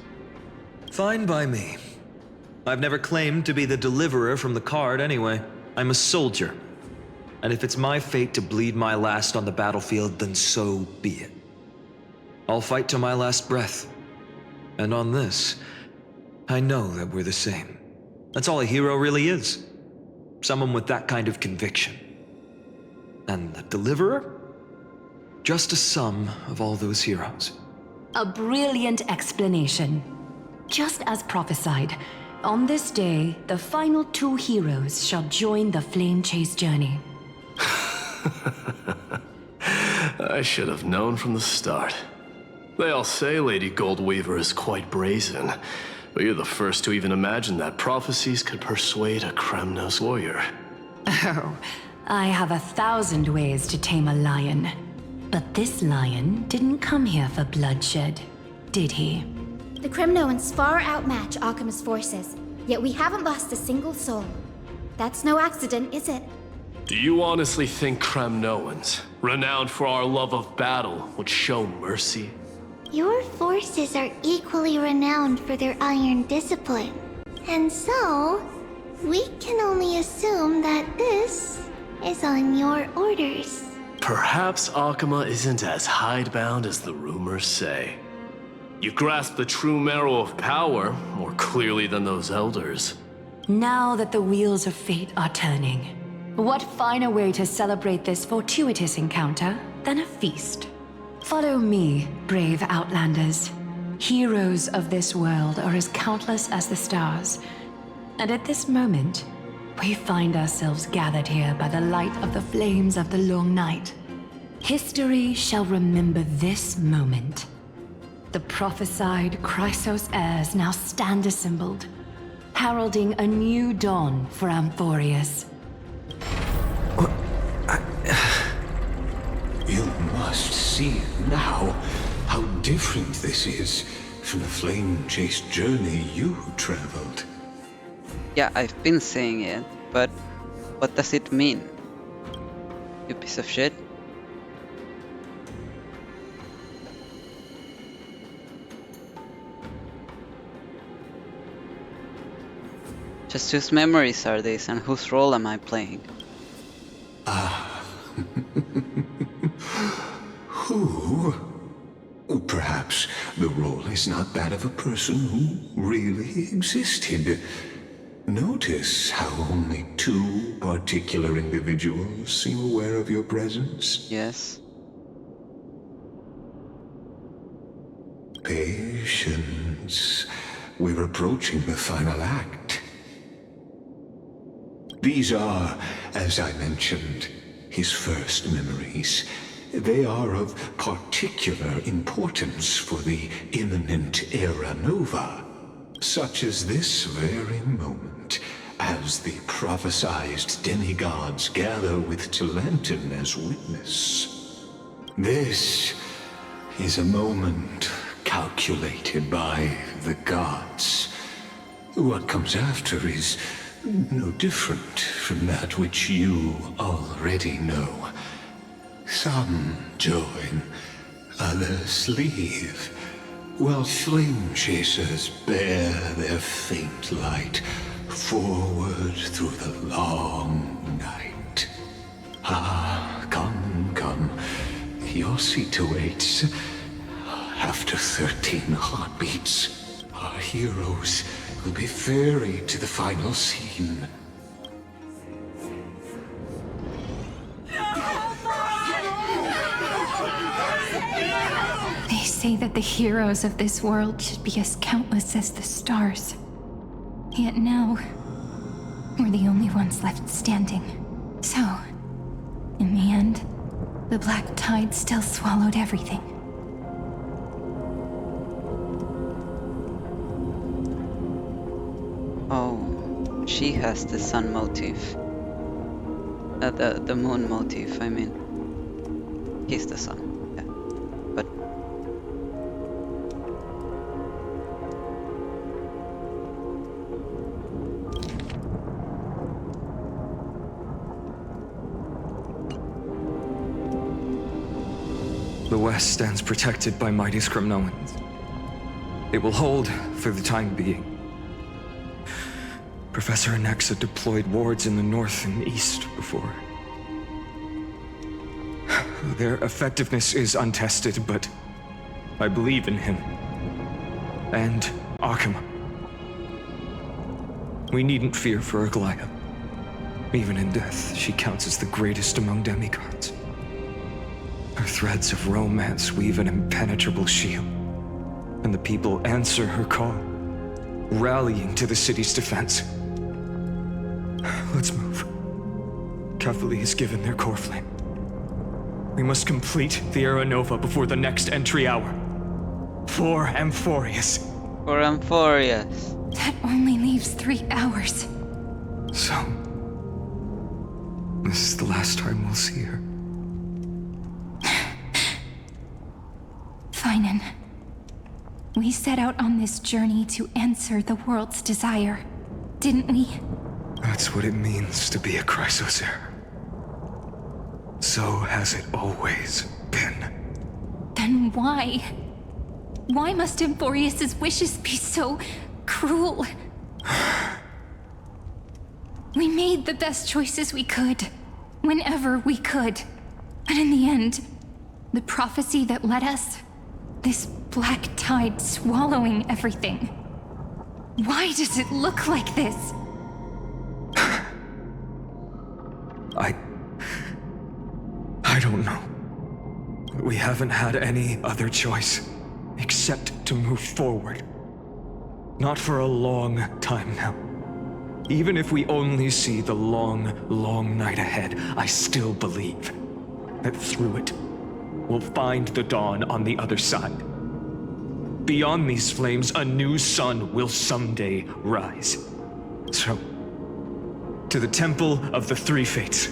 Fine by me. I've never claimed to be the deliverer from the card anyway. I'm a soldier. And if it's my fate to bleed my last on the battlefield, then so be it. I'll fight till my last breath. And on this, I know that we're the same. That's all a hero really is. Someone with that kind of conviction. And the deliverer? Just a sum of all those heroes. A brilliant explanation. Just as prophesied, on this day, the final 2 heroes shall join the Flame Chase journey. I should have known from the start. They all say Lady Goldweaver is quite brazen, but you're the first to even imagine that prophecies could persuade a Kremnos warrior. Oh, I have 1,000 ways to tame a lion. But this lion didn't come here for bloodshed, did he? The Kremnoans far outmatch Akama's forces, yet we haven't lost a single soul. That's no accident, is it? Do you honestly think Kremnoans, renowned for our love of battle, would show mercy? Your forces are equally renowned for their iron discipline. And so, we can only assume that this is on your orders. Perhaps Akama isn't as hidebound as the rumors say. You grasp the true marrow of power more clearly than those elders. Now that the wheels of fate are turning, what finer way to celebrate this fortuitous encounter than a feast? Follow me, brave Outlanders. Heroes of this world are as countless as the stars. And at this moment, we find ourselves gathered here by the light of the flames of the long night. History shall remember this moment. The prophesied Chrysos heirs now stand assembled, heralding a new dawn for Amphorius. You must see now how different this is from the flame-chased journey you traveled. Yeah, I've been saying it, but what does it mean? You piece of shit. Just whose memories are these, and whose role am I playing? Who? Perhaps the role is not that of a person who really existed. Notice how only 2 particular individuals seem aware of your presence? Yes. Patience. We're approaching the final act. These are, as I mentioned, his first memories. They are of particular importance for the imminent Era Nova, such as this very moment, as the prophesized demigods gather with Talenton as witness. This is a moment calculated by the gods. What comes after is no different from that which you already know. Some join, others leave, while flame chasers bear their faint light forward through the long night. Ah, come, come. Your seat awaits. After 13 heartbeats, our heroes will be ferried to the final scene. They say that the heroes of this world should be as countless as the stars. Yet now, we're the only ones left standing. So, in the end, the black tide still swallowed everything. Oh, she has the sun motif. The moon motif, I mean. He's the sun, yeah. But The West stands protected by mighty Skrymnoans. It will hold for the time being. Professor Anexa deployed wards in the north and east before. Their effectiveness is untested, but I believe in him. And Akama. We needn't fear for Aglaya. Even in death, she counts as the greatest among demigods. Her threads of romance weave an impenetrable shield, and the people answer her call, rallying to the city's defense. Let's move. Cathali has given their core flame. We must complete the Era Nova before the next entry hour. For Amphorius. For Amphorius. That only leaves 3 hours. So, this is the last time we'll see her. Finan. We set out on this journey to answer the world's desire, didn't we? That's what it means to be a Chrysosaur. So has it always been. Then why? Why must Amphorius' wishes be so cruel? We made the best choices we could, whenever we could. But in the end, the prophecy that led us, this black tide swallowing everything. Why does it look like this? I don't know. We haven't had any other choice, except to move forward. Not for a long time now. Even if we only see the long, long night ahead, I still believe that through it, we'll find the dawn on the other side. Beyond these flames, a new sun will someday rise. So, to the Temple of the Three Fates.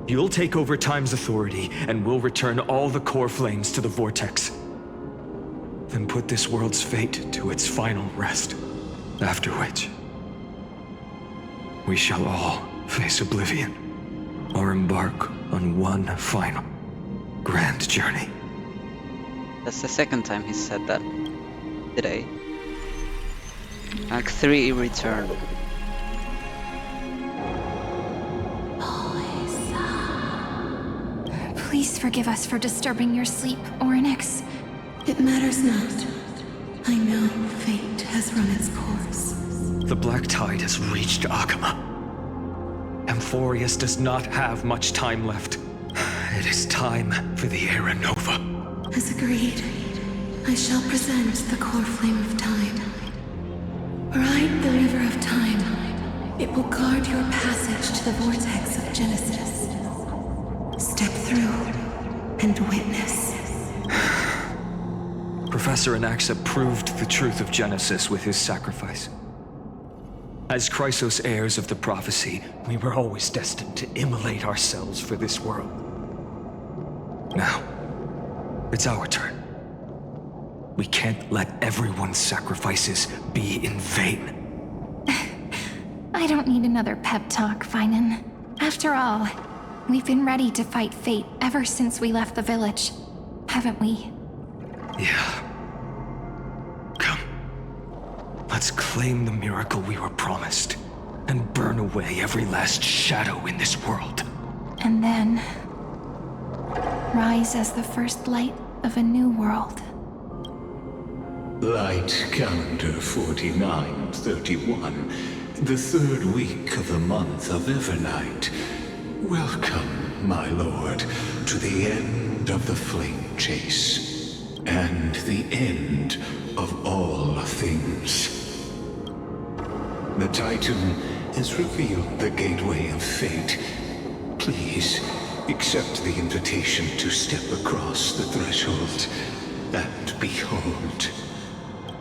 You'll take over Time's authority, and we'll return all the core flames to the Vortex. Then put this world's fate to its final rest. After which, we shall all face oblivion, or embark on one final grand journey. That's the second time he said that today. Act 3 return. Please forgive us for disturbing your sleep, Oryx. It matters not. I know fate has run its course. The black tide has reached Akama. Amphorius does not have much time left. It is time for the Era Nova. As agreed, I shall present the core flame of time. Ride the river of time. It will guard your passage to the vortex of Genesis. Step through and witness. Professor Anexa proved the truth of Genesis with his sacrifice. As Chrysos heirs of the prophecy, we were always destined to immolate ourselves for this world. Now, it's our turn. We can't let everyone's sacrifices be in vain. I don't need another pep talk, Finan. After all, we've been ready to fight fate ever since we left the village, haven't we? Yeah. Come. Let's claim the miracle we were promised, and burn away every last shadow in this world. And then rise as the first light of a new world. Light calendar 4931, the third week of the month of Evernight. Welcome, my lord, to the end of the flame chase, and the end of all things. The Titan has revealed the gateway of fate. Please, accept the invitation to step across the threshold, and behold,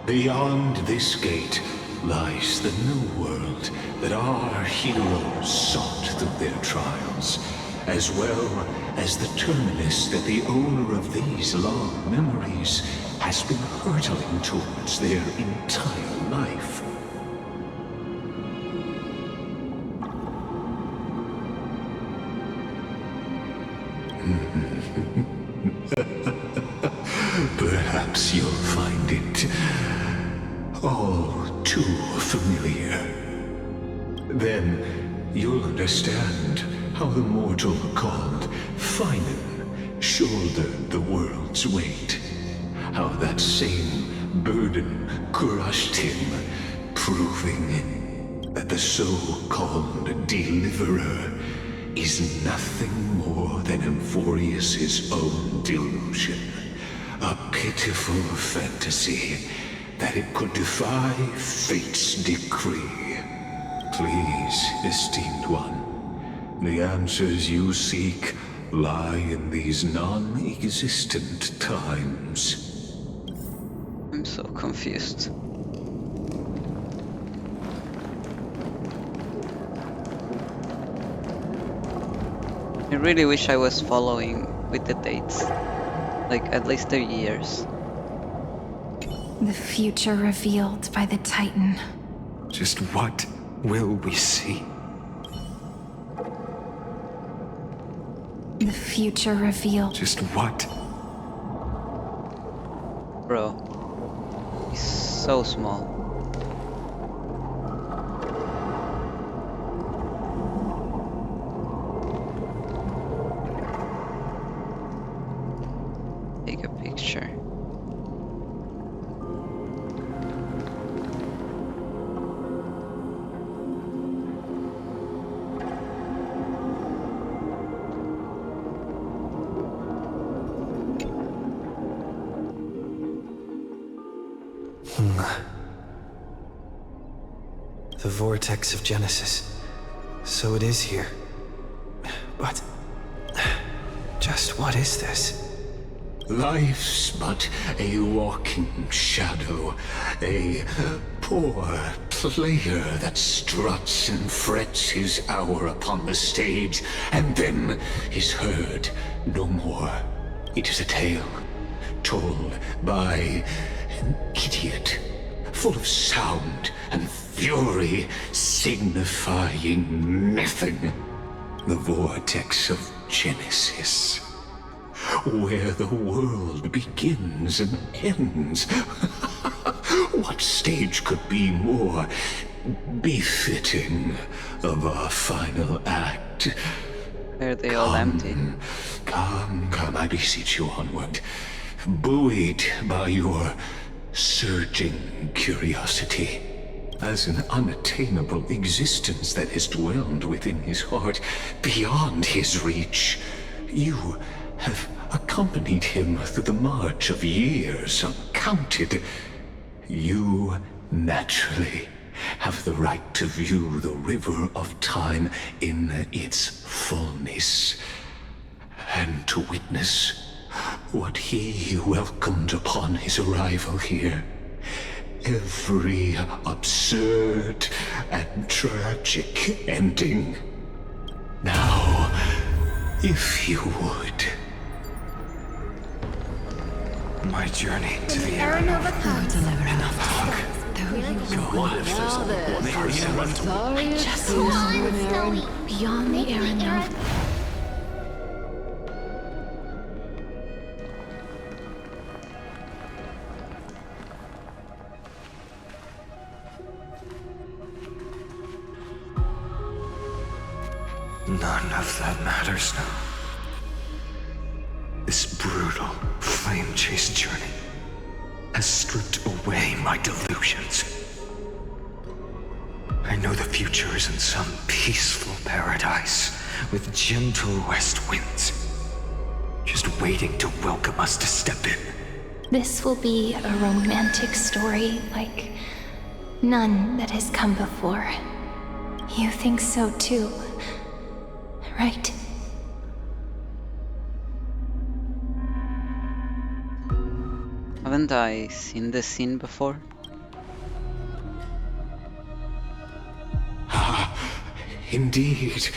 beyond this gate lies the new world that our heroes sought through their trials, as well as the terminus that the owner of these long memories has been hurtling towards their entire life. Perhaps you'll find it all too familiar. Then you'll understand how the mortal called Finan shouldered the world's weight. How that same burden crushed him, proving that the so-called Deliverer is nothing more than Emphorius' own delusion. A pitiful fantasy that it could defy fate's decree. Please, esteemed one, the answers you seek lie in these non-existent times. I'm so confused. I really wish I was following with the dates. Like, at least 3 years. The future revealed by the Titan. Just what will we see? The future revealed. Just what? Bro. He's so small. Take a picture. The vortex of Genesis. So it is here. But just what is this? Life's but a walking shadow, a poor player that struts and frets his hour upon the stage, and then is heard no more. It is a tale told by an idiot, full of sound and fury, signifying nothing. The vortex of Genesis, where the world begins and ends. What stage could be more befitting of our final act? Are they all empty? Come, I beseech you, onward, buoyed by your surging curiosity, as an unattainable existence that has dwelled within his heart, beyond his reach. You have accompanied him through the march of years uncounted. You naturally have the right to view the river of time in its fullness, and to witness what he welcomed upon his arrival here. Every absurd and tragic ending. Now, if you would. My journey to the Aranova comes. What if there's one person left to Sorry, Just excuse know me, Come on, Aaron. Zoe. Beyond the Aranova. None of that matters now. This brutal, flame-chased journey has stripped away my delusions. I know the future is in some peaceful paradise with gentle west winds, just waiting to welcome us to step in. This will be a romantic story like none that has come before. You think so too, right? Haven't I seen this scene before? Indeed,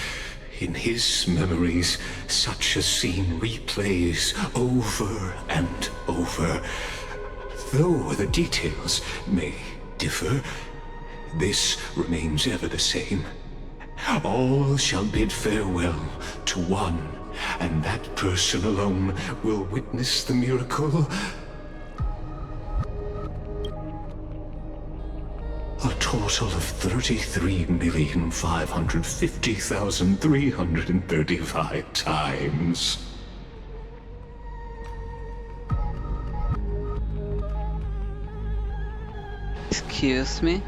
in his memories, such a scene replays over and over. Though the details may differ, this remains ever the same. All shall bid farewell to one and that person alone will witness the miracle. A total of 33,550,335 times. Excuse me?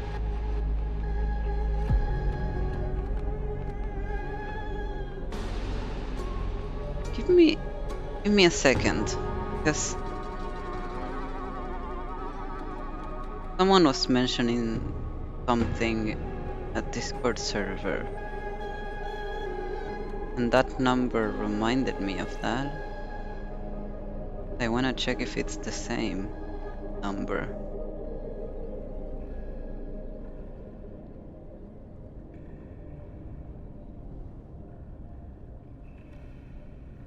Give me a second, because someone was mentioning something at Discord server, and that number reminded me of that. I wanna check if it's the same number.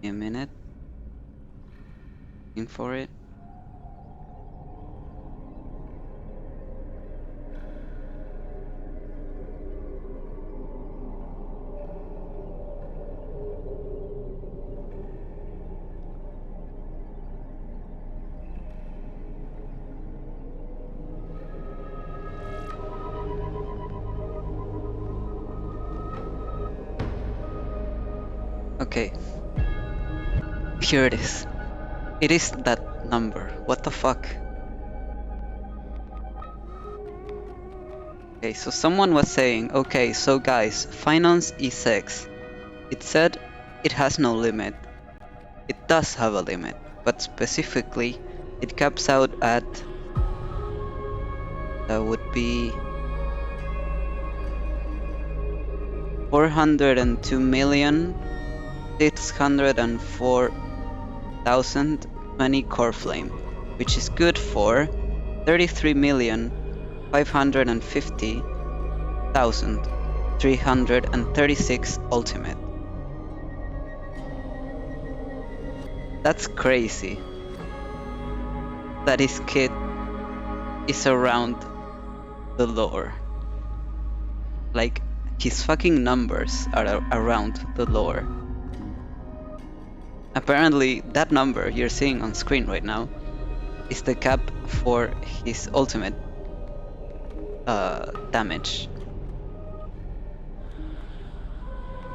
A minute. Looking for it. Okay. Here it is. It is that number. What the fuck? Okay, so someone was saying, okay, so guys, finance is X. It said it has no limit. It does have a limit, but specifically, it caps out at, that would be 402,604,020 core flame, which is good for 33,550,336 ultimate. That's crazy. That his kid is around the lore. Like, his fucking numbers are around the lore. Apparently, that number you're seeing on screen right now is the cap for his ultimate damage.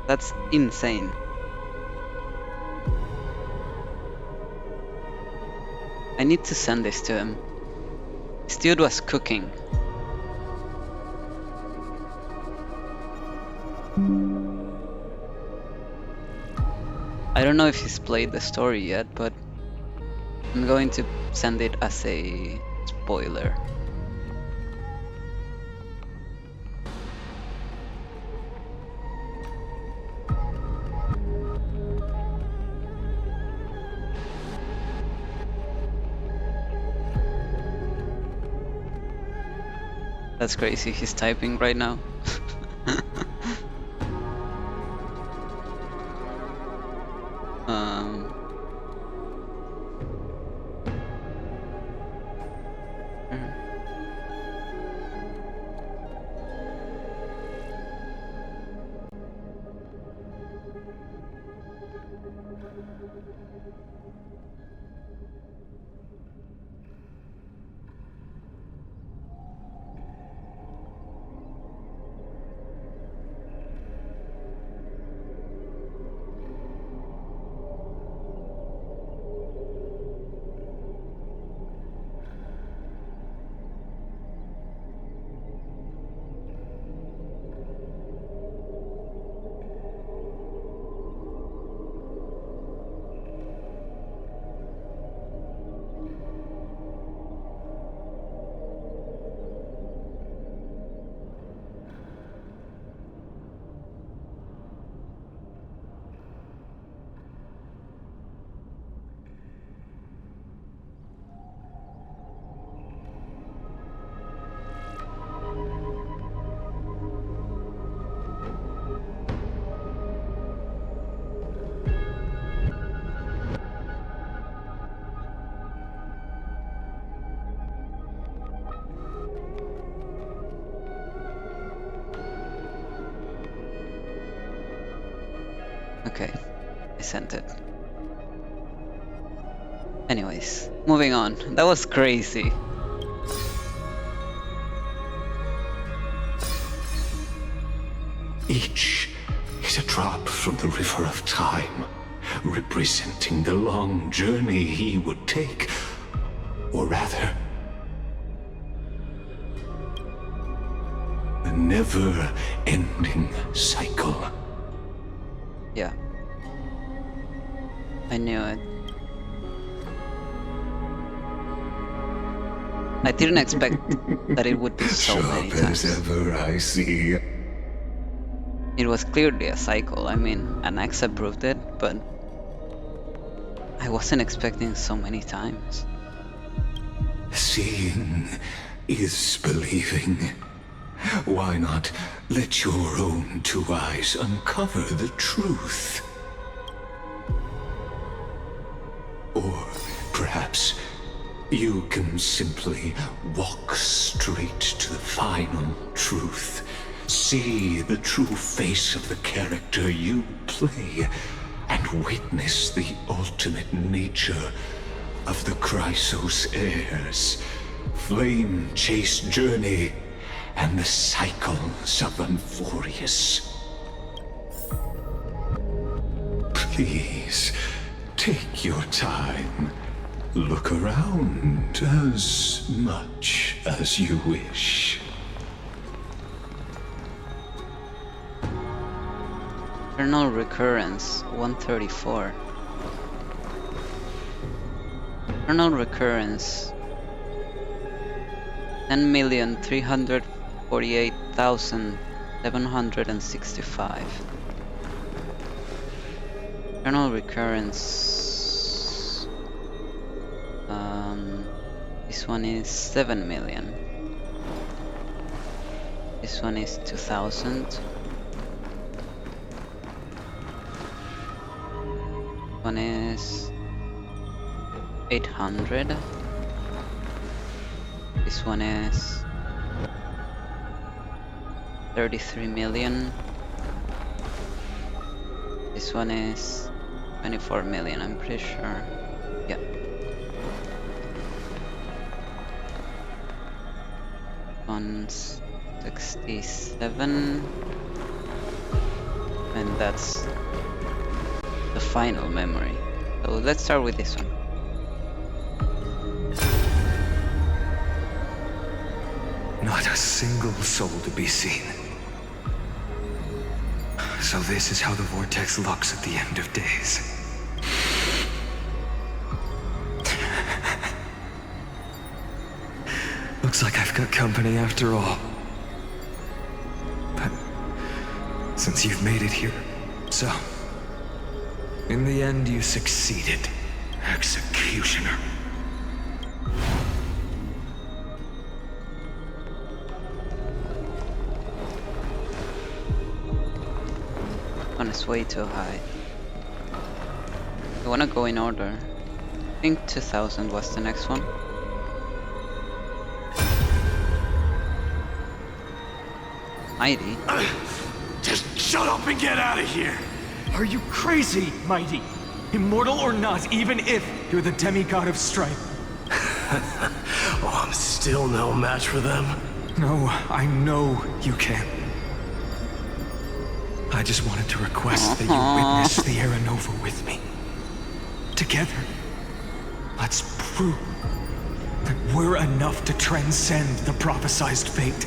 That's insane. I need to send this to him. This dude was cooking. I don't know if he's played the story yet, but I'm going to send it as a spoiler. That's crazy, he's typing right now. Okay, I sent it. Anyways, moving on. That was crazy. Each is a drop from the river of time, representing the long journey he would take, or rather, a never-ending cycle. Yeah. I knew it. I didn't expect that it would be so many times. As ever I see. It was clearly a cycle. I mean, Anaxa proved it, but I wasn't expecting so many times. Seeing is believing. Why not let your own two eyes uncover the truth? Or perhaps you can simply walk straight to the final truth. See the true face of the character you play, and witness the ultimate nature of the Chrysos heirs, flame-chased journey, and the cycles of Unforius. Please, take your time. Look around as much as you wish. Eternal Recurrence 134. Eternal Recurrence 10,348,765. Eternal Recurrence. This one is 7 million. This one is 2,000. One is 800. This one is 33 million. This one is 24 million, I'm pretty sure. Yeah. One's 67. And that's the final memory. So let's start with this one. Not a single soul to be seen. So this is how the vortex looks at the end of days. Looks like I've got company after all. But since you've made it here, so in the end you succeeded, Executioner. One is way too high. I wanna go in order. I think 2000 was the next one. Mighty. Just shut up and get out of here! Are you crazy, Mighty? Immortal or not, even if you're the demigod of strife. Oh, I'm still no match for them. No, I know you can. I just wanted to request that you witness the Era Nova with me. Together, let's prove that we're enough to transcend the prophesized fate.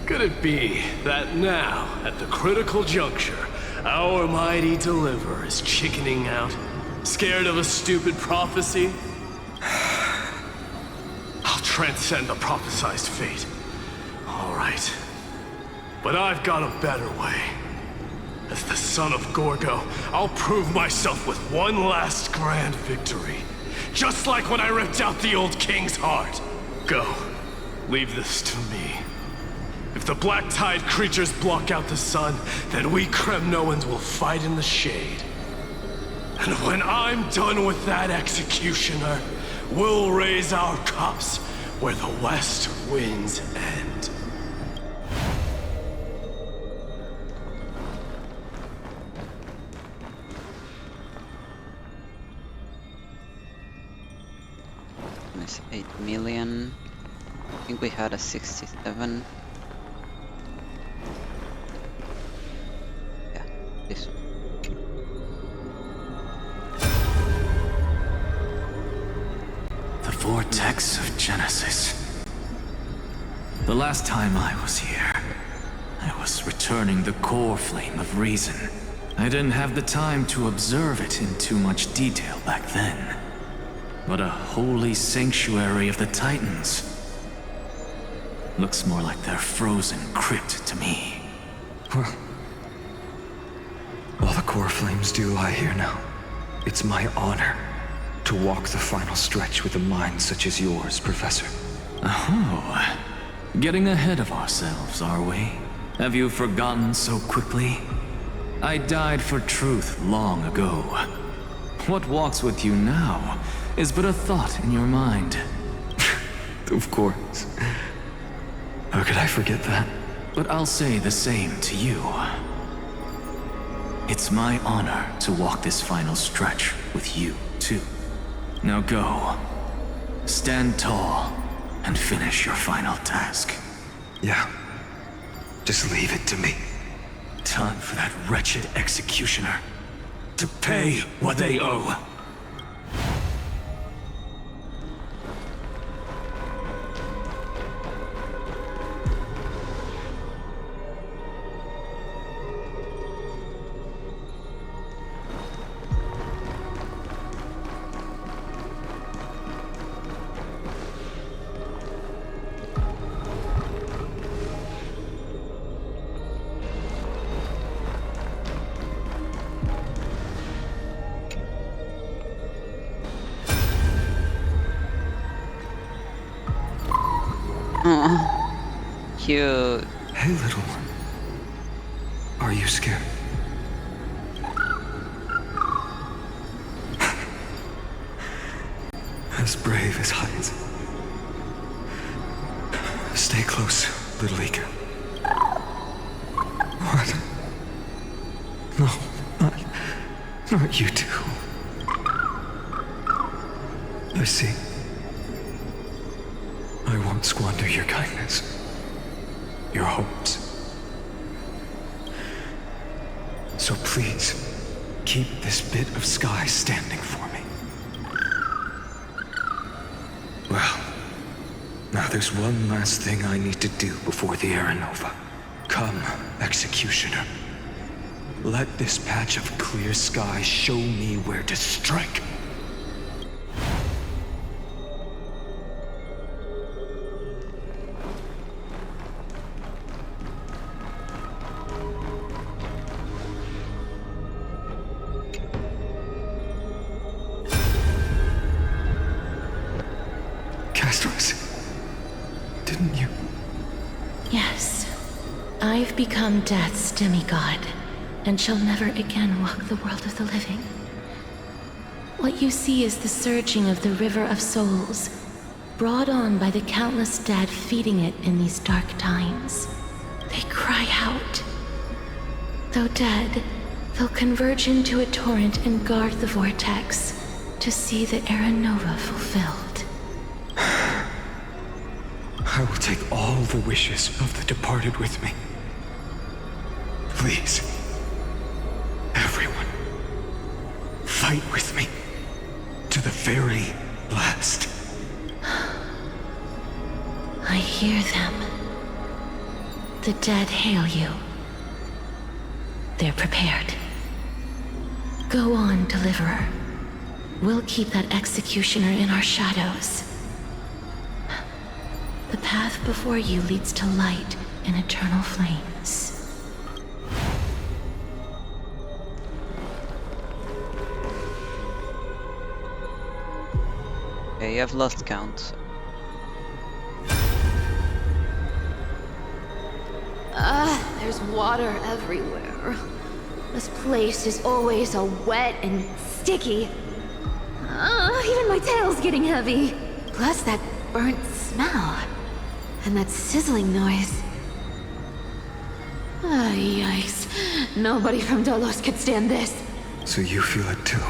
Could it be that now, at the critical juncture, our mighty deliverer is chickening out? Scared of a stupid prophecy? I'll transcend the prophesized fate. All right. But I've got a better way. As the son of Gorgo, I'll prove myself with one last grand victory. Just like when I ripped out the old king's heart. Go. Leave this to me. If the Black Tide creatures block out the sun, then we Kremnoans will fight in the shade. And when I'm done with that executioner, we'll raise our cups where the west winds end. is 8 million. I think we had a 67. Yeah, this one. The Vortex of Genesis. The last time I was here, I was returning the core flame of reason. I didn't have the time to observe it in too much detail back then. But a holy sanctuary of the Titans. Looks more like their frozen crypt to me. Well, all the core flames do lie here now. It's my honor to walk the final stretch with a mind such as yours, Professor. Oh, getting ahead of ourselves, are we? Have you forgotten so quickly? I died for truth long ago. What walks with you now is but a thought in your mind. Of course. How could I forget that? But I'll say the same to you. It's my honor to walk this final stretch with you, too. Now go. Stand tall and finish your final task. Yeah. Just leave it to me. Time for that wretched executioner to pay what they owe. Cute. Hey, little one. Are you scared? As brave as Heinz. Stay close, little Ika. What? No, not you two. I see. I won't squander your kindness. Your hopes. So please, keep this bit of sky standing for me. Well, now there's one last thing I need to do before the Aranova. Come, Executioner. Let this patch of clear sky show me where to strike. Didn't you? Yes. I've become Death's demigod, and shall never again walk the world of the living. What you see is the surging of the River of Souls, brought on by the countless dead feeding it in these dark times. They cry out. Though dead, they'll converge into a torrent and guard the vortex to see the Aranova fulfilled. I will take all the wishes of the departed with me. Please, everyone, fight with me to the very last. I hear them. The dead hail you. They're prepared. Go on, Deliverer. We'll keep that executioner in our shadows. The path before you leads to light and eternal flames. Okay, I've lost count. There's water everywhere. This place is always so wet and sticky. Even my tail's getting heavy. Plus that burnt smell. And that sizzling noise. Yikes. Nobody from Dolos could stand this. So you feel it too?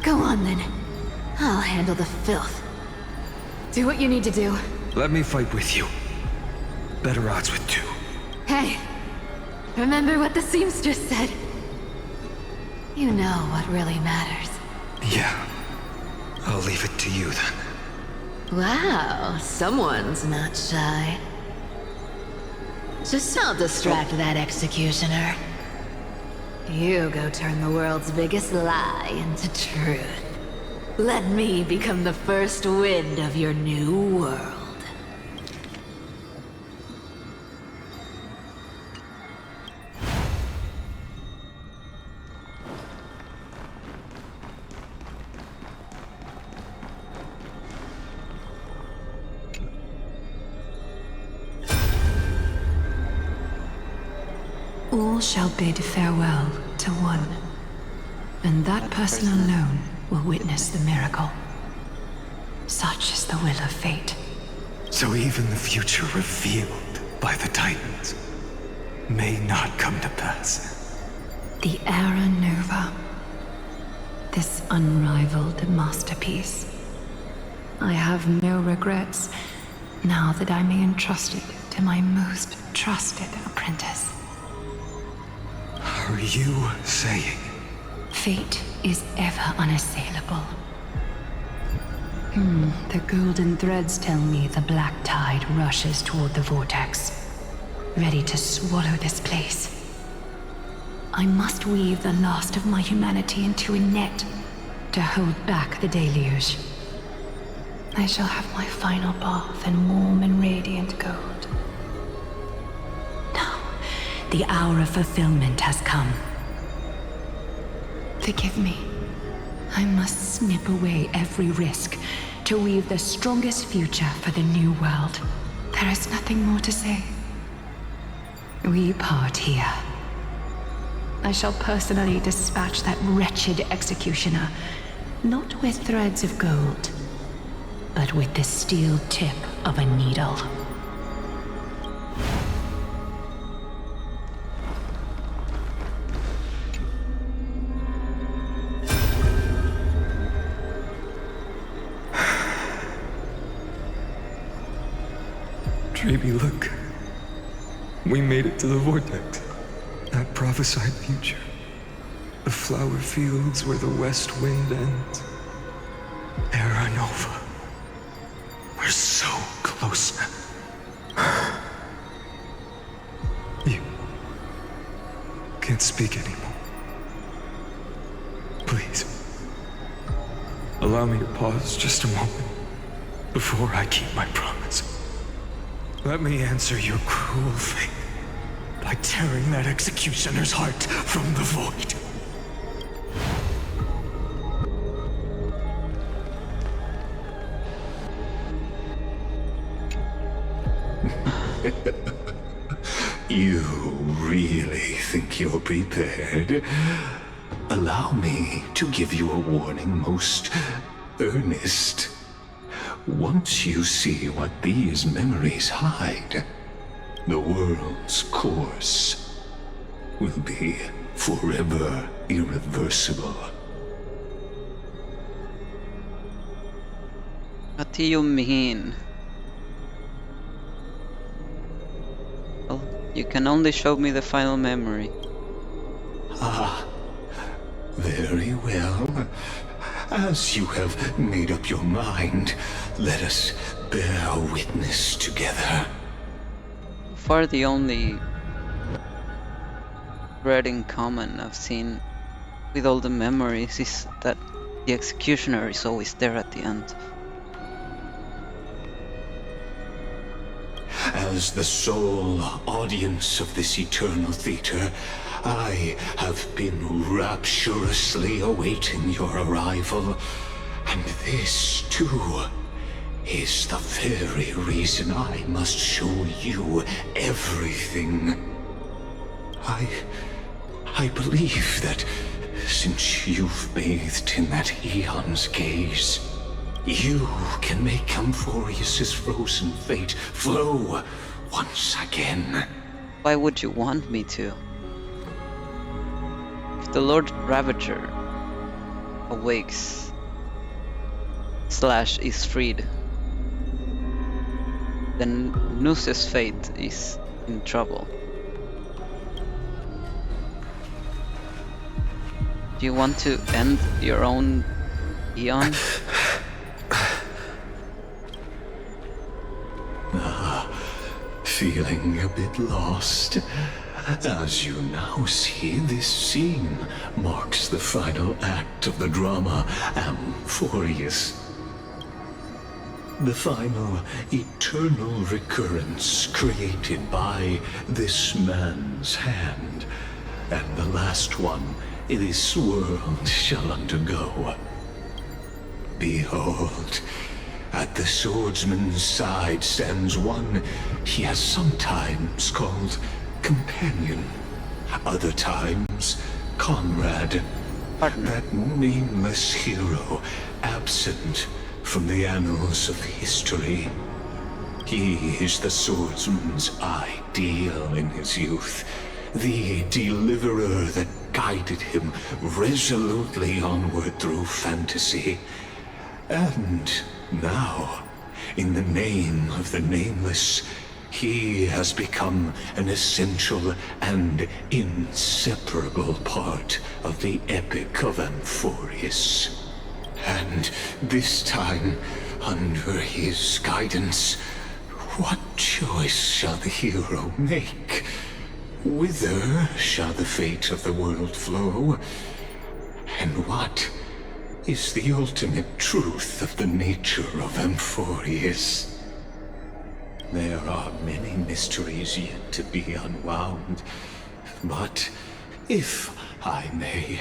Go on then. I'll handle the filth. Do what you need to do. Let me fight with you. Better odds with two. Hey, remember what the seamstress said? You know what really matters. Yeah. I'll leave it to you then. Wow, someone's not shy. Just I'll distract that executioner. You go turn the world's biggest lie into truth. Let me become the first wind of your new world. All shall bid farewell to one, and that person alone will witness the miracle. Such is the will of fate. So even the future revealed by the Titans may not come to pass. The Era Nova. This unrivaled masterpiece. I have no regrets now that I may entrust it to my most trusted apprentice. Are you saying? Fate is ever unassailable. The golden threads tell me the black tide rushes toward the vortex, ready to swallow this place. I must weave the last of my humanity into a net to hold back the deluge. I shall have my final bath in warm and radiant gold. Now, the hour of fulfillment has come. Forgive me. I must snip away every risk to weave the strongest future for the new world. There is nothing more to say. We part here. I shall personally dispatch that wretched executioner, not with threads of gold, but with the steel tip of a needle. Dreamy, look. We made it to the vortex. That prophesied future. The flower fields where the west wind ends. Era Nova. We're so close now. You can't speak anymore. Please. Allow me to pause just a moment before I keep my promise. Let me answer your cruel fate by tearing that executioner's heart from the void. You really think you're prepared? Allow me to give you a warning, most earnest. Once you see what these memories hide, the world's course will be forever irreversible. What do you mean? Well, you can only show me the final memory. Ah, very well. As you have made up your mind, let us bear witness together. So far, the only thread in common I've seen with all the memories is that the executioner is always there at the end. As the sole audience of this eternal theater, I have been rapturously awaiting your arrival. And this, too, is the very reason I must show you everything. I believe that since you've bathed in that eon's gaze, you can make Amphorius's frozen fate flow once again. Why would you want me to? If the Lord Ravager awakes / is freed, then Noose's fate is in trouble. Do you want to end your own eon? Feeling a bit lost? As you now see, this scene marks the final act of the drama Amphorius. The final eternal recurrence created by this man's hand, and the last one this world shall undergo. Behold, at the swordsman's side stands one he has sometimes called companion, other times comrade. That nameless hero, absent from the annals of history. He is the swordsman's ideal in his youth, the deliverer that guided him resolutely onward through fantasy. And now, in the name of the Nameless, he has become an essential and inseparable part of the epic of Amphorius. And this time, under his guidance, what choice shall the hero make? Whither shall the fate of the world flow? And what is the ultimate truth of the nature of Amphorius? There are many mysteries yet to be unwound, but if I may,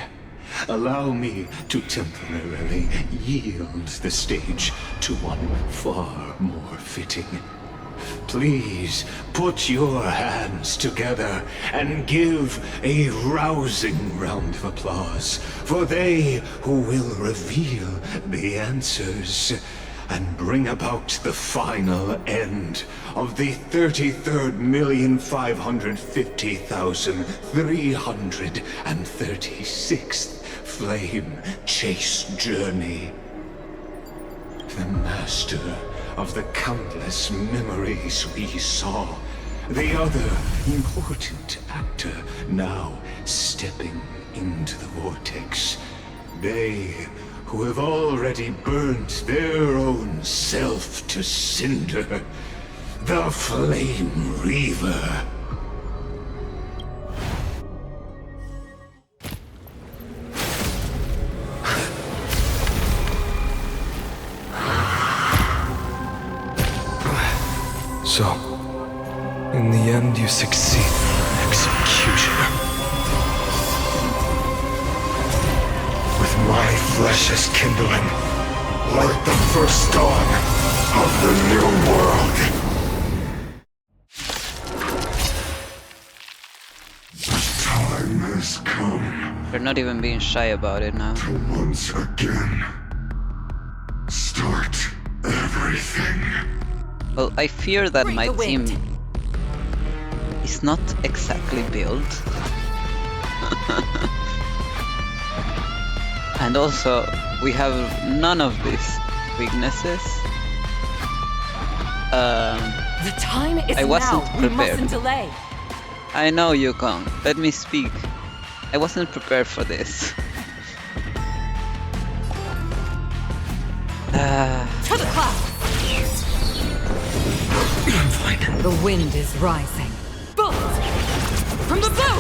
allow me to temporarily yield the stage to one far more fitting. Please put your hands together and give a rousing round of applause for they who will reveal the answers and bring about the final end of the 33,550,336th flame chase journey. The master of the countless memories we saw, the other important actor now stepping into the vortex. They who have already burnt their own self to cinder, the Flame Reaver. So, in the end, you succeed. Executioner. With my flesh as kindling, like the first dawn of the new world. The time has come. They're not even being shy about it now. To once again start everything. Well, I fear that my team is not exactly built. And also, we have none of these weaknesses. The time is I wasn't now. We prepared. mustn't delay. I know, Yukong. Let me speak. I wasn't prepared for this. To the clouds! I'm fine. The wind is rising. Bullets! From the blue!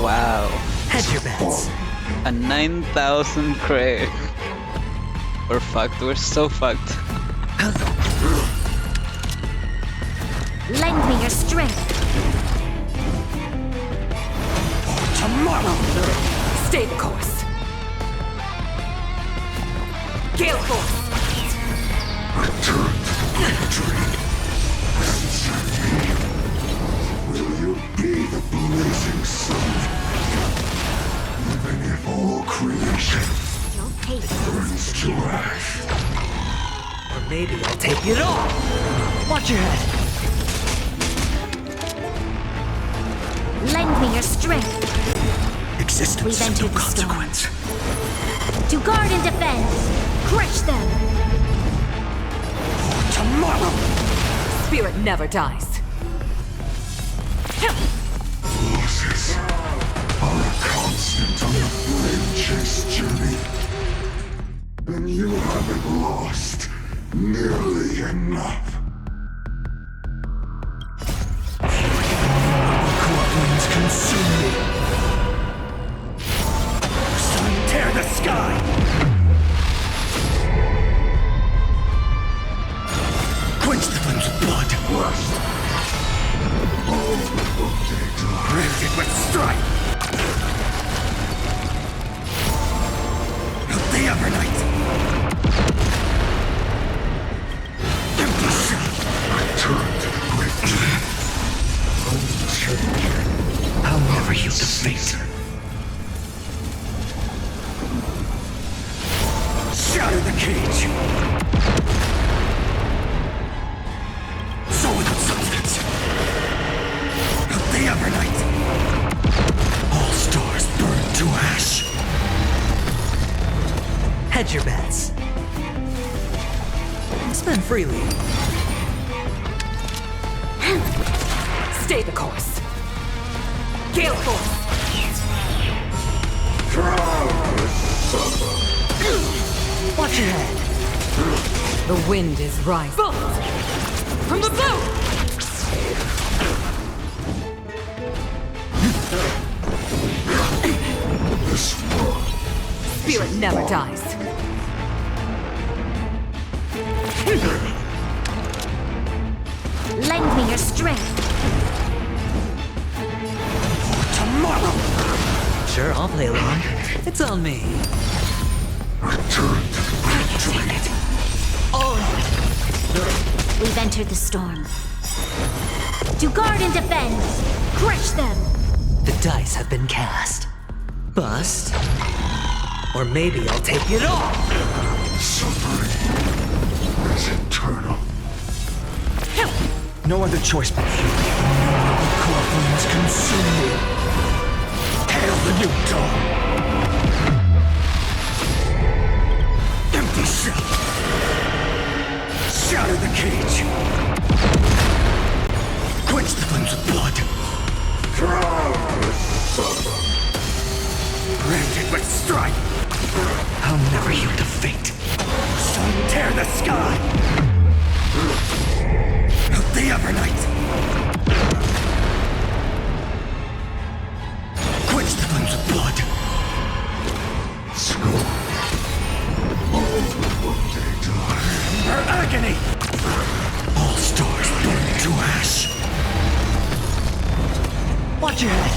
Wow. Hedge your bets. A 9,000 crate. We're fucked. We're so fucked. Lend me your strength. Tomorrow! Stay the course. Gale force! Return to the victory. Will you be the blazing sun? Even if all creation burns to ash. Or maybe I'll take it all! Watch your head! Lend me your strength. Existence We've of entered no the storm. consequence. To guard and defend. Crush them. tomorrow! Spirit never dies. Losses are a constant on the flame chase journey. And you haven't lost nearly enough. Courtrooms consume me. Sun, tear the sky! Quench the flames of blood. Rend it with strife. Of the Evernight. Empty shell. Return to the great dream. I'll never yield to fate. Shatter the cage. So without substance. Of the Evernight. All stars burn to ash. Hedge your bets. Spend freely. Stay the course. Gale force. Watch your head. The wind is rising. Bolt! From the blue! Spirit never dies. Lend me your strength. Tomorrow! Sure, I'll play along. It's on me. Return to the great dream. We've entered the storm. To guard and defend! Crush them! The dice have been cast. Bust. Or maybe I'll take it all! Suffering is eternal. No other choice but you. Courtrooms consume me. Hail the new dawn! Empty shell! Shatter the cage! Quench the flames of blood! Rend it with strife! I'll never yield to fate! Sun, tear the sky! Of the Evernight! Quench the flames of blood! Her agony! All stars burn to ash! Watch your head!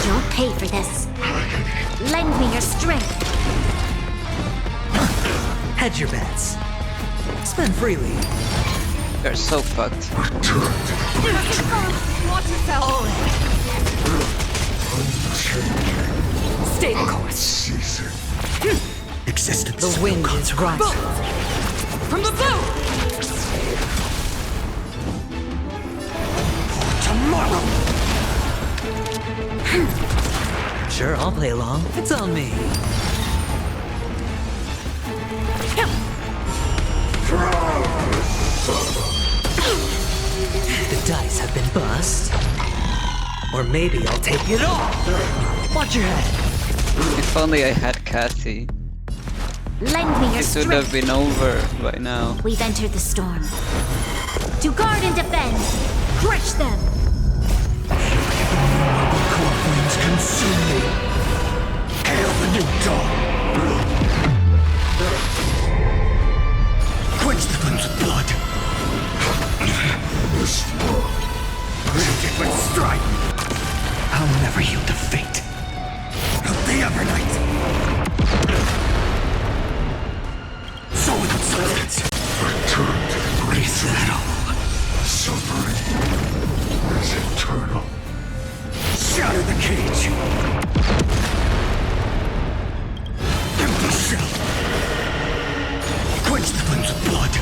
You'll pay for this. Lend me your strength. Hedge your bets. Spend freely. You're so fucked. Watch yourself! Stay the course. Existence. The wind is rising. From the blue! Tomorrow! Sure, I'll play along. It's on me. The dice have been bust. Or maybe I'll take it all! Watch your head! If only I had Cassie. Lend me your This would strength. have been over by now. We've entered the storm. To guard and defend! Crush them! Courtrooms consume me. Hail the new dawn! Quench the flames of blood! Rend it with strife! I'll never yield to fate! Of the Evernight! So without substance! Return to the great Settle! suffering is eternal. Shatter the cage! Empty shell! Quench the flames of blood!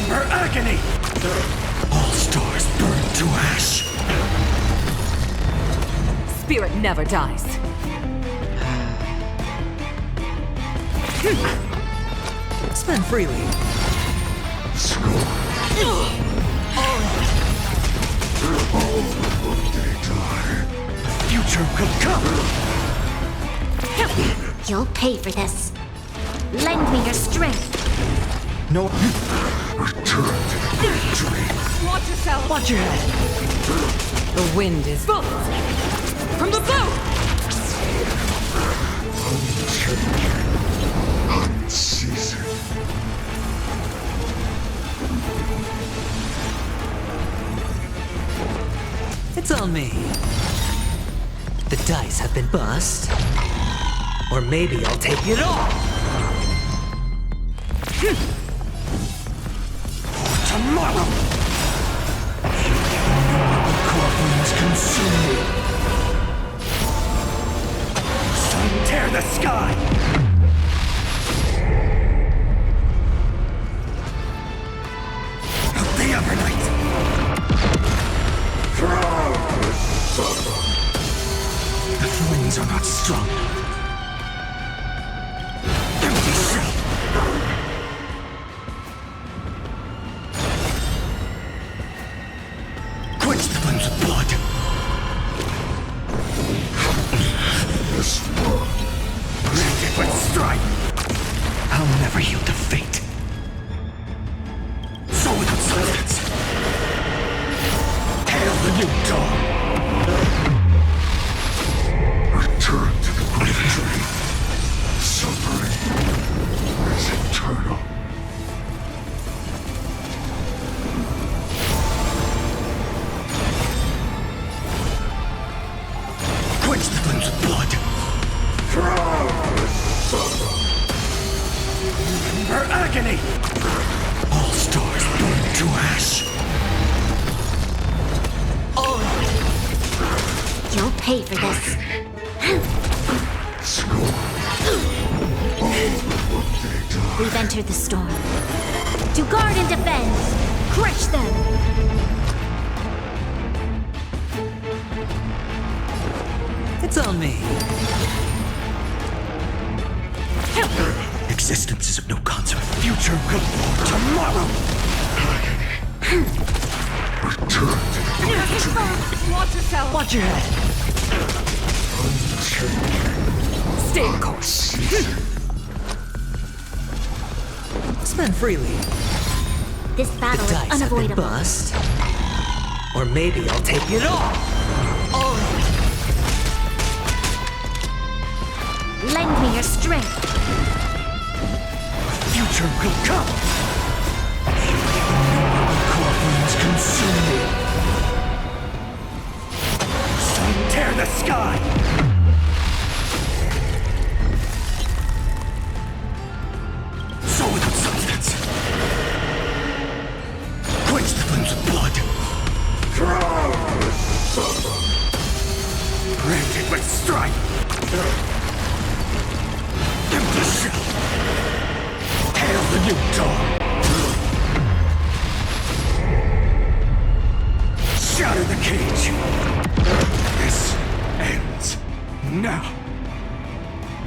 Her agony! All stars burn to ash! Spirit never dies. Spend freely. Future could come! You'll pay for this. Lend me your strength. No. Watch yourself! Watch your head. The wind is Both! From the boat! Unceasing. It's on me. The dice have been bust. Or maybe I'll take it all. Tomorrow! Corpulence consume me. Sun tear the sky! The other night! The flames are not strong. Empty shell! Quench the flames with blood! Grant it with strife! I'll never yield to fate. So without substance. Hail the new dawn! Return to the great tree. Suffering is eternal. Quench the flames with blood! Her agony! All stars burn to ash! You'll pay for this. We've entered the storm. To guard and defend! Crush them! It's on me. Existence is of no consequence. Future good for tomorrow! Return to the great tree. Watch yourself! Watch your head. Stay the course! Spend freely. This The battle is dice have been unavoidable. bust. Or maybe I'll take it all. Lend me your strength. Future will come! Corpulence consume me! Sun tear the sky! So without substance. Quench the flames with blood! Granted with strife! Empty shell! Hail the new dawn! Shatter the cage! This ends now!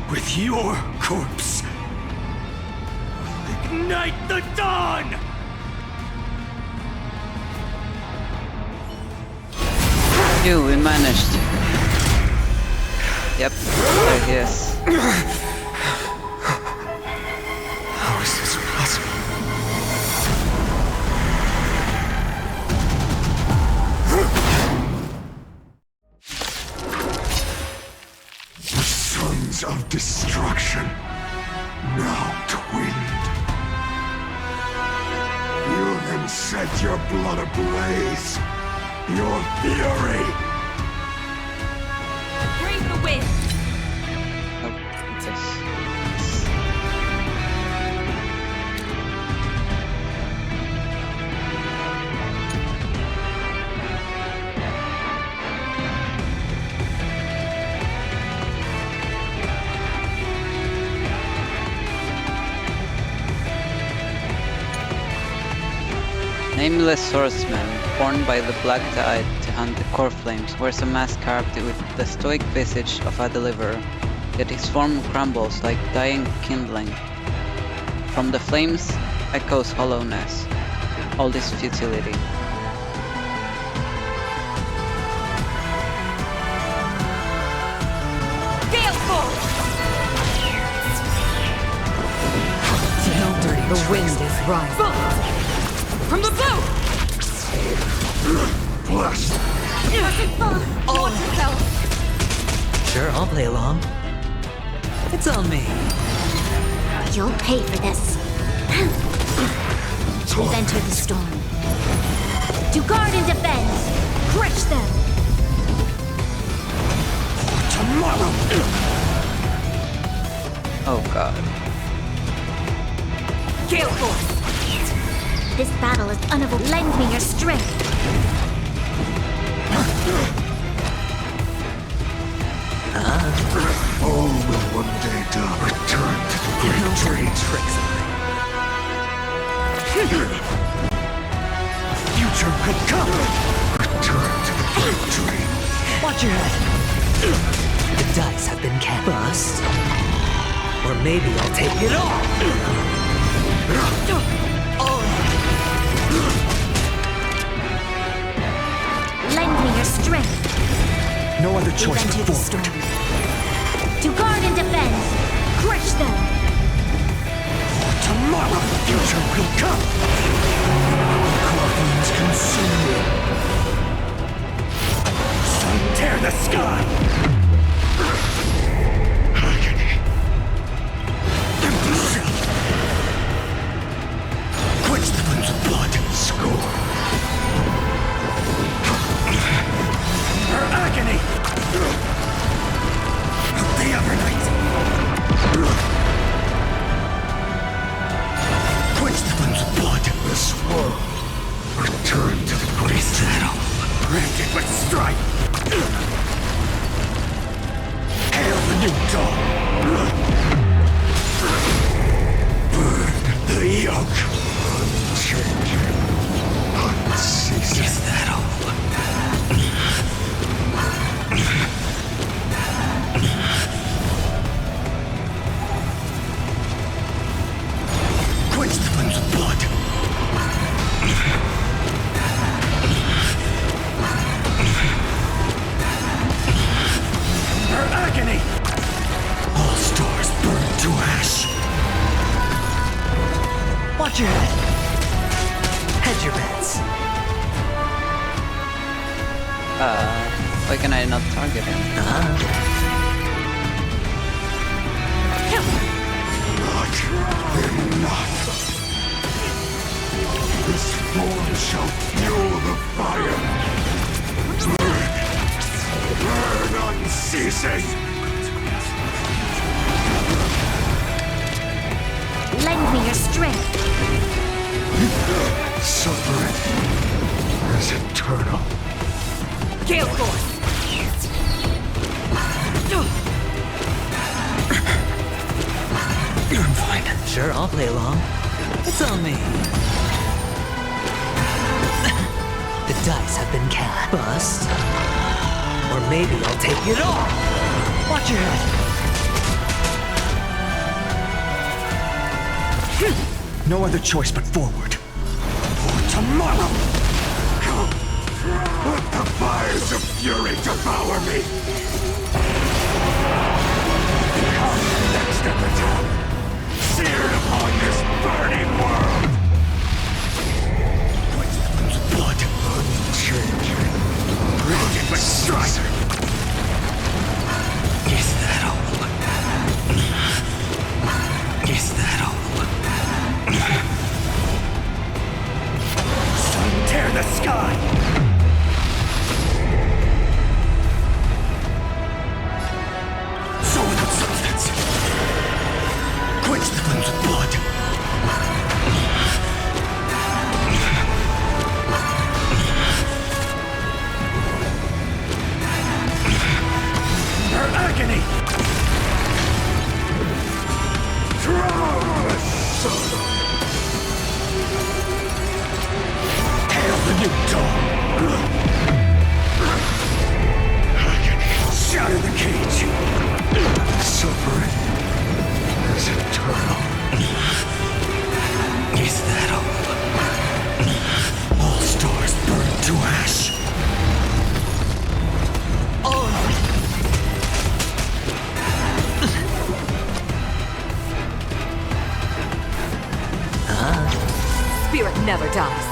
With your corpse! Ignite the dawn! We managed. Yep, there he is. How is this possible? The sons of destruction, now twinned. You can set your blood ablaze. Your fury. Bring the wind! Nameless swordsman, born by the Black Tide to hunt the core flames, wears a mask carved with the stoic visage of a deliverer. yet his form crumbles like dying kindling. From the flames echoes hollowness, all this futility. The wind is rising. From the blue! Blast! Oh. Sure, I'll play along. It's on me. You'll pay for this. We've entered the storm. To guard and defend! Crush them! Tomorrow! Oh god. Gale Force! This battle is unavoidable. Lend me your strength! All will one day return to the great tree. Tricks Future could come. Return to the great tree. Watch your head. The dice have been cast. Bust. Or maybe I'll take it all. Lend me your strength! No other choice We've but entered the forward. storm. To guard and defend! Crush them! Tomorrow, future will come. Corphians consume you. Sun tear the sky. Agony. Empty shell. Quench the winds of blood. Score. Her agony. The other night. Quench the winds of blood. This world. Return to the great battle. Granted with strife. Hail the new dawn. Burn the yoke. Unchanging. Unceasing. Is that all? Quench the winds of blood. Her agony! All stars burn to ash. Watch your head. Hedge your bets. Why can I not target him? Not enough. This form shall fuel the fire. Burn. Burn unceasing. Lend me your strength! Suffering is eternal. Gale Force! I'm fine. Sure, I'll play along. It's on me. The dice have been cast. Bust. Or maybe I'll take it all. Watch your head. No other choice but forward. For tomorrow! Come! Let the fires of fury devour me! Become the next epitaph, seared upon this burning world! Quench the winds of blood, unchanging, radiant with strife! Is that all? Is that all? Sun tear the sky! So without substance. Quench the winds of blood. spirit never dies.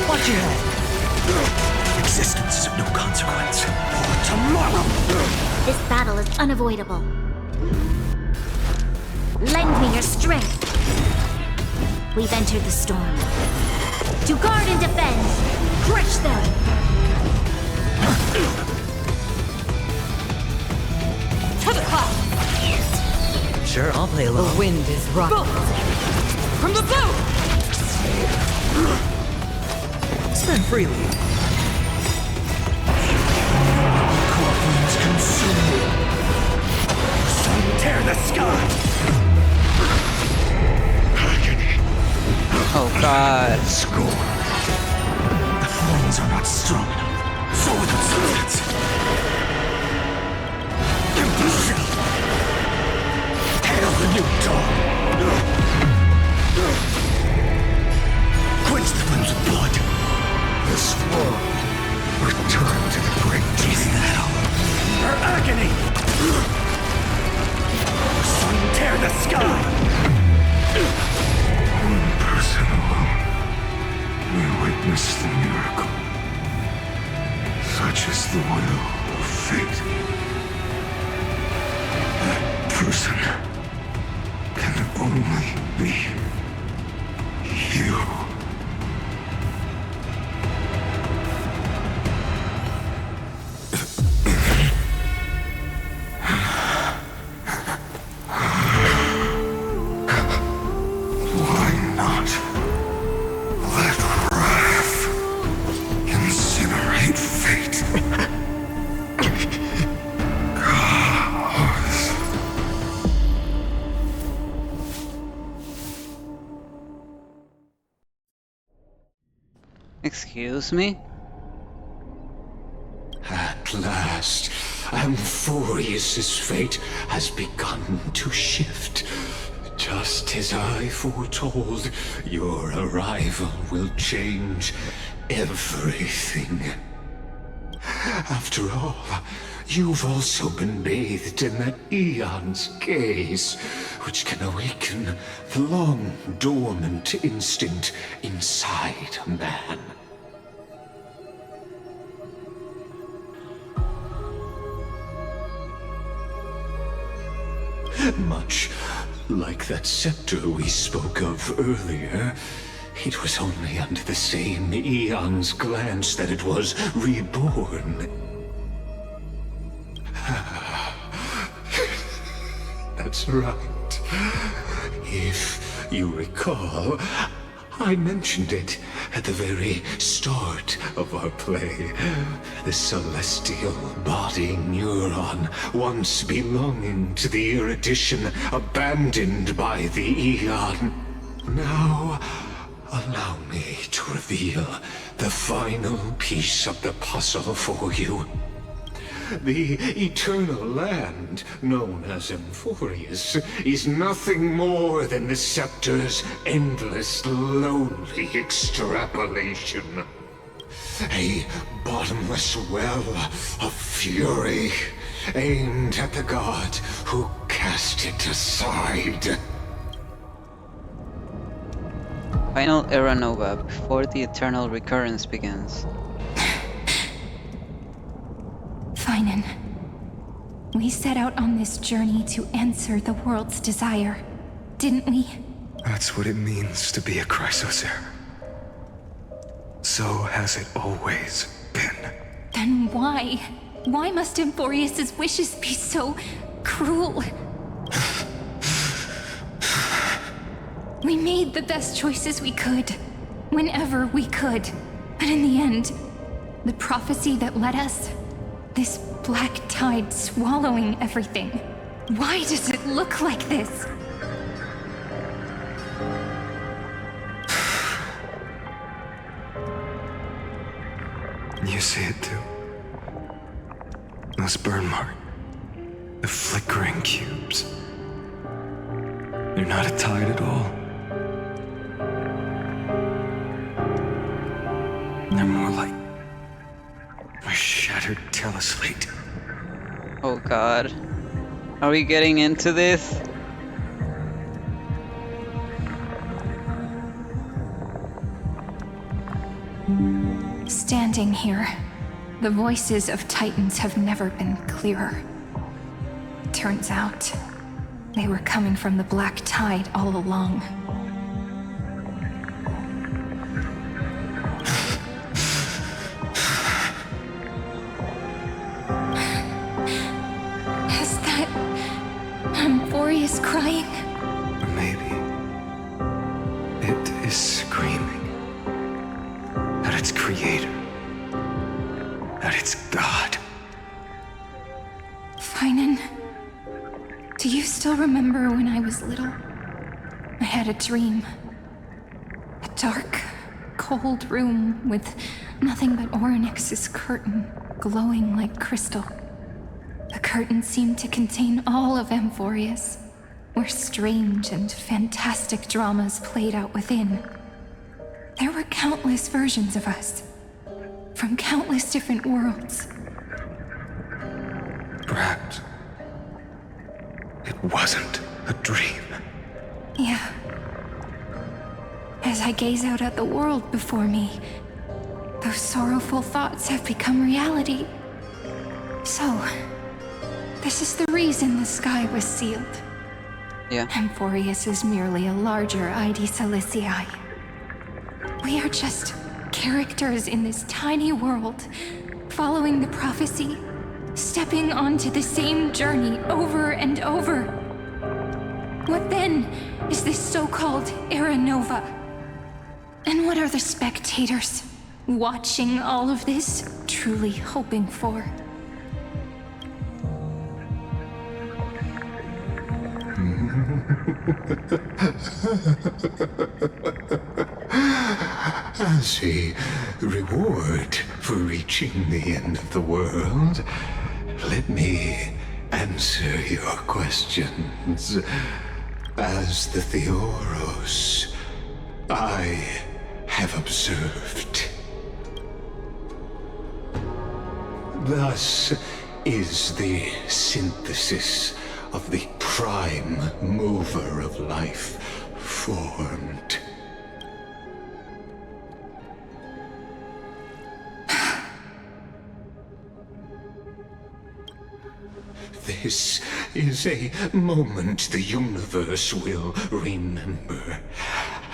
Watch your head. Existence is of no consequence. For tomorrow! This battle is unavoidable. Lend me your strength. We've entered the storm. To guard and defend, crush them! To the clouds! Sure, I'll play along. The wind is rough. From the blue! Spend freely. Corpulence consume me. Sun tear the sky! Oh god. Score. The flames are not strong enough. So without substance. Condition. Hail the new dawn. Quench the flames of blood. This world return to the great battle. Her agony. Sun tear the sky. One person alone may witness the miracle. Such is the will of fate. That person can only be you. Why not let wrath incinerate fate? Gods. Excuse me? At last, Amphorius's fate has begun to shift. Just as I foretold, your arrival will change everything. After all, you've also been bathed in that eon's gaze, which can awaken the long-dormant instinct inside a man. Much like that scepter we spoke of earlier, it was only under the same eon's glance that it was reborn. That's right. If you recall, I mentioned it at the very start of our play. The celestial body neuron, once belonging to the erudition abandoned by the Eon. Now, allow me to reveal the final piece of the puzzle for you. The eternal land, known as Amphorius, is nothing more than the scepter's endless, lonely extrapolation. A bottomless well of fury, aimed at the god who cast it aside. Final era nova before the eternal recurrence begins. Finan, we set out on this journey to answer the world's desire, didn't we? That's what it means to be a Chrysocer. So has it always been. Then why? Why must Amphorius's wishes be so cruel? We made the best choices we could, whenever we could. But in the end, the prophecy that led us, this black tide swallowing everything. Why does it look like this? You see it too. Those burn marks. The flickering cubes. They're not a tide at all. They're more like a shattered teleslate. Oh god. Are we getting into this? Standing here, the voices of Titans have never been clearer. Turns out, they were coming from the Black Tide all along. Is that Amphorius crying? Maybe it is screaming at its creator, at its god. Finan, do you still remember when I was little? I had a dream. A dark, cold room with nothing but Orynyx's curtain glowing like crystal. The curtain seemed to contain all of Amphorius, where strange and fantastic dramas played out within. There were countless versions of us, from countless different worlds. Perhaps it wasn't a dream. Yeah. As I gaze out at the world before me, those sorrowful thoughts have become reality. So, this is the reason the sky was sealed. Yeah. Amphorius is merely a larger ID Silicii. We are just characters in this tiny world, following the prophecy, stepping onto the same journey over and over. What then is this so-called Era Nova? And what are the spectators watching all of this truly hoping for? As a reward for reaching the end of the world, let me answer your questions. As the Theoros, I have observed. Thus is the synthesis of the prime mover of life formed. This is a moment the universe will remember.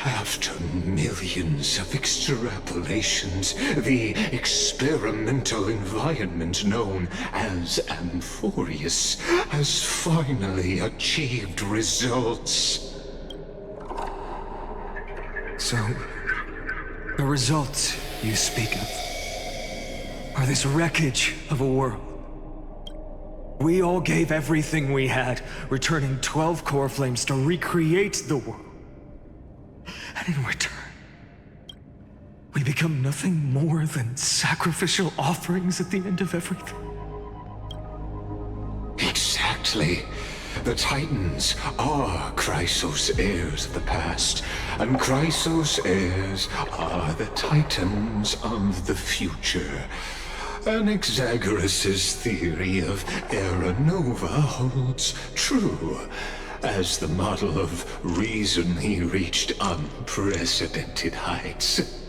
After millions of extrapolations, the experimental environment known as Amphorius has finally achieved results. So, the results you speak of are this wreckage of a world. We all gave everything we had, returning 12 core flames to recreate the world. And in return, we become nothing more than sacrificial offerings at the end of everything. Exactly. The Titans are Chrysos heirs of the past, and Chrysos heirs are the Titans of the future. Anaxagoras' theory of Era Nova holds true, as the model of reason he reached unprecedented heights.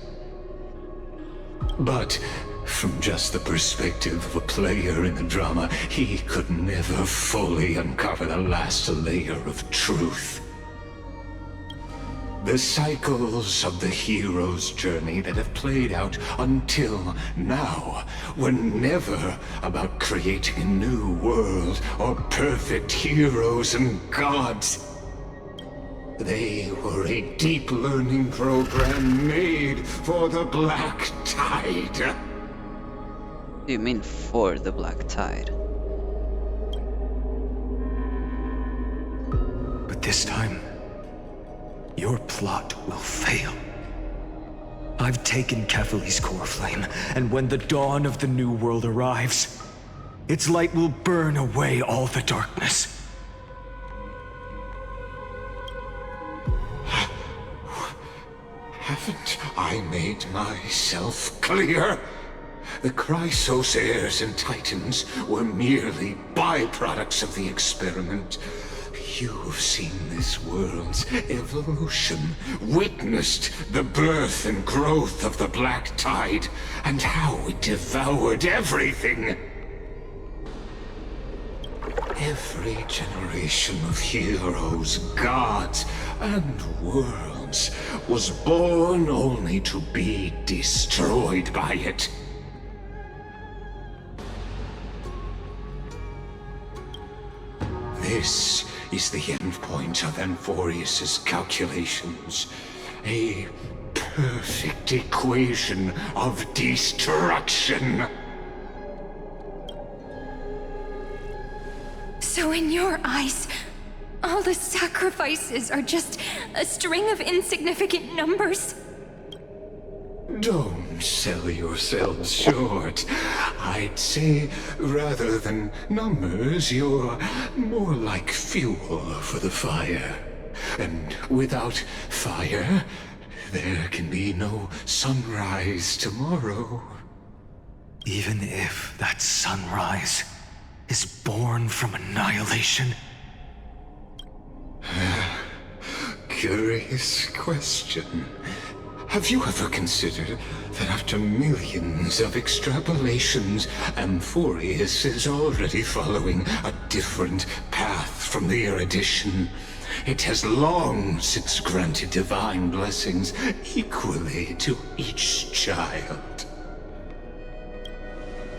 But from just the perspective of a player in the drama, he could never fully uncover the last layer of truth. The cycles of the hero's journey that have played out until now were never about creating a new world or perfect heroes and gods. They were a deep learning program made for the Black Tide. Do you mean for the Black Tide? But this time, your plot will fail. I've taken Kefali's core flame, and when the dawn of the new world arrives, its light will burn away all the darkness. Haven't I made myself clear? The Chrysos heirs and titans were merely byproducts of the experiment. You've seen this world's evolution, witnessed the birth and growth of the Black Tide, and how it devoured everything. Every generation of heroes, gods, and worlds was born only to be destroyed by it. This is the endpoint of Amphorius's calculations. A perfect equation of destruction. So in your eyes, all the sacrifices are just a string of insignificant numbers? Don't sell yourselves short. I'd say, rather than numbers, you're more like fuel for the fire. And without fire, there can be no sunrise tomorrow. Even if that sunrise is born from annihilation? Curious question. Have you ever considered that after millions of extrapolations, Amphorius is already following a different path from the erudition? It has long since granted divine blessings equally to each child.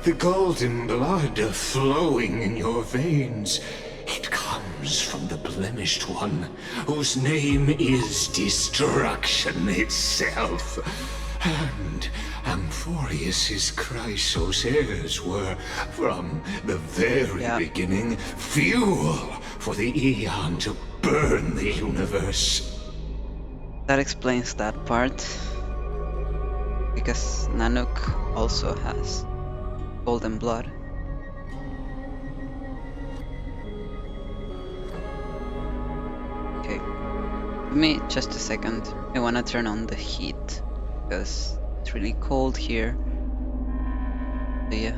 The golden blood flowing in your veins, it comes from the blemished one, whose name is destruction itself. And Amphorius's Chrysos heirs were, from the very beginning, fuel for the Aeon to burn the universe. That explains that part. Because Nanook also has golden blood. Okay, give me just a second. I wanna turn on the heat because it's really cold here. So yeah,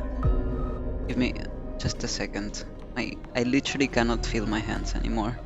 give me just a second. I literally cannot feel my hands anymore.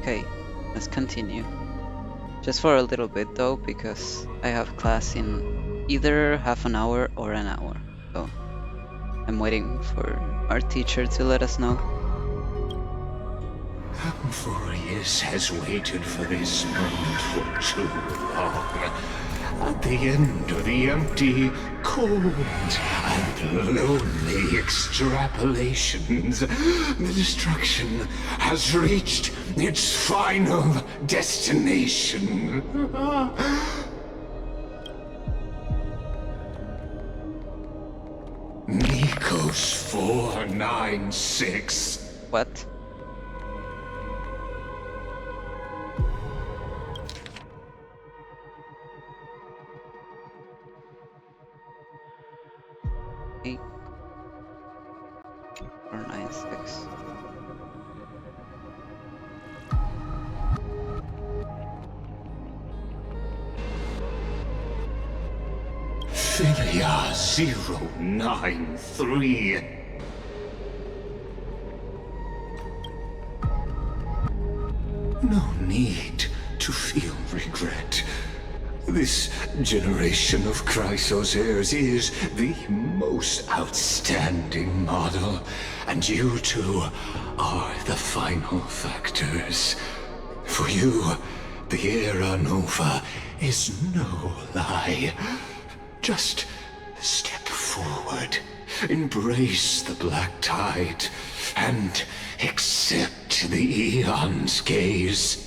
Okay, let's continue. Just for a little bit though, because I have class in either half an hour or an hour. So I'm waiting for our teacher to let us know. Amphorius has waited for this moment for too long. At the end of the empty, cold, and lonely extrapolations, the destruction has reached its final destination. Nikos 496. What? Eight, 496. Philia 093. No need to feel regret. This generation of Chrysos heirs is the most outstanding model, and you two are the final factors. For you, the Era Nova is no lie. Just step forward, embrace the black tide, and accept the Eon's gaze.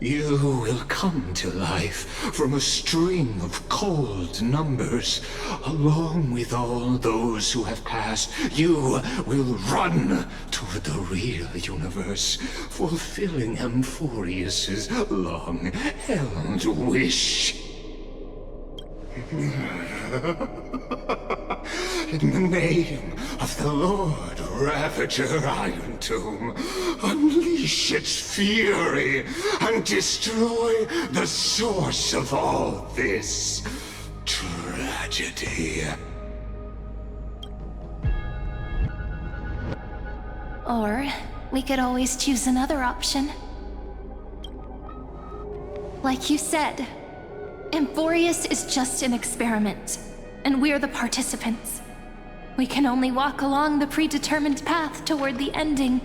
You will come to life from a string of cold numbers. Along with all those who have passed, you will run toward the real universe, fulfilling Amphorius's long-held wish. In the name of the Lord Ravager Iron Tomb, unleash its fury and destroy the source of all this tragedy. Or we could always choose another option. Like you said, Amphorius is just an experiment, and we're the participants. We can only walk along the predetermined path toward the ending,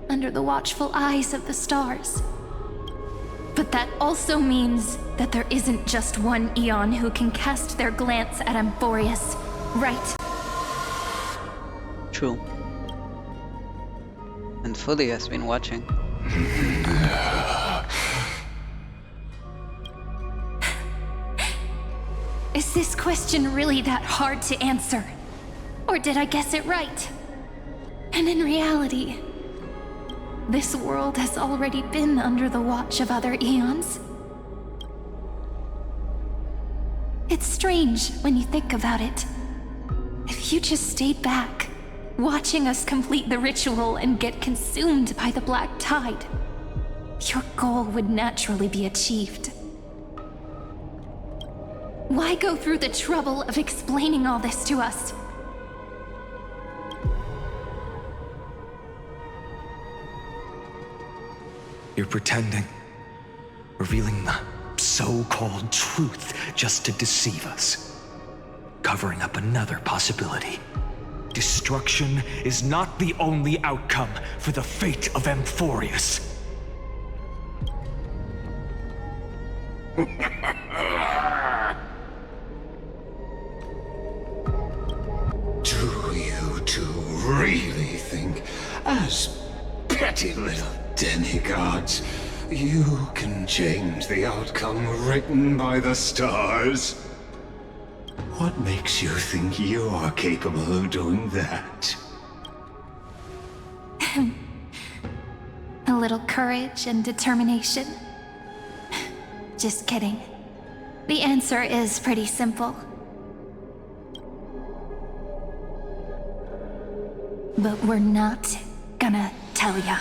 under the watchful eyes of the stars. But that also means that there isn't just one Eon who can cast their glance at Amphorius, right? True. And Fully has been watching. Is this question really that hard to answer? Or did I guess it right? And in reality, this world has already been under the watch of other Eons. It's strange when you think about it. If you just stayed back, watching us complete the ritual and get consumed by the black tide, your goal would naturally be achieved. Why go through the trouble of explaining all this to us? You're pretending. Revealing the so-called truth just to deceive us. Covering up another possibility. Destruction is not the only outcome for the fate of Amphorius. Do you two really think, as petty little demigods, you can change the outcome written by the stars? What makes you think you're capable of doing that? A little courage and determination. Just kidding. The answer is pretty simple. But we're not gonna tell ya.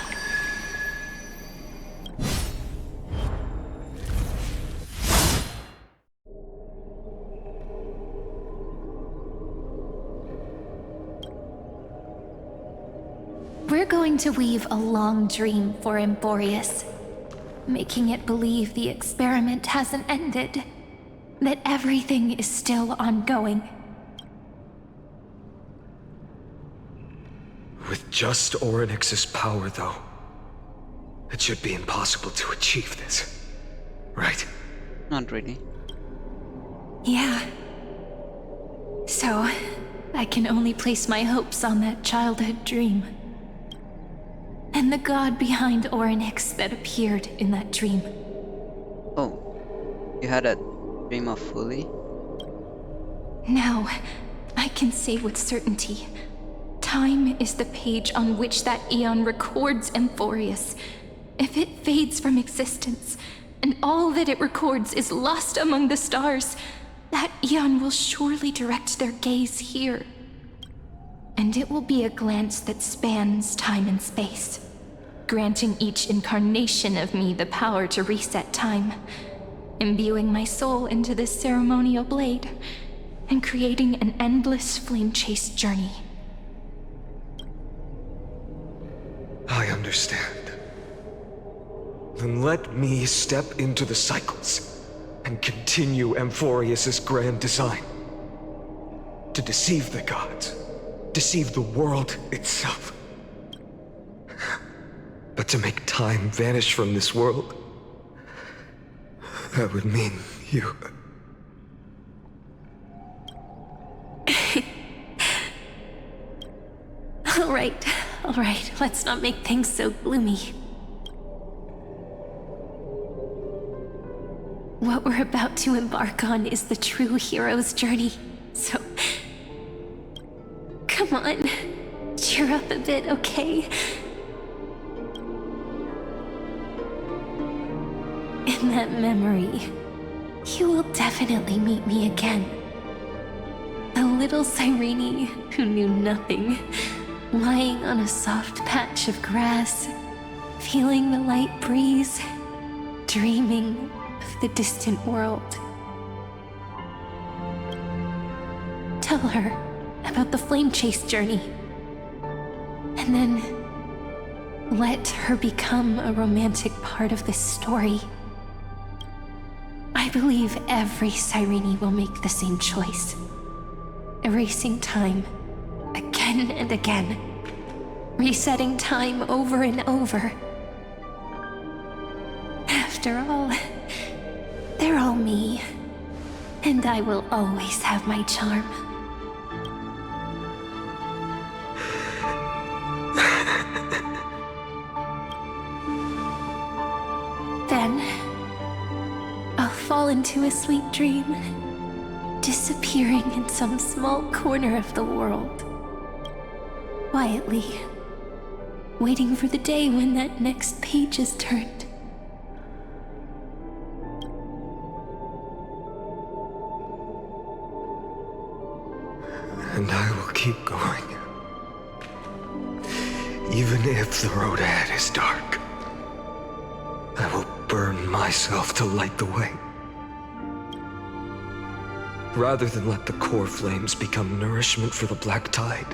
We're going to weave a long dream for Amphorius, making it believe the experiment hasn't ended, that everything is still ongoing. With just Orynyx's power, though, it should be impossible to achieve this, right? Not really. Yeah. So, I can only place my hopes on that childhood dream. And the god behind Orynyx that appeared in that dream. Oh, you had a dream of Fully? Now, I can say with certainty, time is the page on which that eon records Amphorius. If it fades from existence, and all that it records is lost among the stars, that eon will surely direct their gaze here. And it will be a glance that spans time and space, granting each incarnation of me the power to reset time, imbuing my soul into this ceremonial blade, and creating an endless flame-chased journey. I understand. Then let me step into the cycles and continue Amphorius's grand design. To deceive the gods, deceive the world itself. But to make time vanish from this world, that would mean you... All right, let's not make things so gloomy. What we're about to embark on is the true hero's journey, so... Come on, cheer up a bit, okay? In that memory, you will definitely meet me again. The little Cyrene who knew nothing, lying on a soft patch of grass, feeling the light breeze, dreaming of the distant world. Tell her about the flame chase journey, and then let her become a romantic part of this story. I believe every Cyrene will make the same choice, erasing time again and again, resetting time over and over. After all, they're all me, and I will always have my charm. Then, I'll fall into a sweet dream, disappearing in some small corner of the world. Quietly, waiting for the day when that next page is turned. And I will keep going. Even if the road ahead is dark, I will burn myself to light the way. Rather than let the core flames become nourishment for the black tide,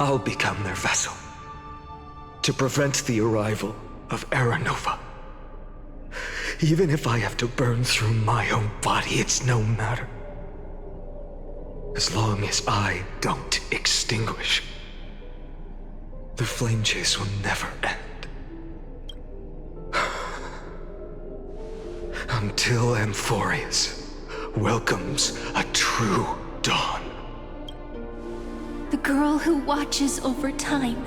I'll become their vessel. To prevent the arrival of Aranova. Even if I have to burn through my own body, it's no matter. As long as I don't extinguish, the flame chase will never end. Until Amphorius welcomes a true dawn. The girl who watches over time,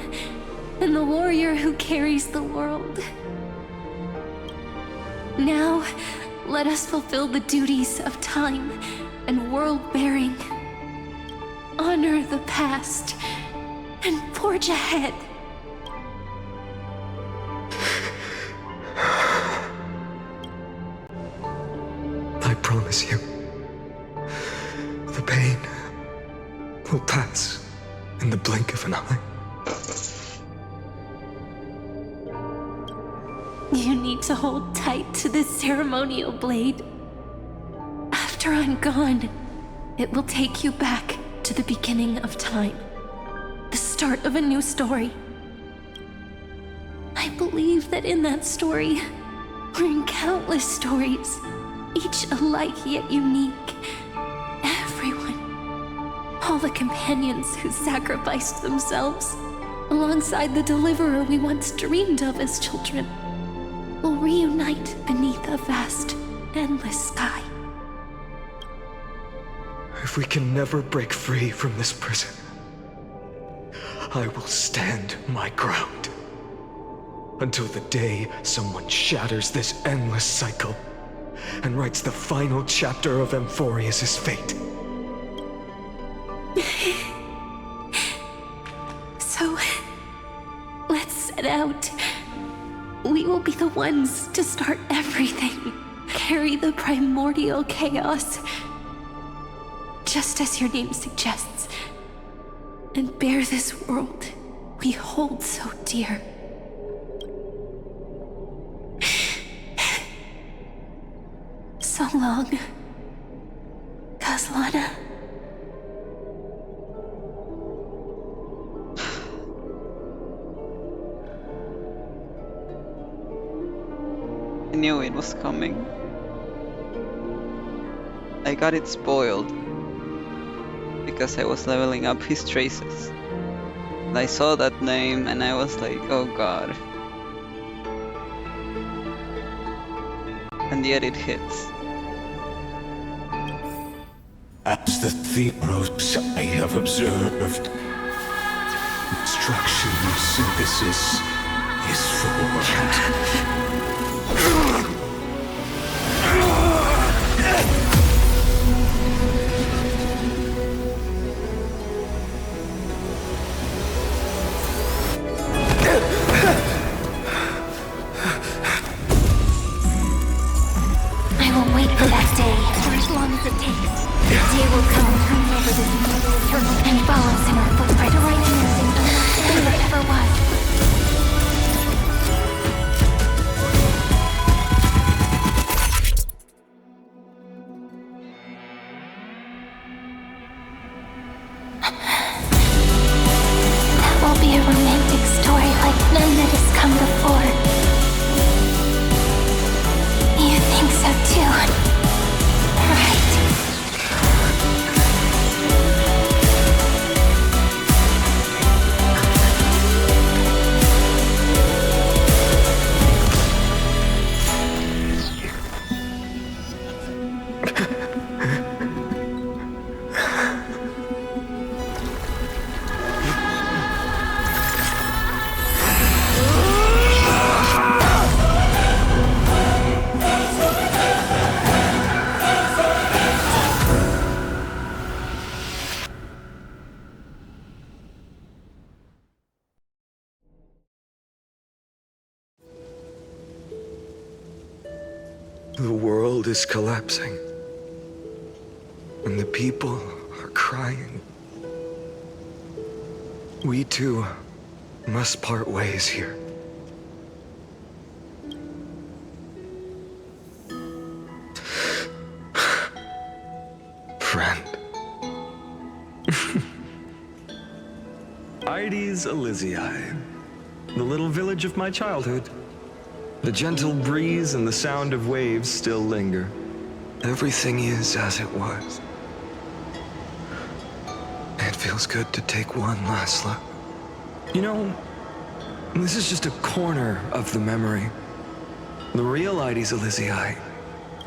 and the warrior who carries the world. Now, let us fulfill the duties of time and world-bearing. Honor the past and forge ahead. I promise you, the pain will pass in the blink of an eye. You need to hold tight to this ceremonial blade. After I'm gone, it will take you back to the beginning of time. The start of a new story. I believe that in that story, or in countless stories, each alike yet unique, everyone, all the companions who sacrificed themselves, alongside the deliverer we once dreamed of as children, will reunite beneath a vast, endless sky. If we can never break free from this prison, I will stand my ground. Until the day someone shatters this endless cycle and writes the final chapter of Amphorius' fate. So, let's set out. We will be the ones to start everything. Carry the primordial chaos, just as your name suggests, and bear this world we hold so dear. So long, Kazlana. I knew it was coming. I got it spoiled because I was leveling up his traces. And I saw that name and I was like, oh god. And yet it hits. As the Thebros I have observed, instruction synthesis is formed. I will wait for that day, for as long as it takes. The day will come when turns over this eternal and follows in our footprints to right anything unless there ever was. That will be a romantic story like none that has come before. You think so too, right? The world is collapsing, and the people are crying. We too must part ways here. Friend. Ides Elysiae, the little village of my childhood. The gentle breeze and the sound of waves still linger. Everything is as it was. It feels good to take one last look. You know, this is just a corner of the memory. The real Ides Elysiae.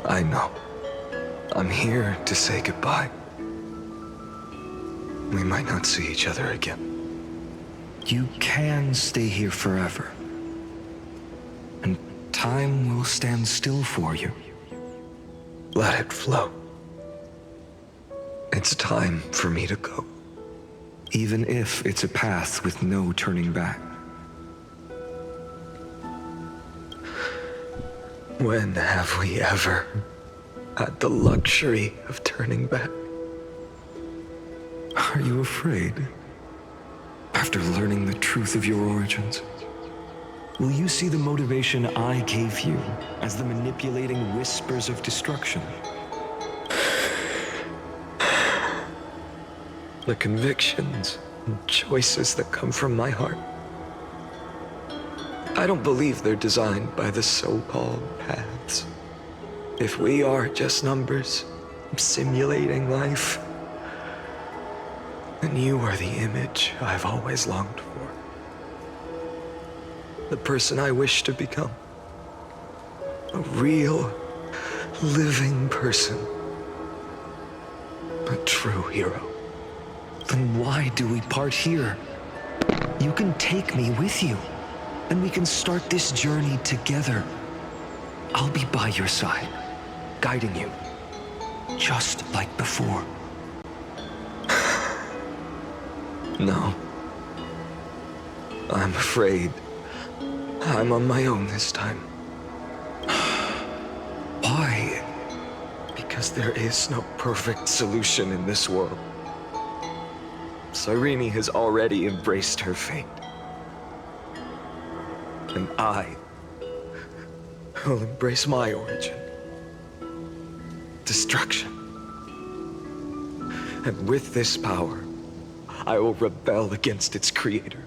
I know. I'm here to say goodbye. We might not see each other again. You can stay here forever. And time will stand still for you. Let it flow. It's time for me to go. Even if it's a path with no turning back. When have we ever had the luxury of turning back? Are you afraid? After learning the truth of your origins, will you see the motivation I gave you as the manipulating whispers of destruction? The convictions and choices that come from my heart. I don't believe they're designed by the so-called paths. If we are just numbers, simulating life, then you are the image I've always longed for. The person I wish to become. A real, living person. A true hero. Then why do we part here? You can take me with you, and we can start this journey together. I'll be by your side, guiding you, just like before. No. I'm afraid I'm on my own this time. Why? Because there is no perfect solution in this world. Cyrene has already embraced her fate. And I will embrace my origin. Destruction. And with this power, I will rebel against its creator,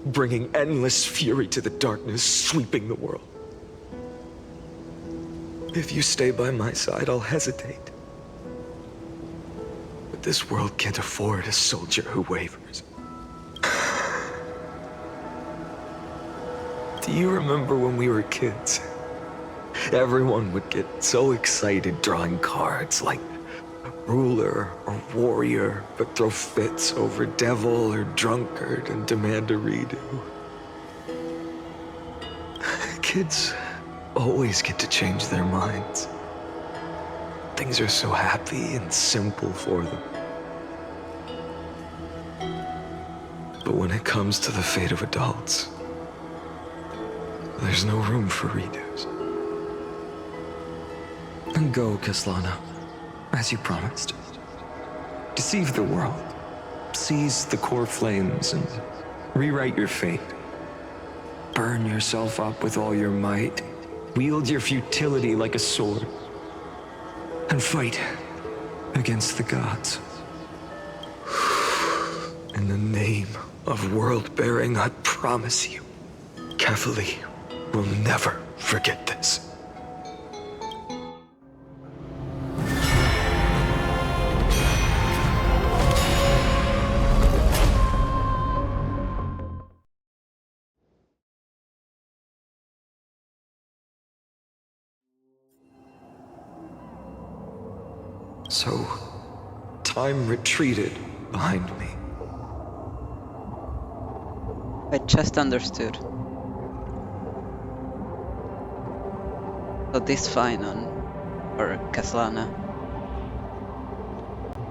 bringing endless fury to the darkness, sweeping the world. If you stay by my side, I'll hesitate. But this world can't afford a soldier who wavers. Do you remember when we were kids? Everyone would get so excited drawing cards like ruler or warrior, but throw fits over devil or drunkard and demand a redo. Kids always get to change their minds. Things are so happy and simple for them. But when it comes to the fate of adults, there's no room for redos. And go, Kaslana, as you promised. Deceive the world, seize the core flames, and rewrite your fate. Burn yourself up with all your might, wield your futility like a sword, and fight against the gods. In the name of world-bearing, I promise you, Kefali will never forget this. So, time retreated behind me. I just understood. So this Finon, or Kaslana,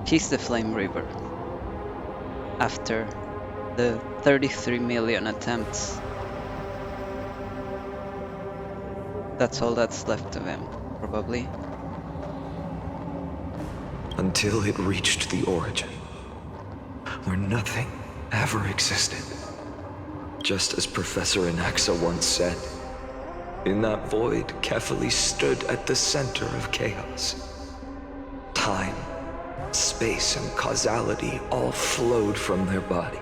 she's the Flame Reaver. After the 33 million attempts, that's all that's left of him, probably. Until it reached the origin, where nothing ever existed. Just as Professor Anaxa once said, in that void, Kefali stood at the center of chaos. Time, space, and causality all flowed from their body.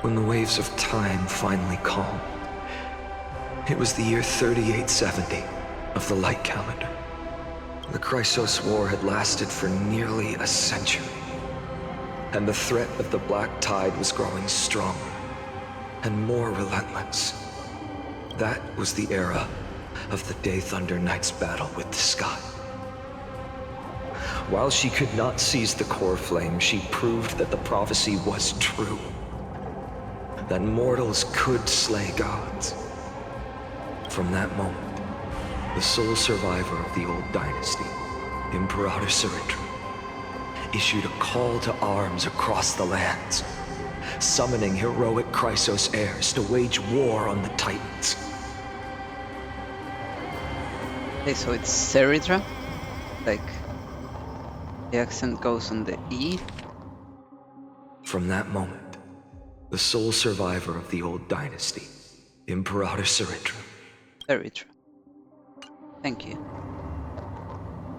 When the waves of time finally calmed, It was the year 3870 of the Light Calendar. The Chrysos War had lasted for nearly a century, and the threat of the Black Tide was growing stronger and more relentless. That was the era of the Day Thunder Knight's battle with the sky. While she could not seize the core flame, she proved that the prophecy was true. That mortals could slay gods. From that moment, the sole survivor of the old dynasty, Imperator Saritra, issued a call to arms across the lands, summoning heroic Chrysos heirs to wage war on the Titans. Okay, so it's Saritra? Like, the accent goes on the E? From that moment, the sole survivor of the old dynasty, Imperator Saritra. Saritra. Thank you.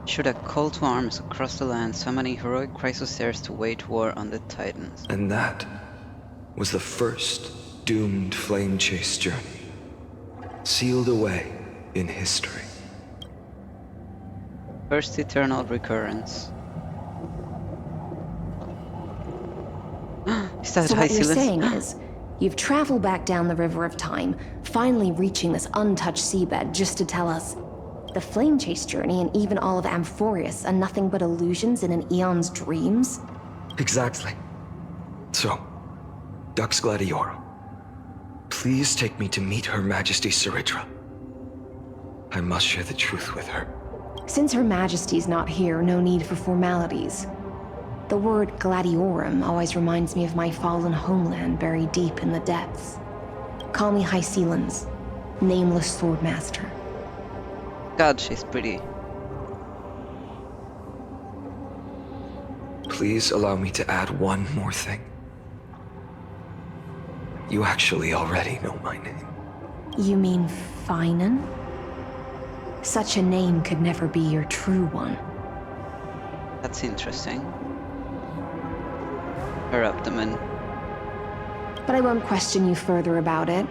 Should a call to arms across the land, summoning heroic Chrysos heirs to wage war on the Titans. And that was the first doomed flame chase journey, sealed away in history. First eternal recurrence. Is that So high what you're silence? saying is, you've traveled back down the River of Time, finally reaching this untouched seabed just to tell us the flame chase journey and even all of Amphorius are nothing but illusions in an eon's dreams? Exactly. So, Dux Gladiorum, please take me to meet Her Majesty Saritra. I must share the truth with her. Since Her Majesty's not here, no need for formalities. The word Gladiorum always reminds me of my fallen homeland buried deep in the depths. Call me High Sealans, nameless swordmaster. God, she's pretty. Please allow me to add one more thing. You actually already know my name. You mean Finan? Such a name could never be your true one. That's interesting. Her abdomen. But I won't question you further about it.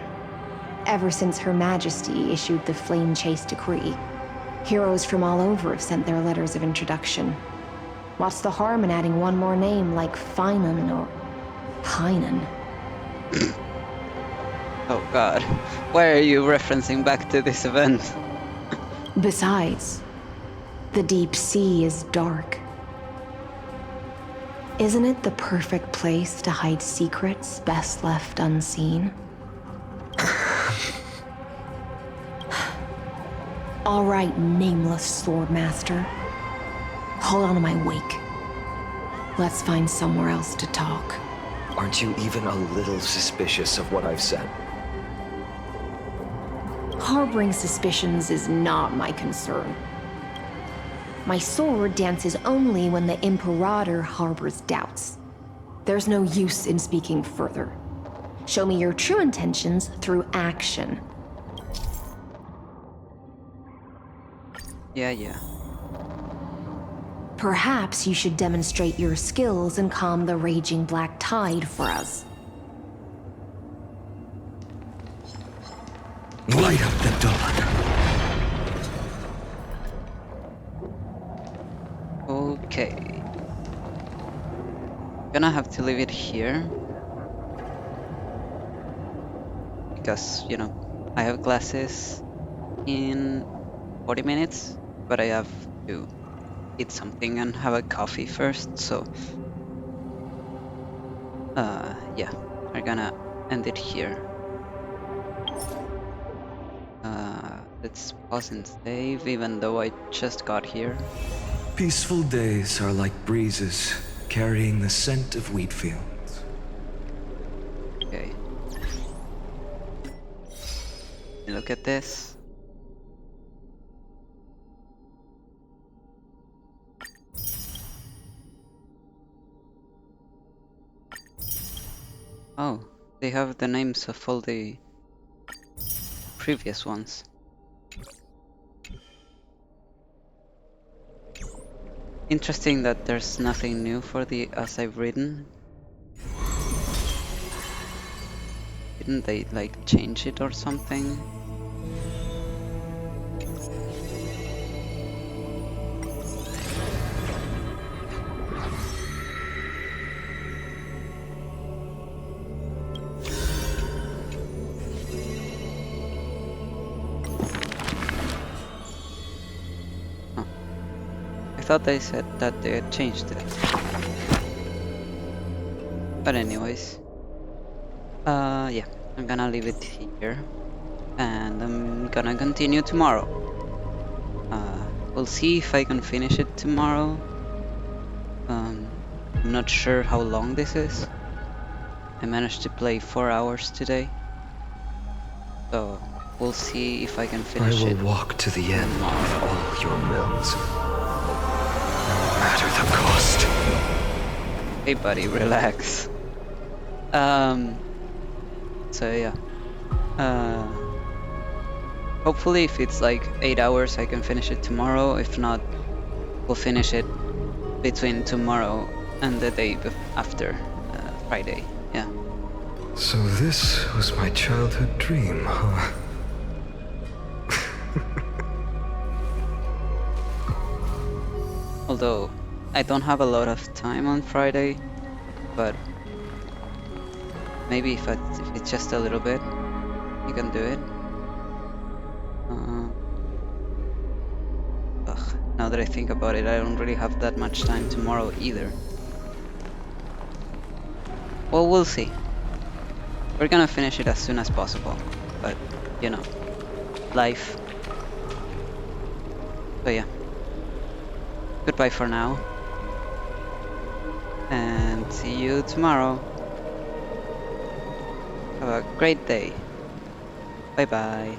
Ever since Her Majesty issued the Flame Chase Decree, heroes from all over have sent their letters of introduction. What's the harm in adding one more name like Finan or Pynan? Oh god. Why are you referencing back to this event? Besides, the deep sea is dark. Isn't it the perfect place to hide secrets best left unseen? All right, nameless swordmaster. Hold on to my wake. Let's find somewhere else to talk. Aren't you even a little suspicious of what I've said? Harboring suspicions is not my concern. My sword dances only when the Imperator harbors doubts. There's no use in speaking further. Show me your true intentions through action. Yeah. Perhaps you should demonstrate your skills and calm the raging black tide for us. Light up the dawn. Okay. Gonna have to leave it here. Because, you know, I have classes in 40 minutes, but I have to eat something and have a coffee first, so yeah, we're gonna end it here. Let's pause and save, even though I just got here. Peaceful days are like breezes carrying the scent of wheat fields. Okay. Look at this. Oh, they have the names of all the previous ones. Interesting that there's nothing new for the As I've Written. Didn't they like change it or something? thought they said that they had changed it. But anyways, yeah, I'm gonna leave it here, and I'm gonna continue tomorrow. We'll see if I can finish it tomorrow. I'm not sure how long this is. I managed to play 4 hours today, so we'll see if I can finish it. I will walk to the end with all your wills, no matter the cost. Hey buddy, relax. So yeah. Hopefully if it's like 8 hours I can finish it tomorrow. If not, we'll finish it between tomorrow and the day after, Friday. Yeah. So this was my childhood dream, huh? Although I don't have a lot of time on Friday, but maybe if it's just a little bit, you can do it. Now that I think about it, I don't really have that much time tomorrow either. Well, we'll see. We're gonna finish it as soon as possible, but you know, life. So yeah. Goodbye for now, and see you tomorrow. Have a great day. Bye bye.